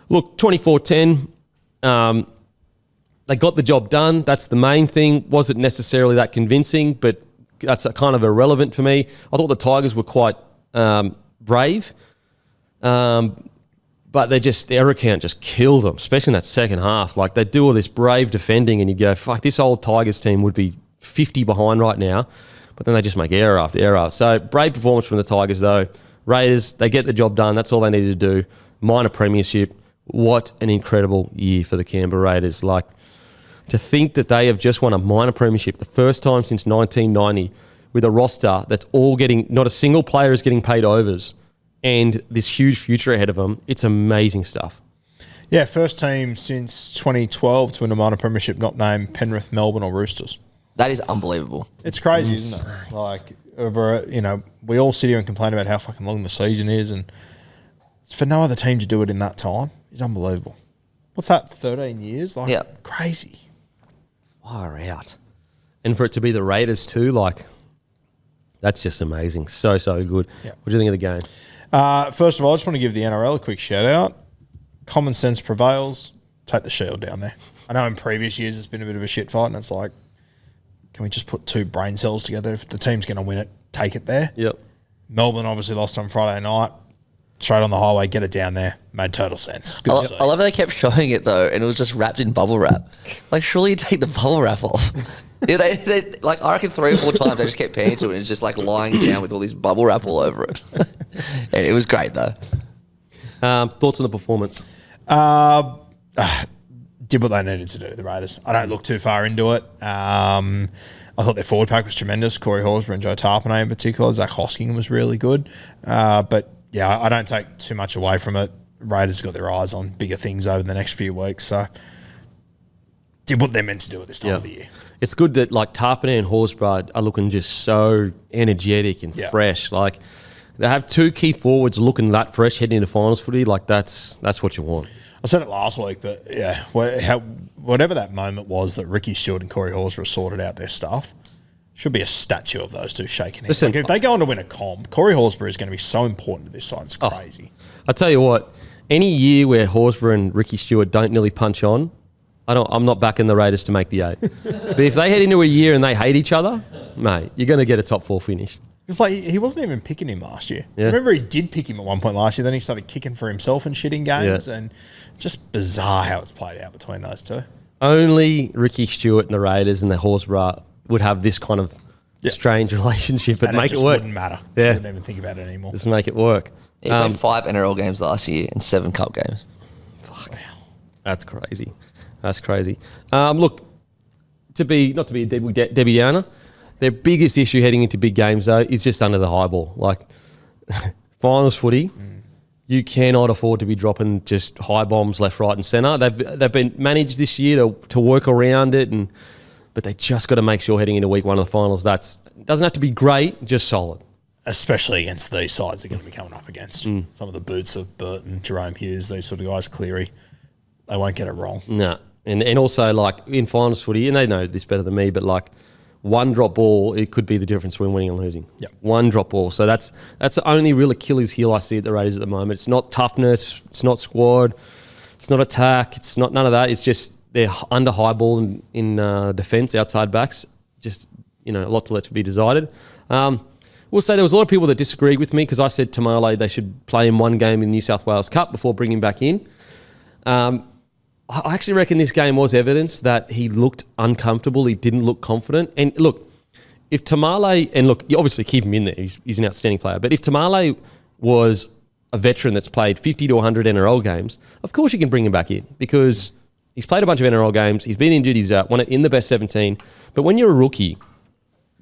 B: Look, 24-10. They got the job done. That's the main thing. Wasn't necessarily that convincing, but that's kind of irrelevant for me. I thought the Tigers were quite brave. But the error count just killed them, especially in that second half. They do all this brave defending and you go, fuck, this old Tigers team would be 50 behind right now. But then they just make error after error. So brave performance from the Tigers though. Raiders, they get the job done. That's all they needed to do. Minor premiership. What an incredible year for the Canberra Raiders. To think that they have just won a minor premiership, the first time since 1990, with a roster that's all not a single player is getting paid overs. And this huge future ahead of them, it's amazing stuff.
C: Yeah, first team since 2012 to win a minor premiership not named Penrith, Melbourne or Roosters.
D: That is unbelievable.
C: It's crazy, isn't it? We all sit here and complain about how fucking long the season is, and for no other team to do it in that time He's unbelievable. What's that, 13 years? Like,
D: Yeah.
C: crazy.
B: Far out. And for it to be the Raiders too, like, that's just amazing. So good.
C: Yeah.
B: What do you think of the game?
C: First of all, I just want to give the NRL a quick shout out. Common sense prevails. Take the Shield down there. I know in previous years it's been a bit of a shit fight, and it's like, can we just put 2 brain cells together? If the team's going to win it, take it there.
B: Yep.
C: Melbourne obviously lost on Friday night. Straight on the highway, get it down there. Made total sense. Good to see.
D: I love how they kept showing it though, and it was just wrapped in bubble wrap. Like, surely you take the bubble wrap off. Yeah, they like, I reckon 3 or 4 times they just kept panning to it, and it's just like lying down with all this bubble wrap all over it. And it was great though.
B: Thoughts on the performance?
C: Did what they needed to do, the Raiders. I don't look too far into it. I thought their forward pack was tremendous. Corey Horsburgh and Joe Tarpanay in particular. Zach Hosking was really good. But, yeah, I don't take too much away from it. Raiders got their eyes on bigger things over the next few weeks. So, did what they're meant to do at this time of the year.
B: It's good that, like, Tarpanay and Horsburgh are looking just so energetic and fresh. Like, they have 2 key forwards looking that fresh heading into finals footy. Like, that's what you want.
C: I said it last week, but yeah, whatever that moment was that Ricky Stewart and Corey Horsburgh sorted out their stuff, should be a statue of those two shaking hands.
B: Listen,
C: like, if they go on to win a comp, Corey Horsburgh is going to be so important to this side. It's crazy.
B: I tell you what, any year where Horsburgh and Ricky Stewart don't nearly punch on, I'm not backing the Raiders to make the 8. But if they head into a year and they hate each other, mate, you're going to get a top 4 finish.
C: It's like he wasn't even picking him last year.
B: Yeah.
C: Remember, he did pick him at one point last year. Then he started kicking for himself and shit in games, and just bizarre how it's played out between those two.
B: Only Ricky Stewart and the Raiders and the Horsburgh would have this kind of strange relationship, but
C: And
B: make
C: it just
B: work.
C: wouldn't matter.
B: Yeah.
C: I wouldn't even think about it anymore.
B: Just make it work.
D: He played 5 NRL games last year and 7 cup games.
B: That's crazy. That's crazy. Look, not to be a Debbie Downer, their biggest issue heading into big games, though, is just under the high ball. Like, finals footy, you cannot afford to be dropping just high bombs left, right and centre. They've been managed this year to work around it, but they just got to make sure heading into week 1 of the finals, doesn't have to be great, just solid.
C: Especially against these sides they're going to be coming up against. Some of the boots of Burton, Jerome Hughes, these sort of guys, Cleary, they won't get it wrong.
B: No. And also, like, in finals footy, and they know this better than me, but, like, one drop ball, it could be the difference between winning and losing.
C: Yep.
B: One drop ball. So that's the only real Achilles heel I see at the Raiders at the moment. It's not toughness. It's not squad. It's not attack. It's not none of that. It's just they're under high ball in defence, outside backs. Just, a lot to let to be decided. We'll say there was a lot of people that disagreed with me because I said Tamale they should play in one game in the New South Wales Cup before bringing him back in. I actually reckon this game was evidence that he looked uncomfortable. He didn't look confident. And look, if Tamale, and look, you obviously keep him in there. He's an outstanding player. But if Tamale was a veteran that's played 50 to 100 NRL games, of course you can bring him back in because he's played a bunch of NRL games. He's been injured. He's won it in the best 17. But when you're a rookie,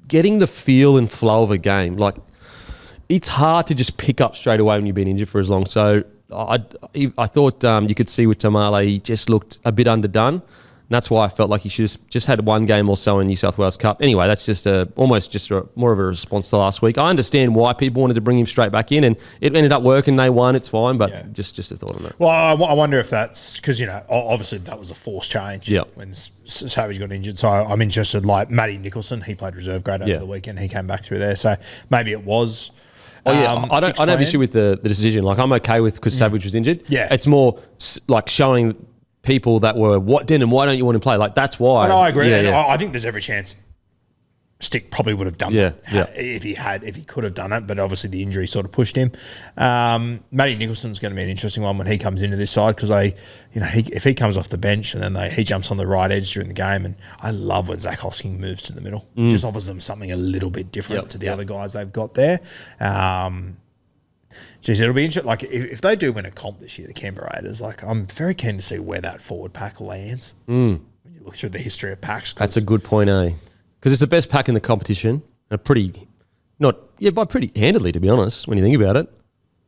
B: getting the feel and flow of a game, like, it's hard to just pick up straight away when you've been injured for as long. So I thought you could see with Tamale, he just looked a bit underdone. And that's why I felt like he should have just had one game or so in New South Wales Cup. Anyway, that's just more of a response to last week. I understand why people wanted to bring him straight back in, and it ended up working. They won. It's fine, but just a thought on that.
C: Well, I wonder if that's because, obviously that was a forced change when Savage got injured. So I'm interested, like Matty Nicholson, he played reserve grade over the weekend. He came back through there. So maybe it was...
B: I don't have issue with the decision. Like, I'm okay with because Savage was injured.
C: Yeah.
B: It's more like showing people that were, Denon, why don't you want to play? Like, that's why.
C: I agree.
B: Yeah.
C: I think there's every chance Stick probably would have done that if he could have done it, but obviously the injury sort of pushed him. Matty Nicholson's going to be an interesting one when he comes into this side because if he comes off the bench and then he jumps on the right edge during the game, and I love when Zach Hosking moves to the middle. Just offers them something a little bit different to the other guys they've got there. It'll be interesting. Like if they do win a comp this year, the Canberra Raiders, like I'm very keen to see where that forward pack lands. When you look through the history of packs,
B: that's a good point, because it's the best pack in the competition, and pretty handedly, to be honest, when you think about it.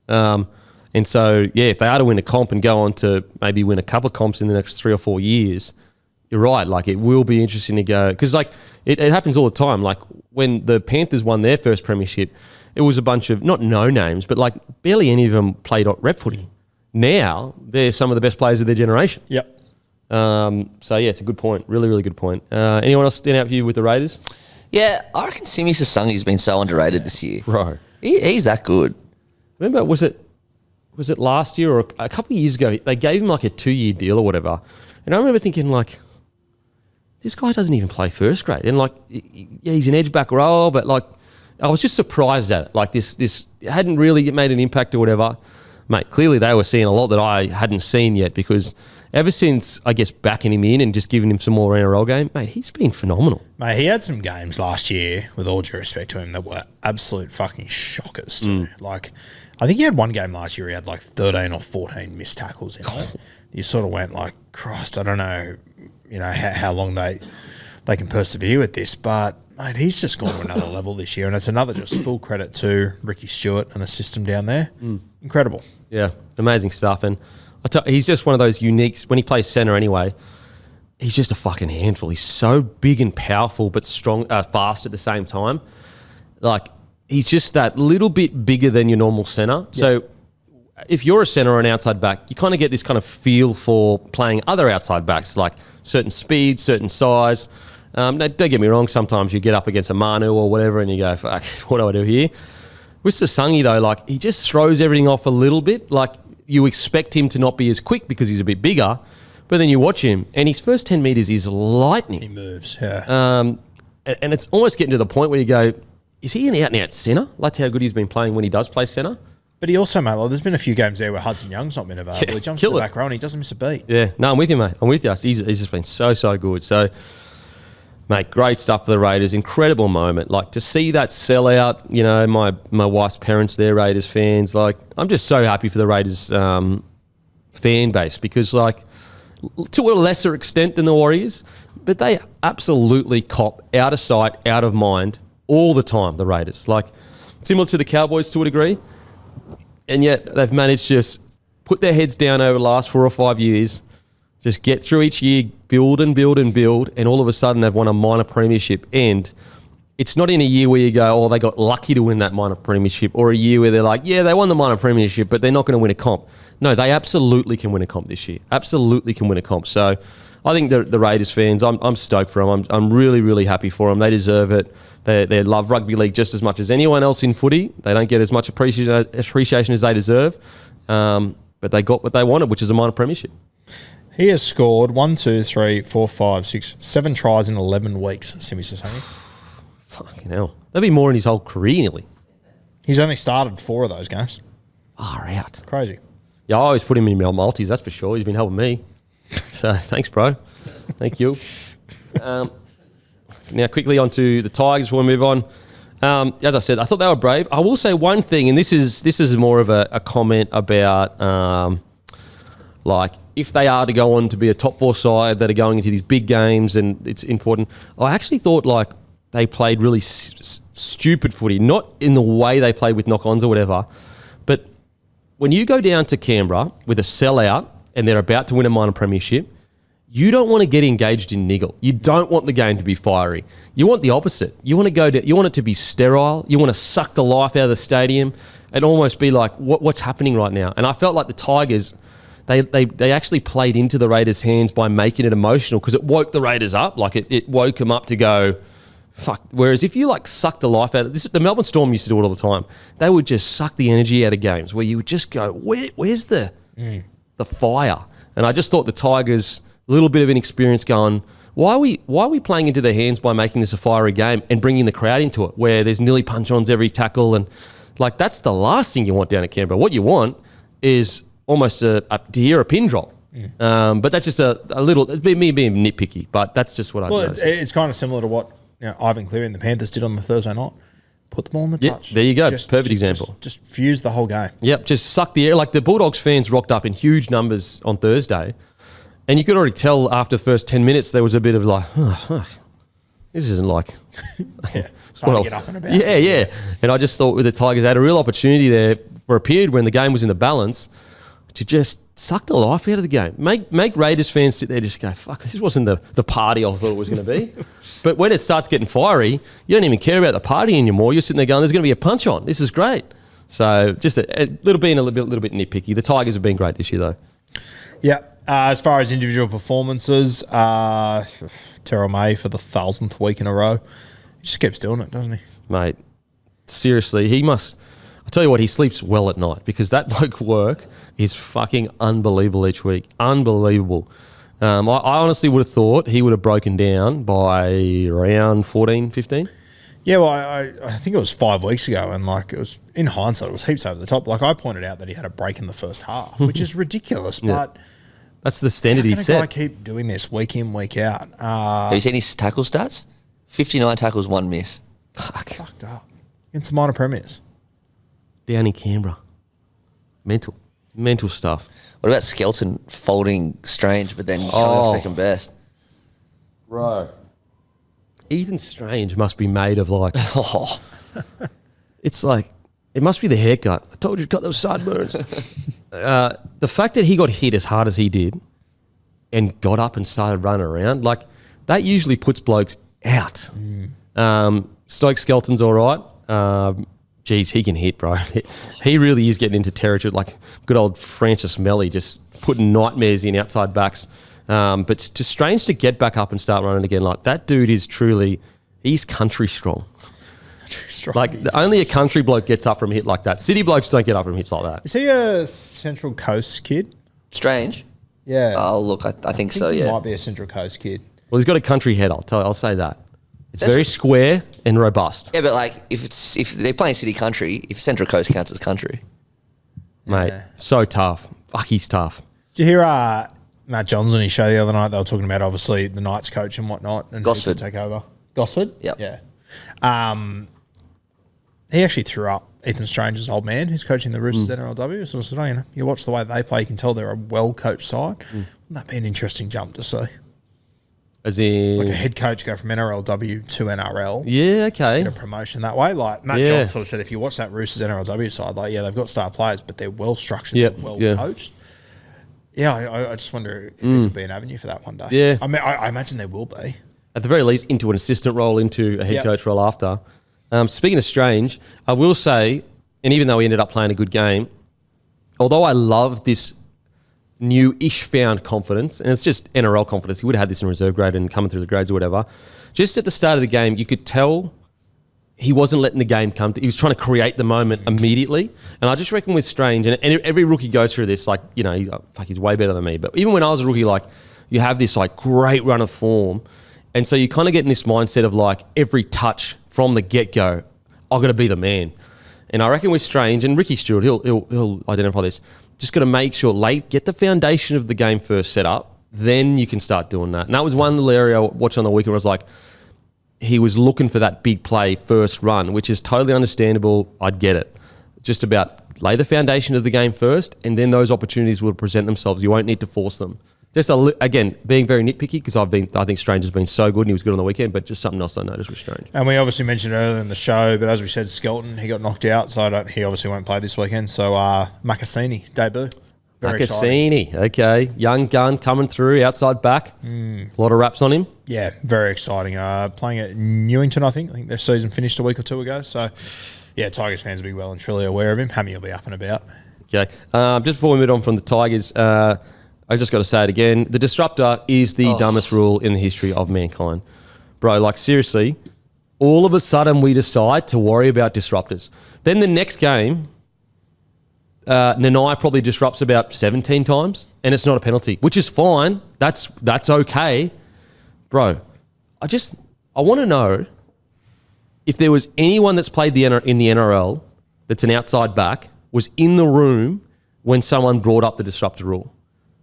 B: And so, if they are to win a comp and go on to maybe win a couple of comps in the next 3 or 4 years, you're right. Like, it will be interesting to go, because like it happens all the time. Like when the Panthers won their first premiership, it was a bunch of not no names, but like barely any of them played rep footy. now they're some of the best players of their generation.
C: Yep.
B: So, yeah, it's a good point. Really, really good point. Anyone else stand out for you with the Raiders?
D: Yeah, I reckon Simi Sasungi's been so underrated this year.
B: Bro.
D: He's that good.
B: Remember, was it last year or a couple of years ago, they gave him like a 2-year deal or whatever. And I remember thinking like, this guy doesn't even play first grade. And like, yeah, he's an edge back row, but like, I was just surprised at it. Like this hadn't really made an impact or whatever. Mate, clearly they were seeing a lot that I hadn't seen yet because ever since, I guess, backing him in and just giving him some more NRL game, mate, he's been phenomenal.
C: Mate, he had some games last year, with all due respect to him, that were absolute fucking shockers too. Like, I think he had one game last year he had like 13 or 14 missed tackles in it. You sort of went like, Christ, I don't know, how long they can persevere with this, but mate, he's just gone to another level this year, and it's another just full credit to Ricky Stewart and the system down there. Incredible.
B: Yeah, amazing stuff. And he's just one of those uniques, when he plays centre anyway, he's just a fucking handful. He's so big and powerful but strong, fast at the same time. Like, he's just that little bit bigger than your normal centre. Yep. So if you're a centre or an outside back, you kind of get this kind of feel for playing other outside backs, like certain speed, certain size. Now, don't get me wrong, sometimes you get up against a Manu or whatever and you go, fuck, what do I do here? With Sasungi, though, like, he just throws everything off a little bit. Like, you expect him to not be as quick because he's a bit bigger, but then you watch him and his first 10 metres is lightning.
C: He moves, yeah.
B: And it's almost getting to the point where you go, is he an out-and-out centre? That's how good he's been playing when he does play centre.
C: But he also, mate, like, there's been a few games there where Hudson Young's not been available. He jumps to the back row and he doesn't miss a beat.
B: Yeah, no, I'm with you, mate. I'm with you. He's just been so good. So, mate, great stuff for the Raiders. Incredible moment. Like, to see that sellout, my wife's parents, they're Raiders fans. Like, I'm just so happy for the Raiders fan base because, like, to a lesser extent than the Warriors, but they absolutely cop out of sight, out of mind all the time, the Raiders. Like, similar to the Cowboys to a degree, and yet they've managed to just put their heads down over the last 4 or 5 years, just get through each year, build and build and build, and all of a sudden they've won a minor premiership. And it's not in a year where you go, oh, they got lucky to win that minor premiership, or a year where they're like, yeah, they won the minor premiership, but they're not going to win a comp. No, they absolutely can win a comp this year. Absolutely can win a comp. So I think the Raiders fans, I'm stoked for them. I'm really, really happy for them. They deserve it. They love rugby league just as much as anyone else in footy. They don't get as much appreciation as they deserve, but they got what they wanted, which is a minor premiership.
C: He has scored 7 tries in 11 weeks, Simi Sasungi.
B: Fucking hell. That'd be more in his whole career nearly.
C: He's only started 4 of those games.
B: Far out.
C: Crazy.
B: Yeah, I always put him in my multis, that's for sure. He's been helping me. So thanks, bro. Thank you. Now, quickly on to the Tigers before we move on. As I said, I thought they were brave. I will say one thing, and this is more of a comment about like, if they are to go on to be a top 4 side that are going into these big games and it's important. I actually thought like they played really stupid footy, not in the way they played with knock-ons or whatever, but when you go down to Canberra with a sellout and they're about to win a minor premiership, you don't want to get engaged in niggle. You don't want the game to be fiery. You want the opposite. You want it to be sterile. You want to suck the life out of the stadium and almost be like, what's happening right now? And I felt like the Tigers, they actually played into the Raiders' hands by making it emotional because it woke the Raiders up. Like it woke them up to go, fuck. Whereas if you like suck the life out of this, the Melbourne Storm used to do it all the time. They would just suck the energy out of games where you would just go, where's the fire? And I just thought the Tigers, a little bit of inexperience going, why are we playing into their hands by making this a fiery game and bringing the crowd into it where there's nearly punch-ons every tackle? And like, that's the last thing you want down at Canberra. What you want is almost a pin drop. But that's just a little, it's me being nitpicky, but that's just what I've noticed.
C: It's kind of similar to what Ivan Cleary and the Panthers did on the Thursday night. Put them all on the touch.
B: There you go. Perfect example.
C: Just fuse the whole game. Yep,
B: just suck the air. Like the Bulldogs fans rocked up in huge numbers on Thursday, and you could already tell after the first 10 minutes there was a bit of like, oh, fuck, this isn't like...
C: Yeah, starting to get up and about.
B: Yeah. And I just thought with the Tigers, they had a real opportunity there for a period when the game was in the balance to just suck the life out of the game. Make Raiders fans sit there and just go, fuck, this wasn't the party I thought it was going to be. But when it starts getting fiery, you don't even care about the party anymore. You're sitting there going, there's going to be a punch on. This is great. So just a little bit nitpicky. The Tigers have been great this year, though.
C: Yeah. As far as individual performances, Terrell May for the 1,000th week in a row. He just keeps doing it, doesn't he?
B: Mate, seriously, he must... I tell you what, he sleeps well at night because that bloke work is fucking unbelievable each week. Unbelievable. I honestly would have thought he would have broken down by around 14, 15.
C: Yeah, well, I think it was 5 weeks ago, and it was in hindsight, it was heaps over the top. I pointed out that he had a break in the first half, which is ridiculous, but
B: that's the standard he'd set.
C: How can a guy keep doing this week in, week out?
D: Have you seen his tackle stats? 59 tackles, 1 miss.
C: Fucked up. Against the minor premiers.
B: Down in Canberra. Mental stuff.
D: What about Skelton folding Strange, but then coming off second best?
B: Bro. Ethan Strange must be made of it's like, it must be the haircut. I told you, got those sideburns. The fact that he got hit as hard as he did and got up and started running around, that usually puts blokes out. Stoke Skelton's all right. Geez, he can hit, bro. He really is getting into territory like good old Francis Melly, just putting nightmares in outside backs. But it's just strange to get back up and start running again. That dude is truly, he's country strong. Only a country bloke gets up from a hit like that. City blokes don't get up from hits like that.
C: Is he a Central Coast kid?
D: Strange?
C: Yeah.
D: Oh, look, I think so,
C: he
D: yeah.
C: might be a Central Coast kid.
B: Well, he's got a country head, I'll say that. It's very square and robust.
D: Yeah, but if they're playing city country, if Central Coast counts as country.
B: Mate, so tough. Fuck, he's tough.
C: Did you hear Matt Johns on his show the other night? They were talking about, obviously, the Knights coach and whatnot. And
D: Gosford.
C: Take over. Gosford?
D: Yep.
C: Yeah. He actually threw up Ethan Strange's old man, who's coaching the Roosters NRLW. So I said, you watch the way they play, you can tell they're a well-coached side. Wouldn't that be an interesting jump to see?
B: As in...
C: Like a head coach go from NRLW to NRL.
B: Yeah, okay.
C: Get a promotion that way. Matt Johns sort of said, if you watch that Roosters NRLW side, they've got star players, but they're well-structured, they're well-coached. Yeah, I just wonder if there could be an avenue for that one day.
B: Yeah.
C: I mean, I imagine there will be.
B: At the very least, into an assistant role, into a head coach role after. Speaking of Strange, I will say, and even though he ended up playing a good game, although I love this new-ish found confidence, and it's just NRL confidence, he would have had this in reserve grade and coming through the grades or whatever, just at the start of the game, you could tell he wasn't letting the game come to, he was trying to create the moment immediately. And I just reckon with Strange, and every rookie goes through this, he's way better than me, but even when I was a rookie, you have this great run of form, and so you kind of get in this mindset of every touch from the get-go, I've got to be the man. And I reckon with Strange, and Ricky Stewart, he'll identify this, just got to make sure get the foundation of the game first set up, then you can start doing that. And that was one little area I watched on the weekend where I was he was looking for that big play first run, which is totally understandable. I'd get it. Just about lay the foundation of the game first, and then those opportunities will present themselves. You won't need to force them. Just again, being very nitpicky because I think Strange has been so good and he was good on the weekend, but just something else I noticed with Strange.
C: And we obviously mentioned earlier in the show, but as we said, Skelton, he got knocked out, so he obviously won't play this weekend. So Makasini, debut. Very exciting.
B: Okay. Young gun coming through, outside back. A lot of raps on him.
C: Yeah, very exciting. Playing at Newington, I think their season finished a week or two ago. So, yeah, Tigers fans will be well and truly aware of him. Hammy will be up and about.
B: Okay. Just before we move on from the Tigers, I just got to say it again. The disruptor is the dumbest rule in the history of mankind. Bro, seriously, all of a sudden we decide to worry about disruptors. Then the next game, Hannay probably disrupts about 17 times and it's not a penalty, which is fine. That's okay. Bro, I want to know if there was anyone that's played in the NRL that's an outside back was in the room when someone brought up the disruptor rule.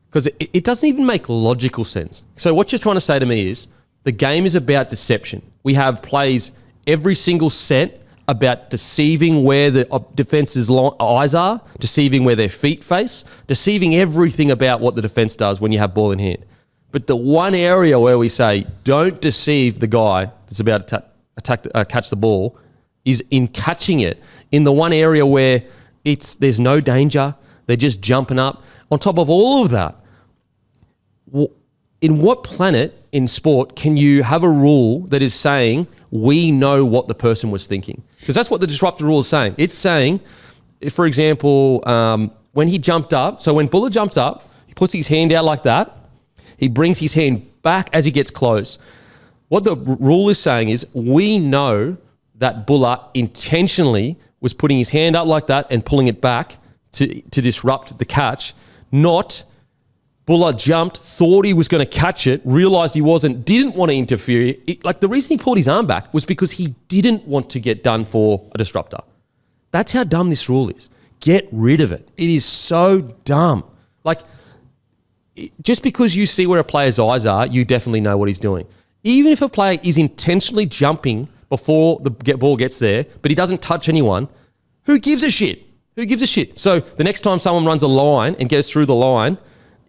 B: Because it doesn't even make logical sense. So what you're trying to say to me is the game is about deception. We have plays every single set about deceiving where the defence's eyes are, deceiving where their feet face, deceiving everything about what the defense does when you have ball in hand. But the one area where we say don't deceive the guy that's about to catch the ball is in catching it. In the one area where there's no danger, they're just jumping up. On top of all of that, in what planet in sport can you have a rule that is saying we know what the person was thinking? Because that's what the disruptor rule is saying. It's saying for example, when he jumped up, so when Buller jumps up, he puts his hand out like that. He brings his hand back as he gets close. What the rule is saying is we know that Buller intentionally was putting his hand up like that and pulling it back to disrupt the catch, not Buller jumped, thought he was going to catch it, realised he wasn't, didn't want to interfere. Like the reason he pulled his arm back was because he didn't want to get done for a disruptor. That's how dumb this rule is. Get rid of it. It is so dumb. Like, just because you see where a player's eyes are, you definitely know what he's doing. Even if a player is intentionally jumping before the ball gets there, but he doesn't touch anyone, who gives a shit? Who gives a shit? So the next time someone runs a line and goes through the line,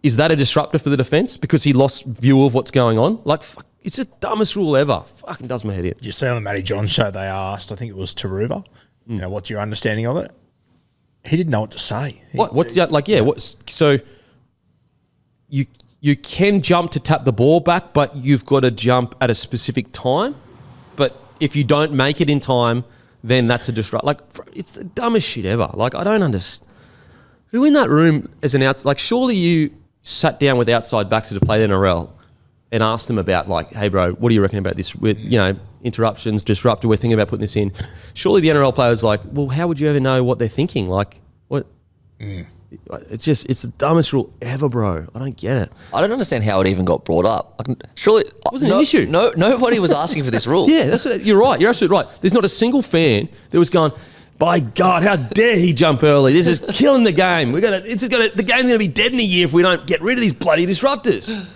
B: is that a disruptor for the defence because he lost view of what's going on? Like, fuck, it's the dumbest rule ever. Fucking does my head in.
C: You see on the Matty John show, they asked, I think it was Taruva, you know, what's your understanding of it? He didn't know what to say.
B: What's the, like, yeah, so you can jump to tap the ball back, but you've got to jump at a specific time. But if you don't make it in time, then that's a disrupt. Like, it's the dumbest shit ever. Like, I don't understand. Who in that room as an outside, like, surely you sat down with outside backs that have played NRL and asked them about, like, hey, bro, what do you reckon about this? With, you know, interruptions, disruptor, we're thinking about putting this in. Surely the NRL player's like, well, how would you ever know what they're thinking? Like, what? It's the dumbest rule ever, bro. I don't get it.
D: I don't understand how it even got brought up. Surely it
B: wasn't an issue.
D: No, nobody was asking for this rule.
B: Yeah, you're right. You're absolutely right. There's not a single fan that was going, by God, how dare he jump early? This is killing the game. The game's gonna be dead in a year if we don't get rid of these bloody disruptors.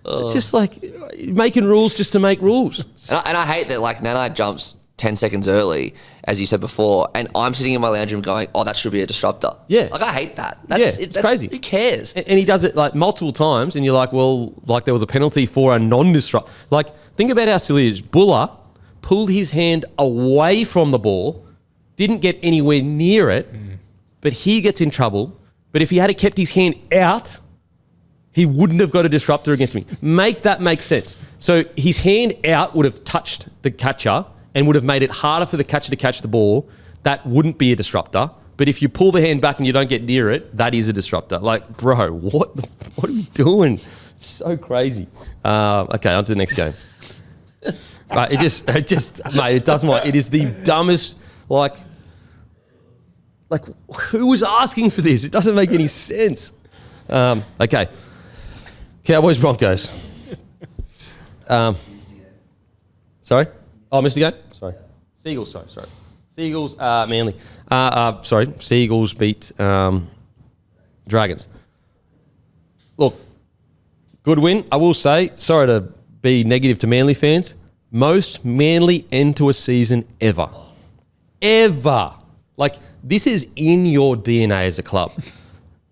B: It's just like making rules just to make rules.
D: And I hate that, like, Hannay jumps 10 seconds early, as you said before, and I'm sitting in my lounge room going, oh, that should be a disruptor.
B: Yeah.
D: Like, I hate that.
B: It's crazy.
D: Who cares?
B: And he does it, like, multiple times, and you're like, well, like, there was a penalty for a non-disrupt. Like, think about how silly it is. Buller pulled his hand away from the ball, didn't get anywhere near it, but he gets in trouble. But if he had kept his hand out, he wouldn't have got a disruptor against me. Make that make sense. So his hand out would have touched the catcher and would have made it harder for the catcher to catch the ball. That wouldn't be a disruptor. But if you pull the hand back and you don't get near it, that is a disruptor. Like, bro, what are we doing? So crazy. Okay, on to the next game. Right, it just, mate, it doesn't matter. It is the dumbest, like, who was asking for this? It doesn't make any sense. Okay. Cowboys, Broncos. Sorry? Oh, missed the game? Sorry. Seagulls, sorry. Seagulls, Manly. Sorry, Seagulls beat Dragons. Look, good win. I will say, sorry to be negative to Manly fans, most Manly end to a season ever. Ever. Like, this is in your DNA as a club.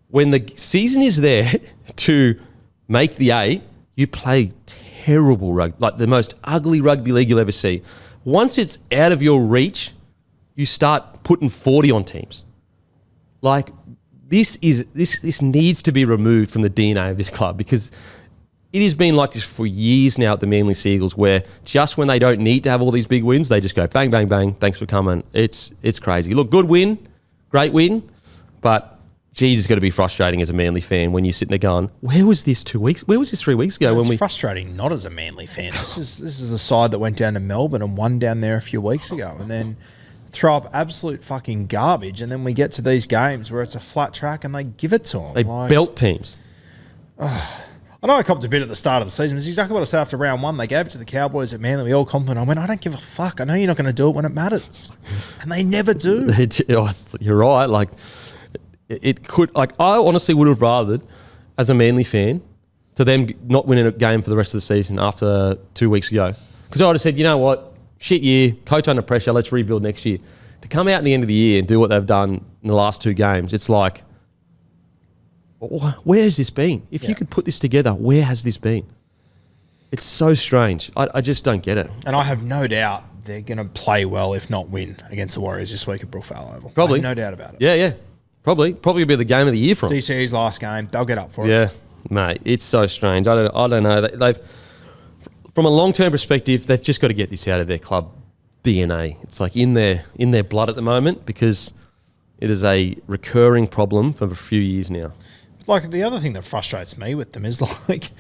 B: When the season is there to make the 8, you play terrible rugby, like the most ugly rugby league you'll ever see. Once it's out of your reach, you start putting 40 on teams. Like, this needs to be removed from the DNA of this club, because it has been like this for years now at the Manly Seagulls, where just when they don't need to have all these big wins, they just go bang, bang, bang, thanks for coming. It's crazy. Look, good win, great win, but geez, it's got to be frustrating as a Manly fan when you're sitting there going, where was this 2 weeks? Where was this 3 weeks ago?
C: It's frustrating not as a Manly fan. This is a side that went down to Melbourne and won down there a few weeks ago, and then throw up absolute fucking garbage, and then we get to these games where it's a flat track and they give it to them.
B: They belt teams.
C: I know I copped a bit at the start of the season. It's exactly what I said after round 1. They gave it to the Cowboys at Manly. We all complimented. I went, I don't give a fuck. I know you're not going to do it when it matters. And they never do.
B: You're right. Like, it could, like, I honestly would have rathered, as a Manly fan, to them not winning a game for the rest of the season after 2 weeks ago. Because I would have said, you know what, shit year, coach under pressure, let's rebuild next year. To come out in the end of the year and do what they've done in the last 2 games, it's like, where has this been? If you could put this together, where has this been? It's so strange. I just don't get it.
C: And I have no doubt they're going to play well, if not win, against the Warriors this week at Brookvale Oval.
B: Probably.
C: I have no doubt about it.
B: Yeah. Probably be the game of the year for them.
C: DCE's last game, they'll get up for it.
B: Yeah, mate, it's so strange. I don't know. They've, from a long-term perspective, they've just got to get this out of their club DNA. It's like in their blood at the moment, because It is a recurring problem for a few years now.
C: Like, the other thing that frustrates me with them is, like,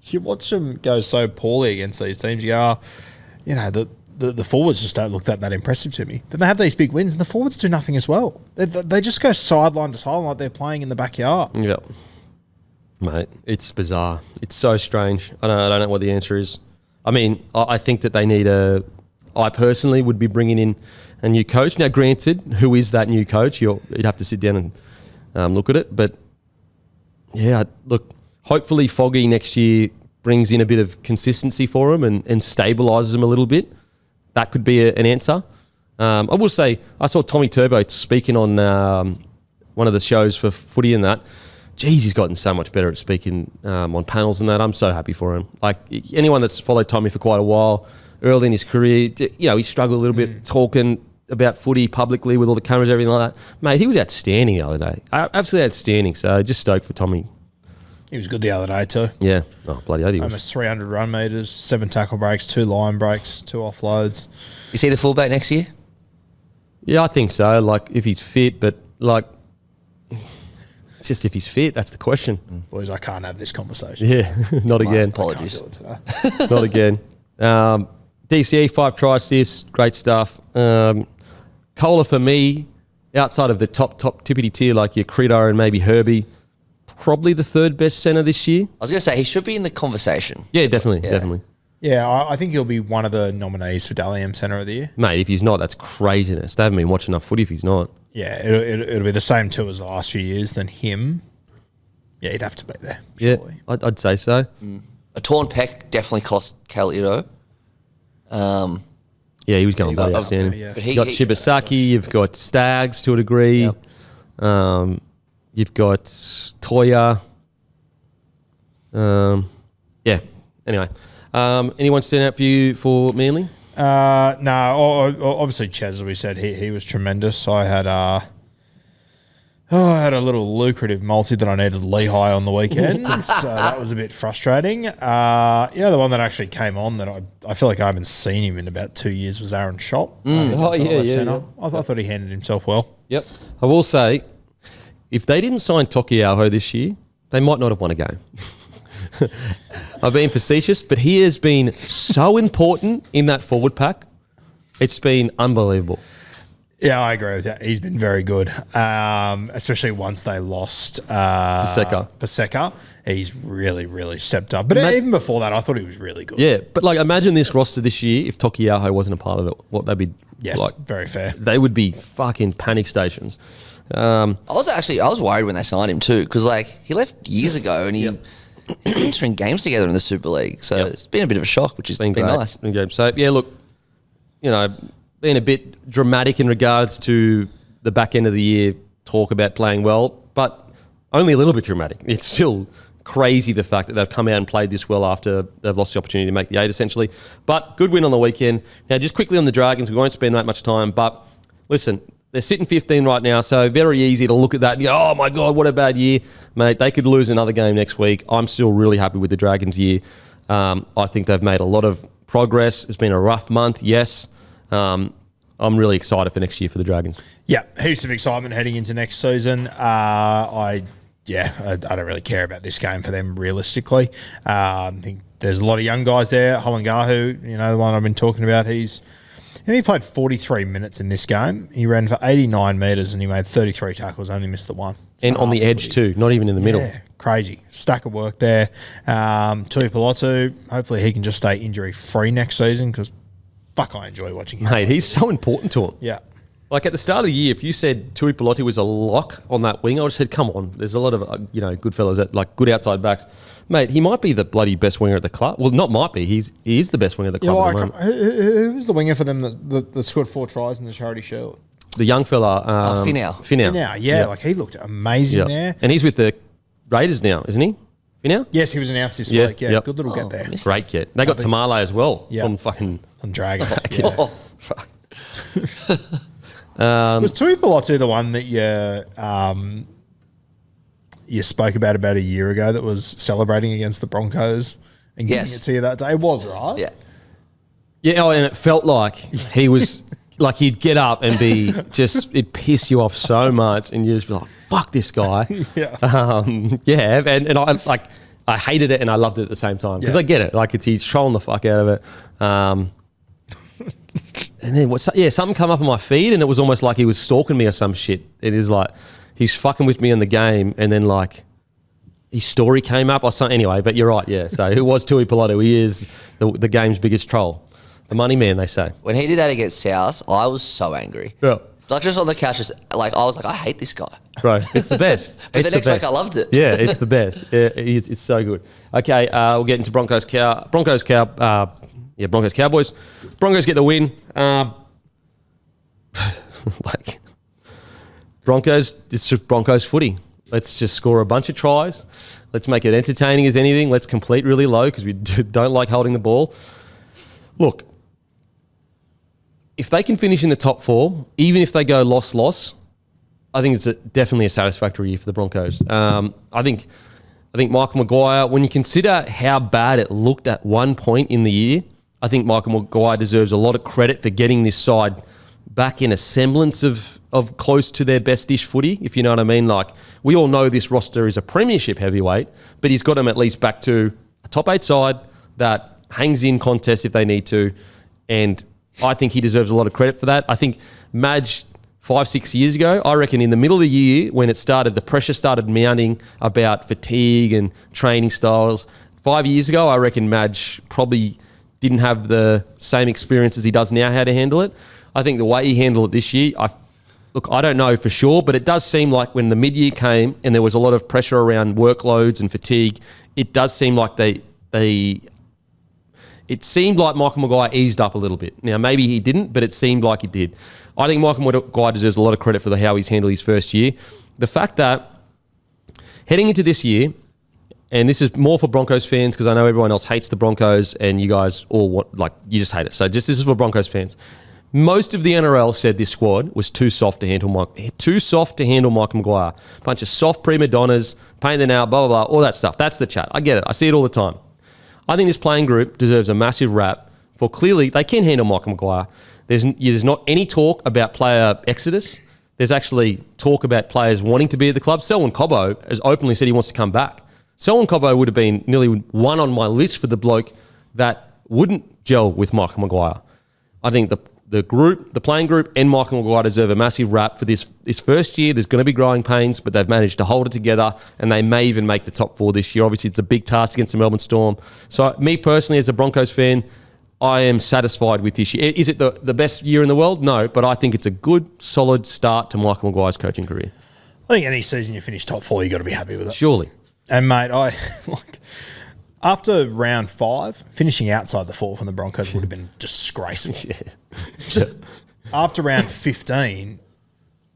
C: you watch them go so poorly against these teams. You go, the forwards just don't look that impressive to me. Then they have these big wins, and the forwards do nothing as well. They just go sideline to sideline like they're playing in the backyard.
B: Yep. Mate, it's bizarre. It's so strange. I don't know what the answer is. I mean, I think that they need I personally would be bringing in a new coach. Now, granted, who is that new coach? You'd have to sit down and look at it. But, yeah, look, hopefully Foggy next year brings in a bit of consistency for them and stabilises them a little bit. That could be an answer. I will say, I saw Tommy Turbo speaking on one of the shows for footy and that. Geez, he's gotten so much better at speaking on panels and that. I'm so happy for him. Like, anyone that's followed Tommy for quite a while, early in his career, he struggled a little bit talking about footy publicly with all the cameras and everything like that. Mate, he was outstanding the other day. Absolutely outstanding. So just stoked for Tommy.
C: He was good the other day too.
B: Yeah. Oh, bloody hell, he was.
C: Almost 300 run metres, 7 tackle breaks, 2 line breaks, 2 offloads.
D: You see the fullback next year?
B: Yeah, I think so. Like, if he's fit, but like, it's just if he's fit, that's the question.
C: Boys, I can't have this conversation.
B: Yeah, not again.
D: Apologies.
B: Not again. DCE, 5 try assists, great stuff. Kohler for me, outside of the top tippity tier like your Credo and maybe Herbie, probably the 3rd best centre this year.
D: I was going to say, he should be in the conversation.
B: Yeah, definitely.
C: Yeah, I think he'll be one of the nominees for Dally M Centre of the Year.
B: Mate, if he's not, that's craziness. They haven't been watching enough footy if he's not.
C: Yeah, it'll be the same 2 as the last few years. Then him, yeah, he'd have to be there, surely.
B: Yeah, I'd say so.
D: A torn pec definitely cost Kayo.
B: Yeah, he was going bloody outstanding.
C: yeah.
D: But
B: You've got Shibasaki, you've got Stags to a degree.
D: Yep.
B: You've got Toya. Yeah, anyway. Anyone stand out for you for Manly?
C: No, obviously Ches, as we said, he was tremendous. I had I had a little lucrative multi that I needed Lehigh on the weekend, so that was a bit frustrating. The one that actually came on that I feel like I haven't seen him in about 2 years was Aaron Schott.
B: Yeah.
C: I thought he handled himself well.
B: Yep. I will say, if they didn't sign Tokiaho this year, they might not have won a game. I've been facetious, but he has been so important in that forward pack. It's been unbelievable.
C: Yeah, I agree with that. He's been very good, especially once they lost Paseka. He's really, really stepped up. But even before that, I thought he was really good.
B: Yeah, but like imagine this roster this year if Tokiaho wasn't a part of it, what they'd be like.
C: Very fair.
B: They would be fucking panic stations.
D: I was worried when they signed him too, because like he left years ago and he entering games together in the Super League. So it's been a bit of a shock, which has been nice.
B: So yeah, look, being a bit dramatic in regards to the back end of the year talk about playing well, but only a little bit dramatic. It's still crazy the fact that they've come out and played this well after they've lost the opportunity to make the 8 essentially. But good win on the weekend. Now, just quickly on the Dragons, we won't spend that much time, but listen, they're sitting 15 right now, so very easy to look at that and go, oh my God, what a bad year. Mate, they could lose another game next week. I'm still really happy with the Dragons' year. I think they've made a lot of progress. It's been a rough month, yes. I'm really excited for next year for the Dragons.
C: Yeah, heaps of excitement heading into next season. I don't really care about this game for them realistically. I think there's a lot of young guys there. Holangahu, the one I've been talking about, he played 43 minutes in this game. He ran for 89 metres and he made 33 tackles, only missed the one.
B: And on the edge too, not even in the middle.
C: Yeah, crazy. Stack of work there. Tui Pelotu, hopefully he can just stay injury-free next season because, fuck, I enjoy watching him.
B: Mate, he's so important to him.
C: Yeah.
B: Like at the start of the year, if you said Tui Pelotu was a lock on that wing, I would have said, come on, there's a lot of good fellas that like good outside backs. Mate, he might be the bloody best winger at the club. Well, not might be. He is the best winger at the club at the moment.
C: Who was the winger for them that scored 4 tries in the Charity Shield?
B: The young fella.
C: Finau, yeah. Like he looked amazing there.
B: And he's with the Raiders now, isn't he? Finau?
C: Yes, he was announced this week. Yeah, good little get there.
B: Great get. They got Tamale as well from
C: Dragons.
B: Oh, fuck.
C: Was Tui Pelotu the one that you spoke about a year ago that was celebrating against the Broncos and giving it to you that day? It was, right?
D: Yeah.
B: Yeah, and it felt like he was like he'd get up and be just, it'd piss you off so much, and you'd just be like, fuck this guy. And I hated it and I loved it at the same time, because I get it. Like, he's trolling the fuck out of it. And then something come up on my feed, and it was almost like he was stalking me or some shit. It is like he's fucking with me in the game, and then like his story came up or something. Anyway, but you're right, yeah. So who was Tui Pilato? He is the game's biggest troll. The money man, they say.
D: When he did that against South, I was so angry.
B: Yeah.
D: Like, just on the couch, I was like, I hate this guy.
B: Bro, it's the best.
D: But the next week I loved it.
B: Yeah, it's the best. It's so good. Okay, we'll get into Broncos Cowboys. Broncos get the win. Broncos, it's just Broncos footy. Let's just score a bunch of tries. Let's make it entertaining as anything. Let's complete really low, because we don't like holding the ball. Look, if they can finish in the top 4, even if they go loss, I think it's definitely a satisfactory year for the Broncos. I think Michael Maguire, when you consider how bad it looked at one point in the year, I think Michael Maguire deserves a lot of credit for getting this side back in a semblance of close to their best-ish footy, if you know what I mean. Like, we all know this roster is a premiership heavyweight, but he's got them at least back to a top 8 side that hangs in contests if they need to, and I think he deserves a lot of credit for that. I think Madge 5-6 years ago, I reckon in the middle of the year when it started, the pressure started mounting about fatigue and training styles. 5 years ago, I reckon Madge probably didn't have the same experience as he does now how to handle it. I think the way he handled it this year, I don't know for sure, but it does seem like when the mid-year came and there was a lot of pressure around workloads and fatigue, it does seem like it seemed like Michael Maguire eased up a little bit. Now, maybe he didn't, but it seemed like he did. I think Michael Maguire deserves a lot of credit for how he's handled his first year. The fact that heading into this year, and this is more for Broncos fans, because I know everyone else hates the Broncos and you guys all you just hate it. So this is for Broncos fans. Most of the NRL said this squad was too soft to handle Michael Maguire. Bunch of soft prima donnas, paint the nail, blah, blah, blah, all that stuff. That's the chat. I get it. I see it all the time. I think this playing group deserves a massive rap for clearly they can handle Michael Maguire. There's not any talk about player exodus. There's actually talk about players wanting to be at the club. Selwyn Cobbo has openly said he wants to come back. Selwyn Cobbo would have been nearly one on my list for the bloke that wouldn't gel with Michael Maguire. I think the playing group and Michael Maguire deserve a massive rap for this first year. There's going to be growing pains, but they've managed to hold it together, and they may even make the top 4 this year. Obviously, it's a big task against the Melbourne Storm. So me personally, as a Broncos fan, I am satisfied with this year. Is it the best year in the world? No, but I think it's a good, solid start to Michael Maguire's coaching career.
C: I think any season you finish top 4, you got to be happy with it.
B: Surely.
C: And mate, after round 5, finishing outside the 4 from the Broncos would have been disgraceful.
B: Yeah.
C: After round 15,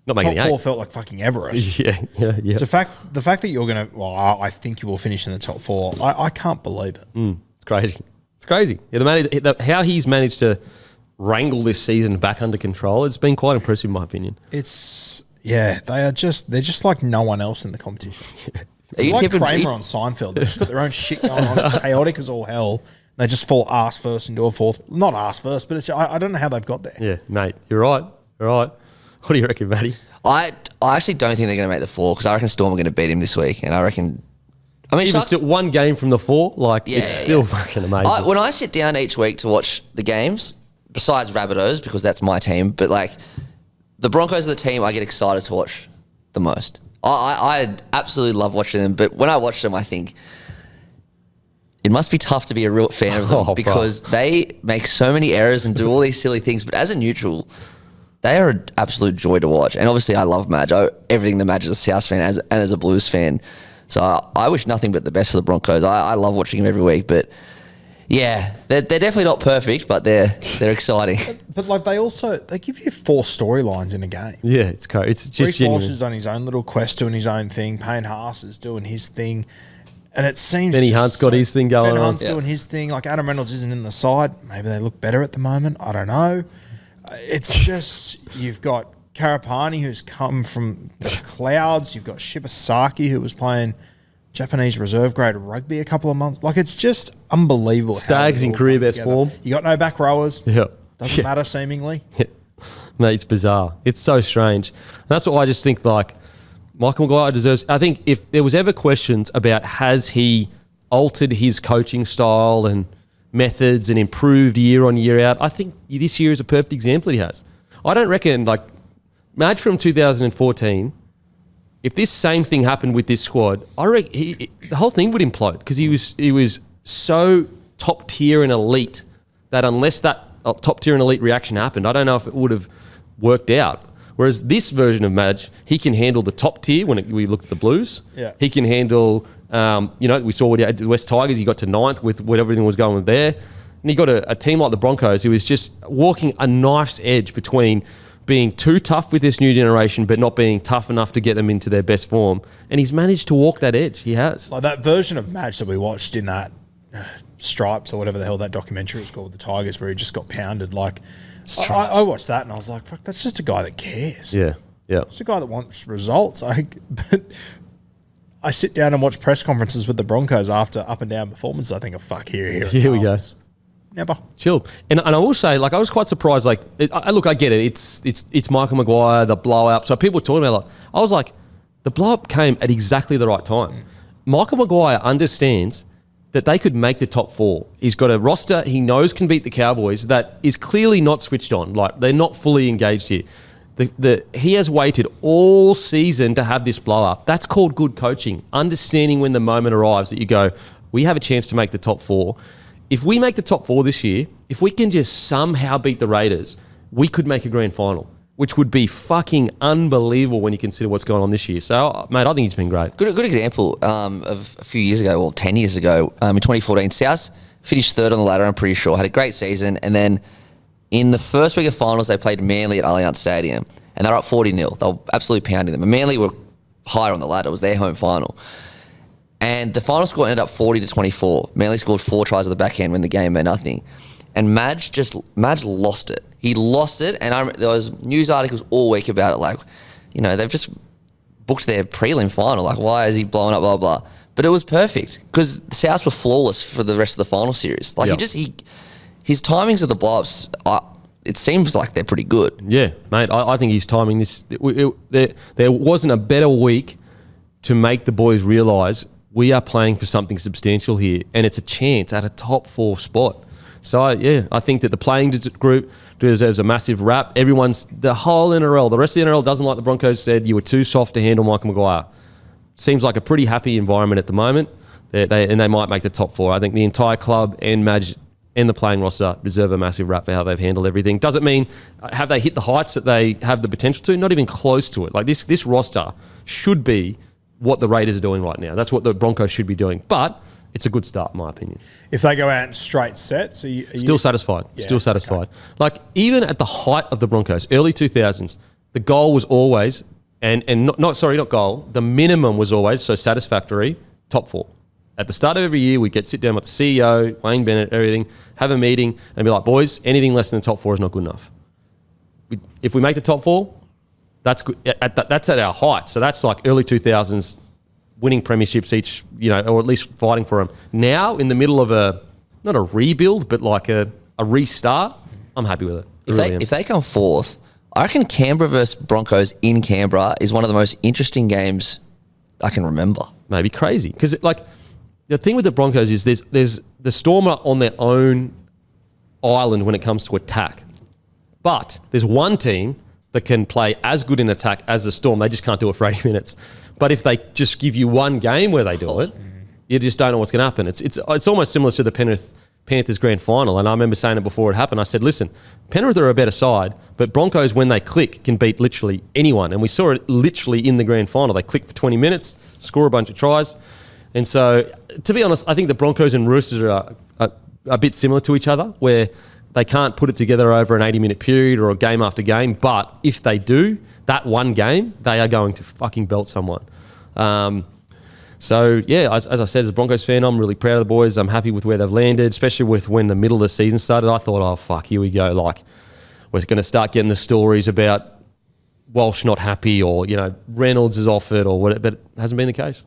B: not making
C: top 4
B: 8.
C: felt like fucking Everest.
B: Yeah.
C: The fact that you're going to, I think you will finish in the top 4, I can't believe it.
B: It's crazy. It's crazy. Yeah, how he's managed to wrangle this season back under control, it's been quite impressive in my opinion.
C: They're just like no one else in the competition.
D: Are you
C: like
D: tipping
C: Kramer on Seinfeld. They've just got their own shit going on. It's chaotic as all hell. They just fall ass first into a fourth. Not ass first, but I don't know how they've got there.
B: Yeah, mate, you're right. What do you reckon, Matty?
D: I actually don't think they're going to make the 4, because I reckon Storm are going to beat him this week, and I reckon. I mean,
B: even still one game from the 4, it's still fucking amazing.
D: When I sit down each week to watch the games, besides Rabbitohs, because that's my team, but the Broncos are the team I get excited to watch the most. I absolutely love watching them, but when I watch them, I think it must be tough to be a real fan of them because they make so many errors and do all these silly things. But as a neutral, they are an absolute joy to watch. And obviously, I love Madge. Everything that Madge as a South fan and as a Blues fan. So I wish nothing but the best for the Broncos. I love watching them every week, but yeah, they're definitely not perfect, but they're exciting.
C: But they give you 4 storylines in a game.
B: Yeah, it's crazy. It's just
C: Reece Walsh is on his own little quest, doing his own thing. Payne Haas is doing his thing, and it seems
B: Benny Hunt's got his thing going on.
C: Ben Hunt's doing his thing. Like Adam Reynolds isn't in the side. Maybe they look better at the moment. I don't know. It's just you've got Karapani, who's come from the clouds. You've got Shibasaki, who was playing Japanese reserve grade rugby a couple of months. It's just unbelievable.
B: Stags in career best form.
C: You got no back rowers.
B: Yeah.
C: Doesn't matter seemingly.
B: Yeah. Mate, it's bizarre. It's so strange. And that's what I just think, like, Michael Maguire deserves... I think if there was ever questions about has he altered his coaching style and methods and improved year on, year out, I think this year is a perfect example he has. I don't reckon, like, Madge from 2014, if this same thing happened with this squad, I reckon the whole thing would implode because he was so top tier and elite that unless that top tier and elite reaction happened, I don't know if it would have worked out. Whereas this version of Madge, he can handle the top tier when we look at the Blues.
C: Yeah.
B: He can handle, we saw what he had the West Tigers. He got to 9th with what everything was going on there. And he got a team like the Broncos who was just walking a knife's edge between being too tough with this new generation but not being tough enough to get them into their best form. And he's managed to walk that edge. He has.
C: Like that version of Madge that we watched in that Stripes or whatever the hell that documentary was called, the Tigers, where he just got pounded. Like, I watched that and I was like, fuck, that's just a guy that cares.
B: Yeah.
C: It's a guy that wants results. But I sit down and watch press conferences with the Broncos after up and down performances. I think, fuck, here
B: we go.
C: Never.
B: Chill. And I will say, like, I was quite surprised. Like, look, I get it. It's Michael Maguire, the blow up. So people were talking about, like, I was like, the blow up came at exactly the right time. Michael Maguire understands that they could make the top 4. He's got a roster he knows can beat the Cowboys that is clearly not switched on. Like, they're not fully engaged here. He has waited all season to have this blow up. That's called good coaching. Understanding when the moment arrives that you go, we have a chance to make the top 4. If we make the top 4 this year, if we can just somehow beat the Raiders, we could make a grand final, which would be fucking unbelievable when you consider what's going on this year. So, mate, I think he's been great.
D: Good example of a few years ago, well, 10 years ago, in 2014, South finished 3rd on the ladder, I'm pretty sure, had a great season, and then in the first week of finals, they played Manly at Allianz Stadium, and they were up 40-0. They were absolutely pounding them. And Manly were higher on the ladder. It was their home final. And the final score ended up 40-24. Manly scored 4 tries at the back end when the game meant nothing. And Madge lost it. He lost it, and there was news articles all week about it, like, they've just booked their prelim final. Like, why is he blowing up, blah, blah. But it was perfect, because the Souths were flawless for the rest of the final series. Like, his timings of the blow-ups, it seems like they're pretty good.
B: Yeah, mate, I think his timing, there wasn't a better week to make the boys realise we are playing for something substantial here, and it's a chance at a top 4 spot. So, I think that the playing group deserves a massive rap. The whole NRL, the rest of the NRL doesn't like the Broncos said you were too soft to handle Michael Maguire. Seems like a pretty happy environment at the moment, and they might make the top 4. I think the entire club and Madge and the playing roster deserve a massive rap for how they've handled everything. Doesn't mean, have they hit the heights that they have the potential to? Not even close to it. Like, this roster should be what the Raiders are doing right now. That's what the Broncos should be doing. But it's a good start, in my opinion.
C: If they go out in straight sets,
B: still satisfied.
C: Yeah,
B: still satisfied.
C: Okay.
B: Like, even at the height of the Broncos, early 2000s, the goal was always, not goal, the minimum was always, so satisfactory, top 4. At the start of every year, we'd sit down with the CEO, Wayne Bennett, everything, have a meeting, and be like, boys, anything less than the top 4 is not good enough. If we make the top 4, that's good. That's at our height. So that's like early 2000s, winning premierships each, or at least fighting for them. Now, in the middle of not a rebuild, but like a restart, I'm happy with it.
D: If they come 4th, I reckon Canberra versus Broncos in Canberra is one of the most interesting games I can remember.
B: Maybe crazy. Because, the thing with the Broncos is there's the Storm are on their own island when it comes to attack. But there's one team that can play as good in attack as the Storm. They just can't do it for 80 minutes. But if they just give you one game where they do it, you just don't know what's going to happen. It's almost similar to the Panthers grand final. And I remember saying it before it happened. I said, listen, Penrith are a better side, but Broncos, when they click, can beat literally anyone. And we saw it literally in the grand final. They click for 20 minutes, score a bunch of tries. And so, to be honest, I think the Broncos and Roosters are a bit similar to each other, where they can't put it together over an 80-minute period or a game after game. But if they do, that one game, they are going to fucking belt someone. So, as I said, as a Broncos fan, I'm really proud of the boys. I'm happy with where they've landed, especially with when the middle of the season started. I thought, oh, fuck, here we go. Like, we're going to start getting the stories about Walsh not happy or, Reynolds is off it or whatever, but it hasn't been the case.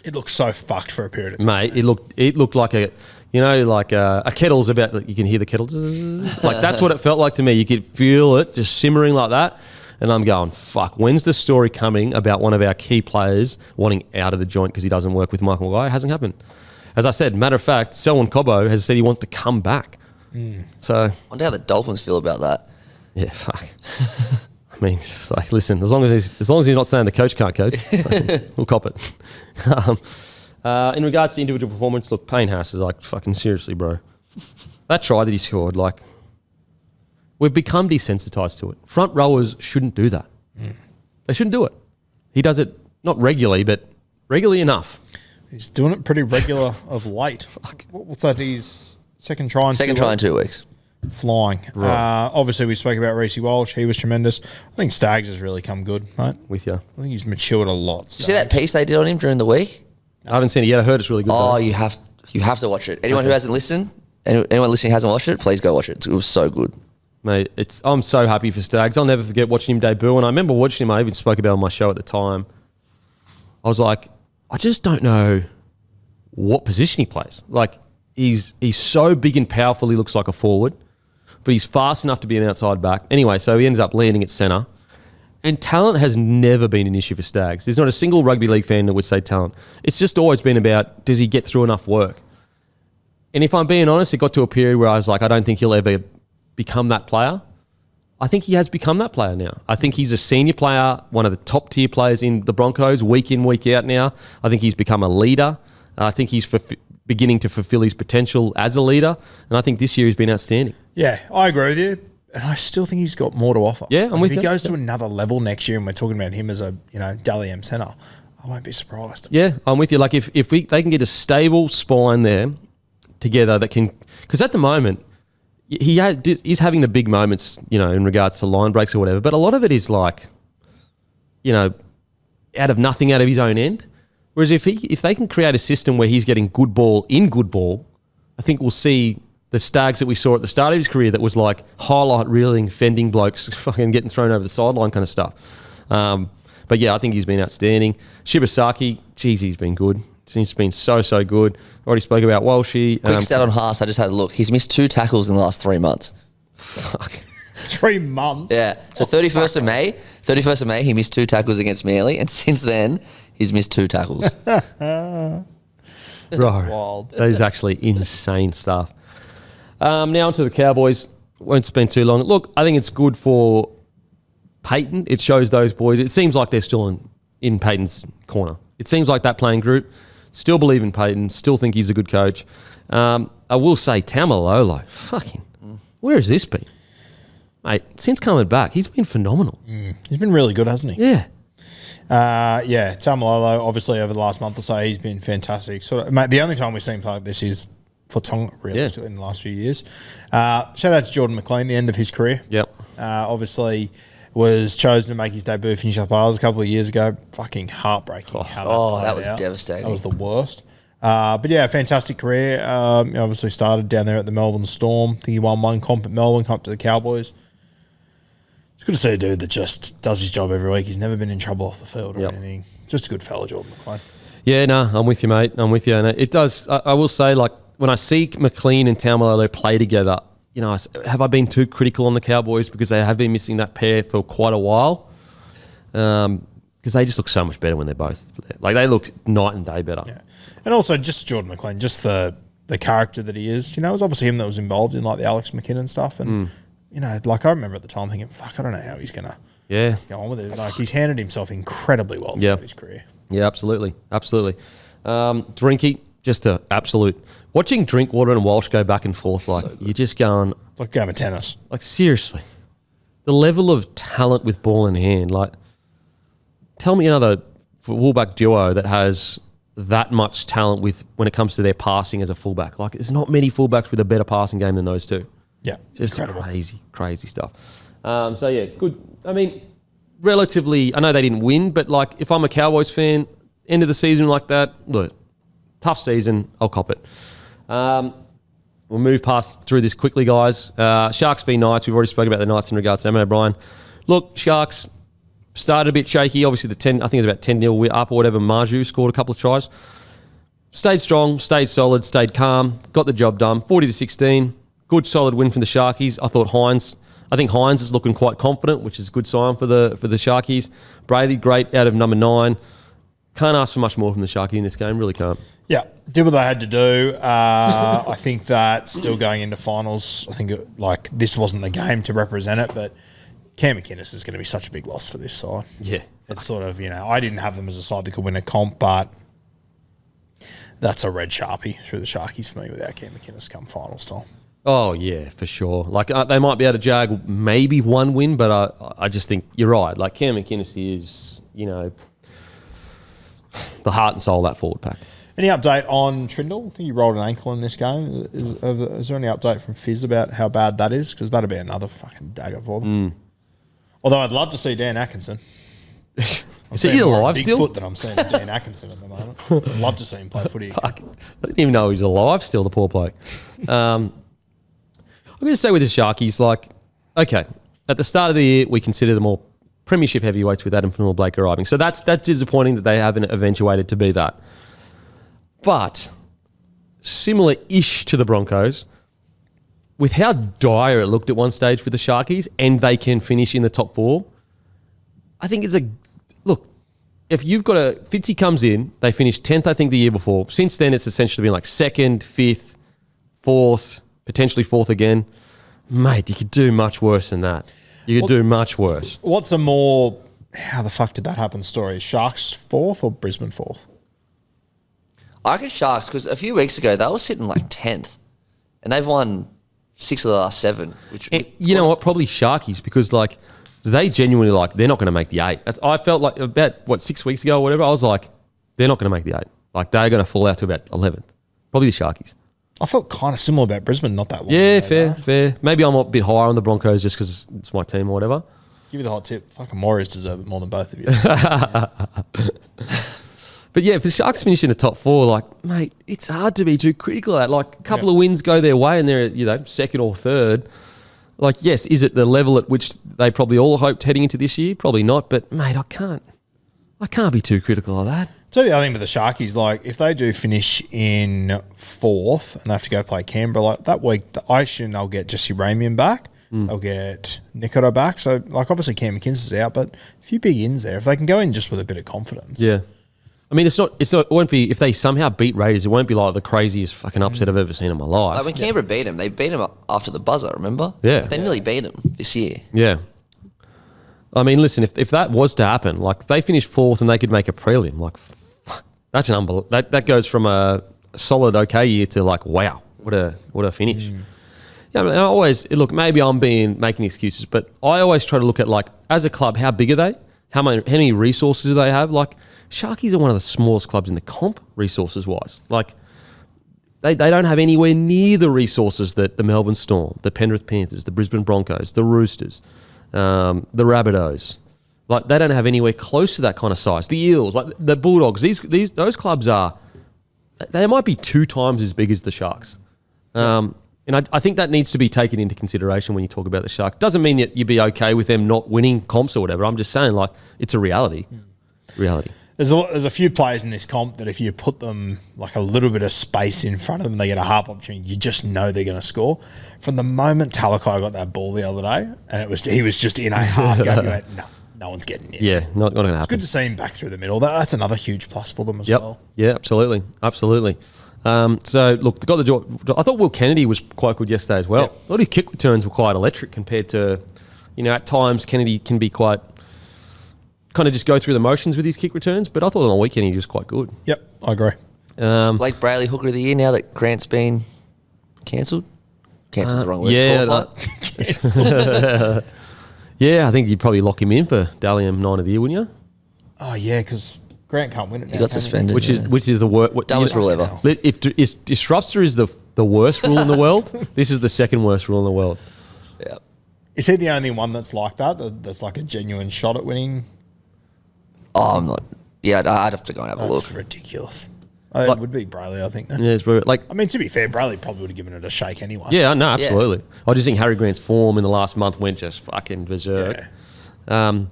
C: It looks so fucked for a period of time.
B: Mate, it looked like a kettle's about, like, you can hear the kettle. Like, that's what it felt like to me. You could feel it just simmering like that. And I'm going, fuck, when's the story coming about one of our key players wanting out of the joint because he doesn't work with Michael Maguire? It hasn't happened. As I said, matter of fact, Selwyn Cobbo has said he wants to come back. So,
D: I wonder how the Dolphins feel about that.
B: Yeah, fuck. I mean, it's like, listen, as long as he's not saying the coach can't coach, we'll cop it. In regards to individual performance, look, Payne Haas is like, fucking seriously, bro. That try that he scored, like, we've become desensitized to it. Front rowers shouldn't do that. They shouldn't do it. He does it not regularly, but regularly enough.
C: He's doing it pretty regular of late. Fuck. What's that? He's second try in
D: 2 weeks.
C: Flying.
B: Right.
C: Obviously, we spoke about Reece Walsh. He was tremendous. I think Staggs has really come good, mate.
B: With you.
C: I think he's matured a lot.
D: Did you see that piece they did on him during the week?
B: I haven't seen it yet. I heard it's really good.
D: Oh,
B: though.
D: you have to watch it. Anyone who hasn't listened, anyone listening hasn't watched it, please go watch it. It was so good.
B: Mate, I'm so happy for Staggs. I'll never forget watching him debut. And I remember watching him, I even spoke about it on my show at the time. I was like, I just don't know what position he plays. Like, he's so big and powerful, he looks like a forward, but he's fast enough to be an outside back. Anyway, so he ends up landing at centre. And talent has never been an issue for Staggs. There's not a single rugby league fan that would say talent. It's just always been about, does he get through enough work? And if I'm being honest, it got to a period where I was like, I don't think he'll ever become that player. I think he has become that player now. I think he's a senior player, one of the top tier players in the Broncos, week in, week out now. I think he's become a leader. I think he's beginning to fulfill his potential as a leader. And I think this year he's been outstanding.
C: Yeah, I agree with you. And I still think he's got more to offer.
B: Yeah, I'm with
C: you. If
B: you.
C: he goes to another level next year and we're talking about him as a, Dally M centre, I won't be surprised.
B: Yeah, I'm with you. Like, if they can get a stable spine there together that can... Because at the moment, he's having the big moments, in regards to line breaks or whatever, but a lot of it is like, out of nothing, out of his own end. Whereas if they can create a system where he's getting good ball in good ball, I think we'll see the Stags that we saw at the start of his career that was like highlight reeling, fending blokes, fucking getting thrown over the sideline kind of stuff. But yeah, I think he's been outstanding. Shibasaki, geez, he's been good. He's been so good. Already spoke about Walshy.
D: Quick stat on Haas, I just had a look. He's missed 2 tackles in the last 3 months.
B: Fuck.
C: 3 months?
D: Yeah. So 31st of May, he missed 2 tackles against Manly, and since then, he's missed 2 tackles.
B: Bro,
C: wild.
B: That is actually insane stuff. Now onto the Cowboys. Won't spend too long. Look, I think it's good for Peyton. It shows those boys. It seems like they're still in Peyton's corner. It seems like that playing group still believe in Peyton, still think he's a good coach. I will say Tamalolo, fucking, where has this been? Mate, since coming back, he's been phenomenal.
C: He's been really good, hasn't he?
B: Yeah.
C: Tamalolo, obviously over the last month or so, he's been fantastic. Mate, the only time we've seen him play like this is for Tonga, realistically, in the last few years. Shout out to Jordan McLean, the end of his career.
B: Yep.
C: Obviously was chosen to make his debut for New South Wales a couple of years ago. Fucking heartbreaking.
D: That was devastating.
C: That was the worst. But yeah, fantastic career. Obviously started down there at the Melbourne Storm. I think he won 1 comp at Melbourne, comp to the Cowboys. It's good to see a dude that just does his job every week. He's never been in trouble off the field or anything. Just a good fella, Jordan McLean.
B: Yeah, no, I'm with you, mate. I'm with you. And it does, I will say, like, when I see McLean and Tamalolo play together, have I been too critical on the Cowboys because they have been missing that pair for quite a while? Because they just look so much better when they're both there. Like, they look night and day better.
C: Yeah. And also just Jordan McLean, just the character that he is. It was obviously him that was involved in, like, the Alex McKinnon stuff. And, like, I remember at the time thinking, fuck, I don't know how he's going to go on with it. Like, he's handled himself incredibly well throughout his career.
B: Yeah, absolutely. Drinky, just a absolute... Watching Drinkwater and Walsh go back and forth, like, you're just going...
C: It's like a game of tennis.
B: Like, seriously. The level of talent with ball in hand, like, tell me another fullback duo that has that much talent when it comes to their passing as a fullback. Like, there's not many fullbacks with a better passing game than those two.
C: Yeah.
B: Just crazy stuff. Good. I mean, relatively, I know they didn't win, but, like, if I'm a Cowboys fan, end of the season like that, look, tough season, I'll cop it. We'll move through this quickly, guys. Sharks v Knights. We've already spoken about the Knights in regards to Emma O'Brien. Look, Sharks, started a bit shaky. Obviously, I think it was about 10-0 up or whatever. Marju scored a couple of tries. Stayed strong, stayed solid, stayed calm, got the job done. 40-16. Good solid win from the Sharkies. I think Hines is looking quite confident, which is a good sign for the Sharkies. Brady, great out of number 9. Can't ask for much more from the Sharkie in this game. Really can't.
C: Yeah, did what they had to do. I think that still going into finals, I think this wasn't the game to represent it, but Cam McInnes is going to be such a big loss for this side.
B: Yeah.
C: It's sort of, I didn't have them as a side that could win a comp, but that's a red Sharpie through the Sharkies for me without Cam McInnes come finals time.
B: Oh, yeah, for sure. They might be able to jag maybe one win, but I just think you're right. Cam McInnes is, the heart and soul of that forward pack.
C: Any update on Trindle? I think he rolled an ankle in this game. Is there any update from Fizz about how bad that is? Because that'd be another fucking dagger for them. Although I'd love to see Dan Atkinson.
B: Is he alive still?
C: Bigfoot that I'm seeing Dan Atkinson at the moment. I'd love to see him play footy again.
B: Fuck. I didn't even know he's alive still, the poor bloke. I'm going to say with the Sharkies, okay, at the start of the year, we consider them all premiership heavyweights with Adam Fanua-Blake arriving. So that's disappointing that they haven't eventuated to be that. But similar-ish to the Broncos, with how dire it looked at one stage for the Sharkies, and they can finish in the top 4, I think it's look, if you've got Fitzy comes in, they finished 10th, I think, the year before. Since then, it's essentially been 2nd, 5th, 4th, potentially 4th again. Mate, you could do much worse than that. You could do much worse.
C: What's a more, how the fuck did that happen story? Sharks 4th or Brisbane 4th?
D: I reckon Sharks, because a few weeks ago, they were sitting 10th. And they've won 6 of the last 7.
B: You know what? Probably Sharkies, because they genuinely they're not going to make the 8. I felt about 6 weeks ago or whatever. I was they're not going to make the 8. They're going to fall out to about 11th. Probably the Sharkies.
C: I felt kind of similar about Brisbane not that long
B: ago.
C: Yeah,
B: fair. Maybe I'm a bit higher on the Broncos just because it's my team or whatever.
C: Give you the hot tip. Fucking Warriors deserve it more than both of you.
B: But yeah, if the Sharks finish in the top 4, mate, it's hard to be too critical of that. A couple of wins go their way and they're, 2nd or 3rd. Yes, is it the level at which they probably all hoped heading into this year? Probably not. But mate, I can't be too critical of that.
C: Tell you the other thing with the Sharkies, if they do finish in 4th and they have to go play Canberra, that week, I assume they'll get Jesse Ramian back. They'll get Nikota back. So, obviously Cam McInnes is out, but a few big ins there. If they can go in just with a bit of confidence.
B: Yeah. I mean, it won't be, if they somehow beat Raiders, it won't be the craziest fucking upset I've ever seen in my life.
D: When Canberra beat them, they beat them after the buzzer, remember?
B: Yeah.
D: They nearly beat them this year.
B: Yeah. I mean, listen, if that was to happen, they finished 4th and they could make a prelim, that's an unbelievable. That goes from a solid okay year to wow, what a finish. Yeah, I mean, I always maybe I'm making excuses, but I always try to look at as a club, how big are they? How many resources do they have? Sharkies are one of the smallest clubs in the comp, resources wise. They don't have anywhere near the resources that the Melbourne Storm, the Penrith Panthers, the Brisbane Broncos, the Roosters, the Rabbitohs. They don't have anywhere close to that kind of size. The Eels, the Bulldogs, those clubs they might be 2 times as big as the Sharks. And I think that needs to be taken into consideration when you talk about the Sharks. Doesn't mean that you'd be okay with them not winning comps or whatever. I'm just saying it's a reality. Reality.
C: There's a few players in this comp that if you put them a little bit of space in front of them, they get a half opportunity. You just know they're going to score. From the moment Talakai got that ball the other day, and he was just in a half game, you went, no one's getting it.
B: Yeah, not going to happen.
C: It's good to see him back through the middle. That's another huge plus for them as well.
B: Yeah, absolutely. So, look, they got the job. I thought Will Kennedy was quite good yesterday as well.
C: Yep.
B: I thought his kick returns were quite electric compared to, at times Kennedy can be quite, kind of just go through the motions with his kick returns, but I thought on the weekend he was quite good.
C: Yep, I agree.
D: Blake Brayley, hooker of the year now that Grant's been cancelled. Cancelled the wrong word.
B: Yeah, I think you'd probably lock him in for Dalian 9 of the year, wouldn't you?
C: Oh, yeah, because Grant can't win it now.
D: He got suspended.
B: Which is the worst.
D: Dumbest rule ever.
B: If disruptor is the worst rule in the world, this is the second worst rule in the world.
D: Yeah.
C: Is he the only one that's like that? That's a genuine shot at winning?
D: Oh, I'm not. Yeah, I'd have to go and have a look.
C: That's ridiculous. It would be Brayley, I think. Then.
B: Yeah, it's very,
C: I mean, to be fair, Brayley probably would have given it a shake anyway.
B: Yeah, no, absolutely. I just think Harry Grant's form in the last month went just fucking berserk.
C: Yeah.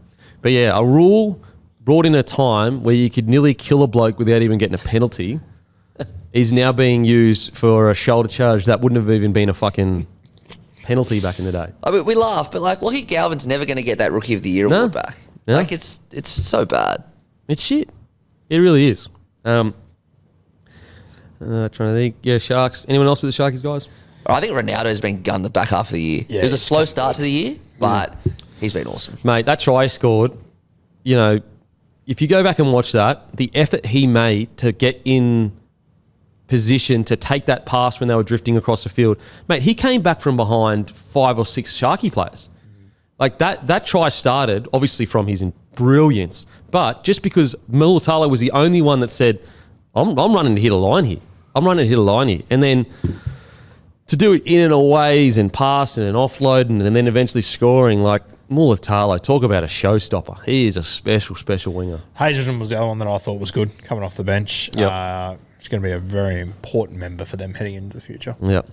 B: But yeah, a rule brought in a time where you could nearly kill a bloke without even getting a penalty is now being used for a shoulder charge that wouldn't have even been a fucking penalty back in the day.
D: I mean, we laugh, but like, Lockie Galvin's never going to get that Rookie of the Year
B: No.
D: award back.
B: No.
D: Like, it's so bad.
B: It's shit. It really is. Trying to think. Yeah, Sharks. Anyone else with the Sharkies, guys?
D: I think Ronaldo's been gunned the back half of the year.
C: Yeah,
D: it was a
C: he's
D: slow start to the year, but he's been awesome.
B: Mate, that try he scored, you know, if you go back and watch that, the effort he made to get in position to take that pass when they were drifting across the field. Mate, he came back from behind 5 or 6 Sharky players. Like that try started, obviously, from his brilliance. But just because Mulitalo was the only one that said, I'm running to hit a line here. I'm running to hit a line here. And then to do it in and aways and passing and offloading and then eventually scoring, like Mulitalo, talk about a showstopper. He is a special, special winger.
C: Hazelton was the other one that I thought was good coming off the bench.
B: Yep.
C: It's going to be a very important member for them heading into the future.
B: Yeah.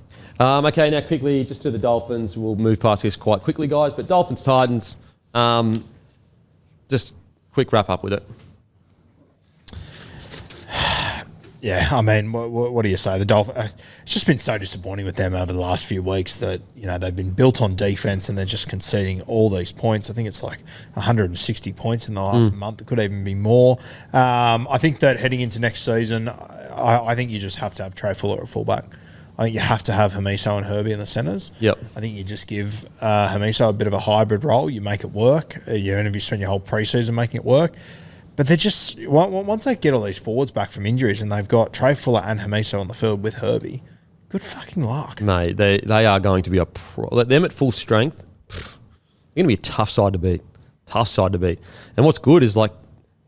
B: Okay, now quickly, just to the Dolphins. We'll move past this quite quickly, guys. But Dolphins, Titans, just quick wrap up with it.
C: Yeah, I mean, what do you say? The Dolphins, it's just been so disappointing with them over the last few weeks that, you know, they've been built on defense and they're just conceding all these points. I think it's like 160 points in the last month. It could even be more. I think that heading into next season, I think you just have to have Trey Fuller at fullback. I think you have to have Hamiso and Herbie in the centres.
B: Yep.
C: I think you just give Hamiso a bit of a hybrid role. You make it work. You spend your whole preseason making it work. But they're just, once they get all these forwards back from injuries and they've got Trey Fuller and Hamiso on the field with Herbie, good fucking luck.
B: Mate, they are going to be a pro. Let them at full strength, they're going to be a tough side to beat. Tough side to beat. And what's good is, like,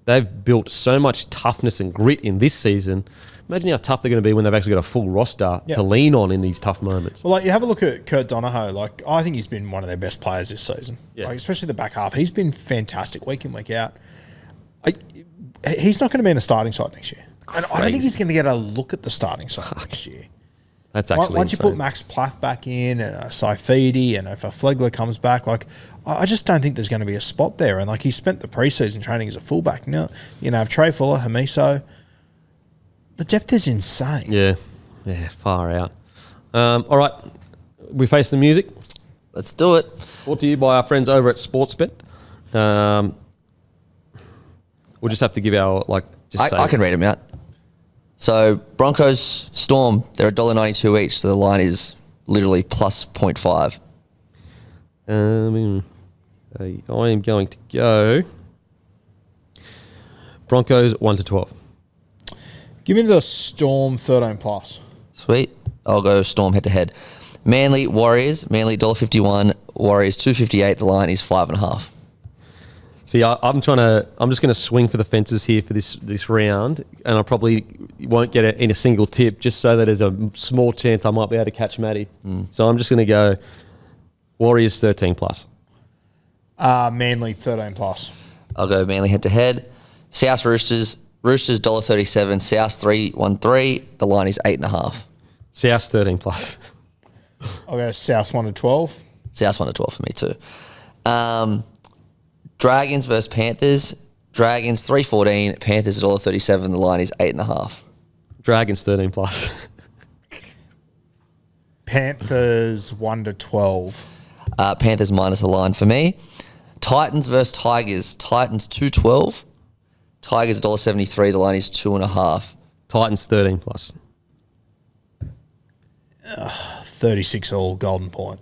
B: they've built so much toughness and grit in this season. Imagine how tough they're going to be when they've actually got a full roster to lean on in these tough moments.
C: Well, like, you have a look at Kurt Donahoe. Like, I think he's been one of their best players this season.
B: Yeah.
C: Like, especially the back half. He's been fantastic week in, week out. He's not going to be in the starting side next year. And I don't think he's going to get a look at the starting side next year.
B: That's actually
C: Once
B: insane.
C: you put Max Plath back in and Saifidi and if a Flegler comes back, like, I just don't think there's going to be a spot there. And, like, he spent the preseason training as a fullback. Now, you know, have Trey Fuller, Hamiso. The depth is insane.
B: Yeah, far out. All right, we face the music.
D: Let's do it.
B: Brought to you by our friends over at Sportsbet. We'll just have to give our, like, just say
D: I can read them out. So Broncos, Storm, they're $1.92 each, so the line is literally plus 0.5.
B: I am going to go Broncos 1 to 12.
C: Give me the Storm 13 plus.
D: Sweet. I'll go Storm head to head. Manly, Warriors, Manly $1.51, Warriors $2.58. The line is 5.5.
B: See, I'm just going to swing for the fences here for this round, and I probably won't get it in a single tip, just so that there's a small chance I might be able to catch Matty. So I'm just going to go Warriors 13 plus.
C: Manly 13 plus.
D: I'll go Manly head to head. South Roosters $1.37, South 3.13. The line is 8.5.
B: South 13 plus.
C: I'll go South 1 to 12.
D: South 1 to 12 for me too. Dragons versus Panthers. Dragons 3.14, Panthers $1.37. The line is 8.5.
B: Dragons 13 plus.
C: Panthers 1 to 12.
D: Panthers minus the line for me. Titans versus Tigers. Titans 2.12. Tigers $1.73. The line is 2.5.
B: Titans 13 plus.
C: 36 all, Golden Point.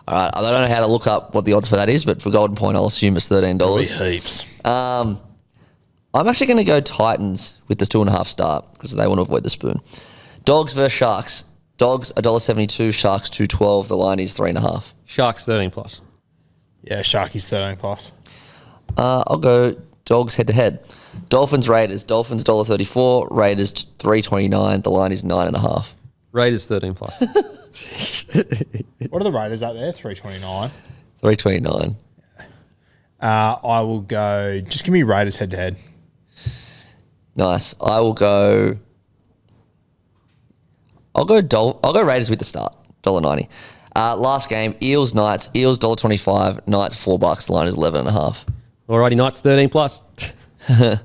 D: All right, I don't know how to look up what the odds for that is, but for Golden Point, I'll assume it's $13.
C: It'll be heaps.
D: I'm actually going to go Titans with the 2.5 start because they want to avoid the spoon. Dogs versus Sharks. Dogs $1.72, Sharks 2.12. The line is 3.5.
B: Sharks 13 plus.
C: Yeah, Sharkies 13 plus.
D: I'll go Dogs head to head. Dolphins Raiders. Dolphins $1.34, Raiders 3.29. The line is 9.5.
B: Raiders 13 plus.
C: What are the Raiders out there? 329.
D: 3.29.
C: I will go. Just give me Raiders head to head.
D: Nice. I'll go Raiders with the start. $1.90. Last game, Eels Knights. Eels $1.25. Knights $4. Line is 11.5.
B: Alrighty, Knights 13 plus.
C: I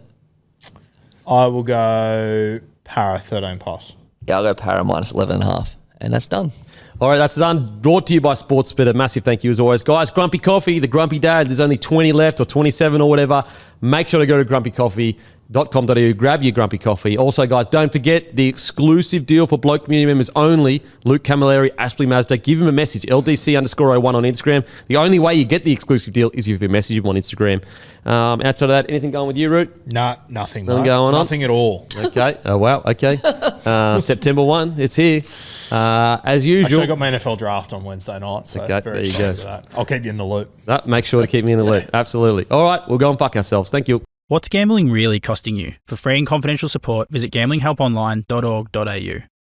C: will go Para 13 plus.
D: Yeah, I'll go Para minus 11.5. And that's done.
B: All right, that's done. Brought to you by Sportsbet. A massive thank you as always. Guys, Grumpy Coffee, the Grumpy Dads, there's only 20 left or 27 or whatever. Make sure to go to grumpycoffee.com.au, grab your Grumpy Coffee. Also, guys, don't forget the exclusive deal for Bloke community members only. Luke Camilleri, Aspley Mazda. Give him a message, LDC_01 on Instagram. The only way you get the exclusive deal is if you message him on Instagram. Outside of that, anything going with you, Root?
C: Nah, nothing.
B: Nothing
C: mate.
B: going on?
C: Nothing at all.
B: Okay. Oh, wow. Okay. September 1, it's here. As usual.
C: Actually, I got my NFL draft on Wednesday night, so
B: Okay,
C: very
B: there you
C: excited
B: go.
C: for that. I'll keep you in the loop.
B: Make sure to keep me in the loop. Absolutely. All right, we'll go and fuck ourselves. Thank you.
E: What's gambling really costing you? For free and confidential support, visit gamblinghelponline.org.au.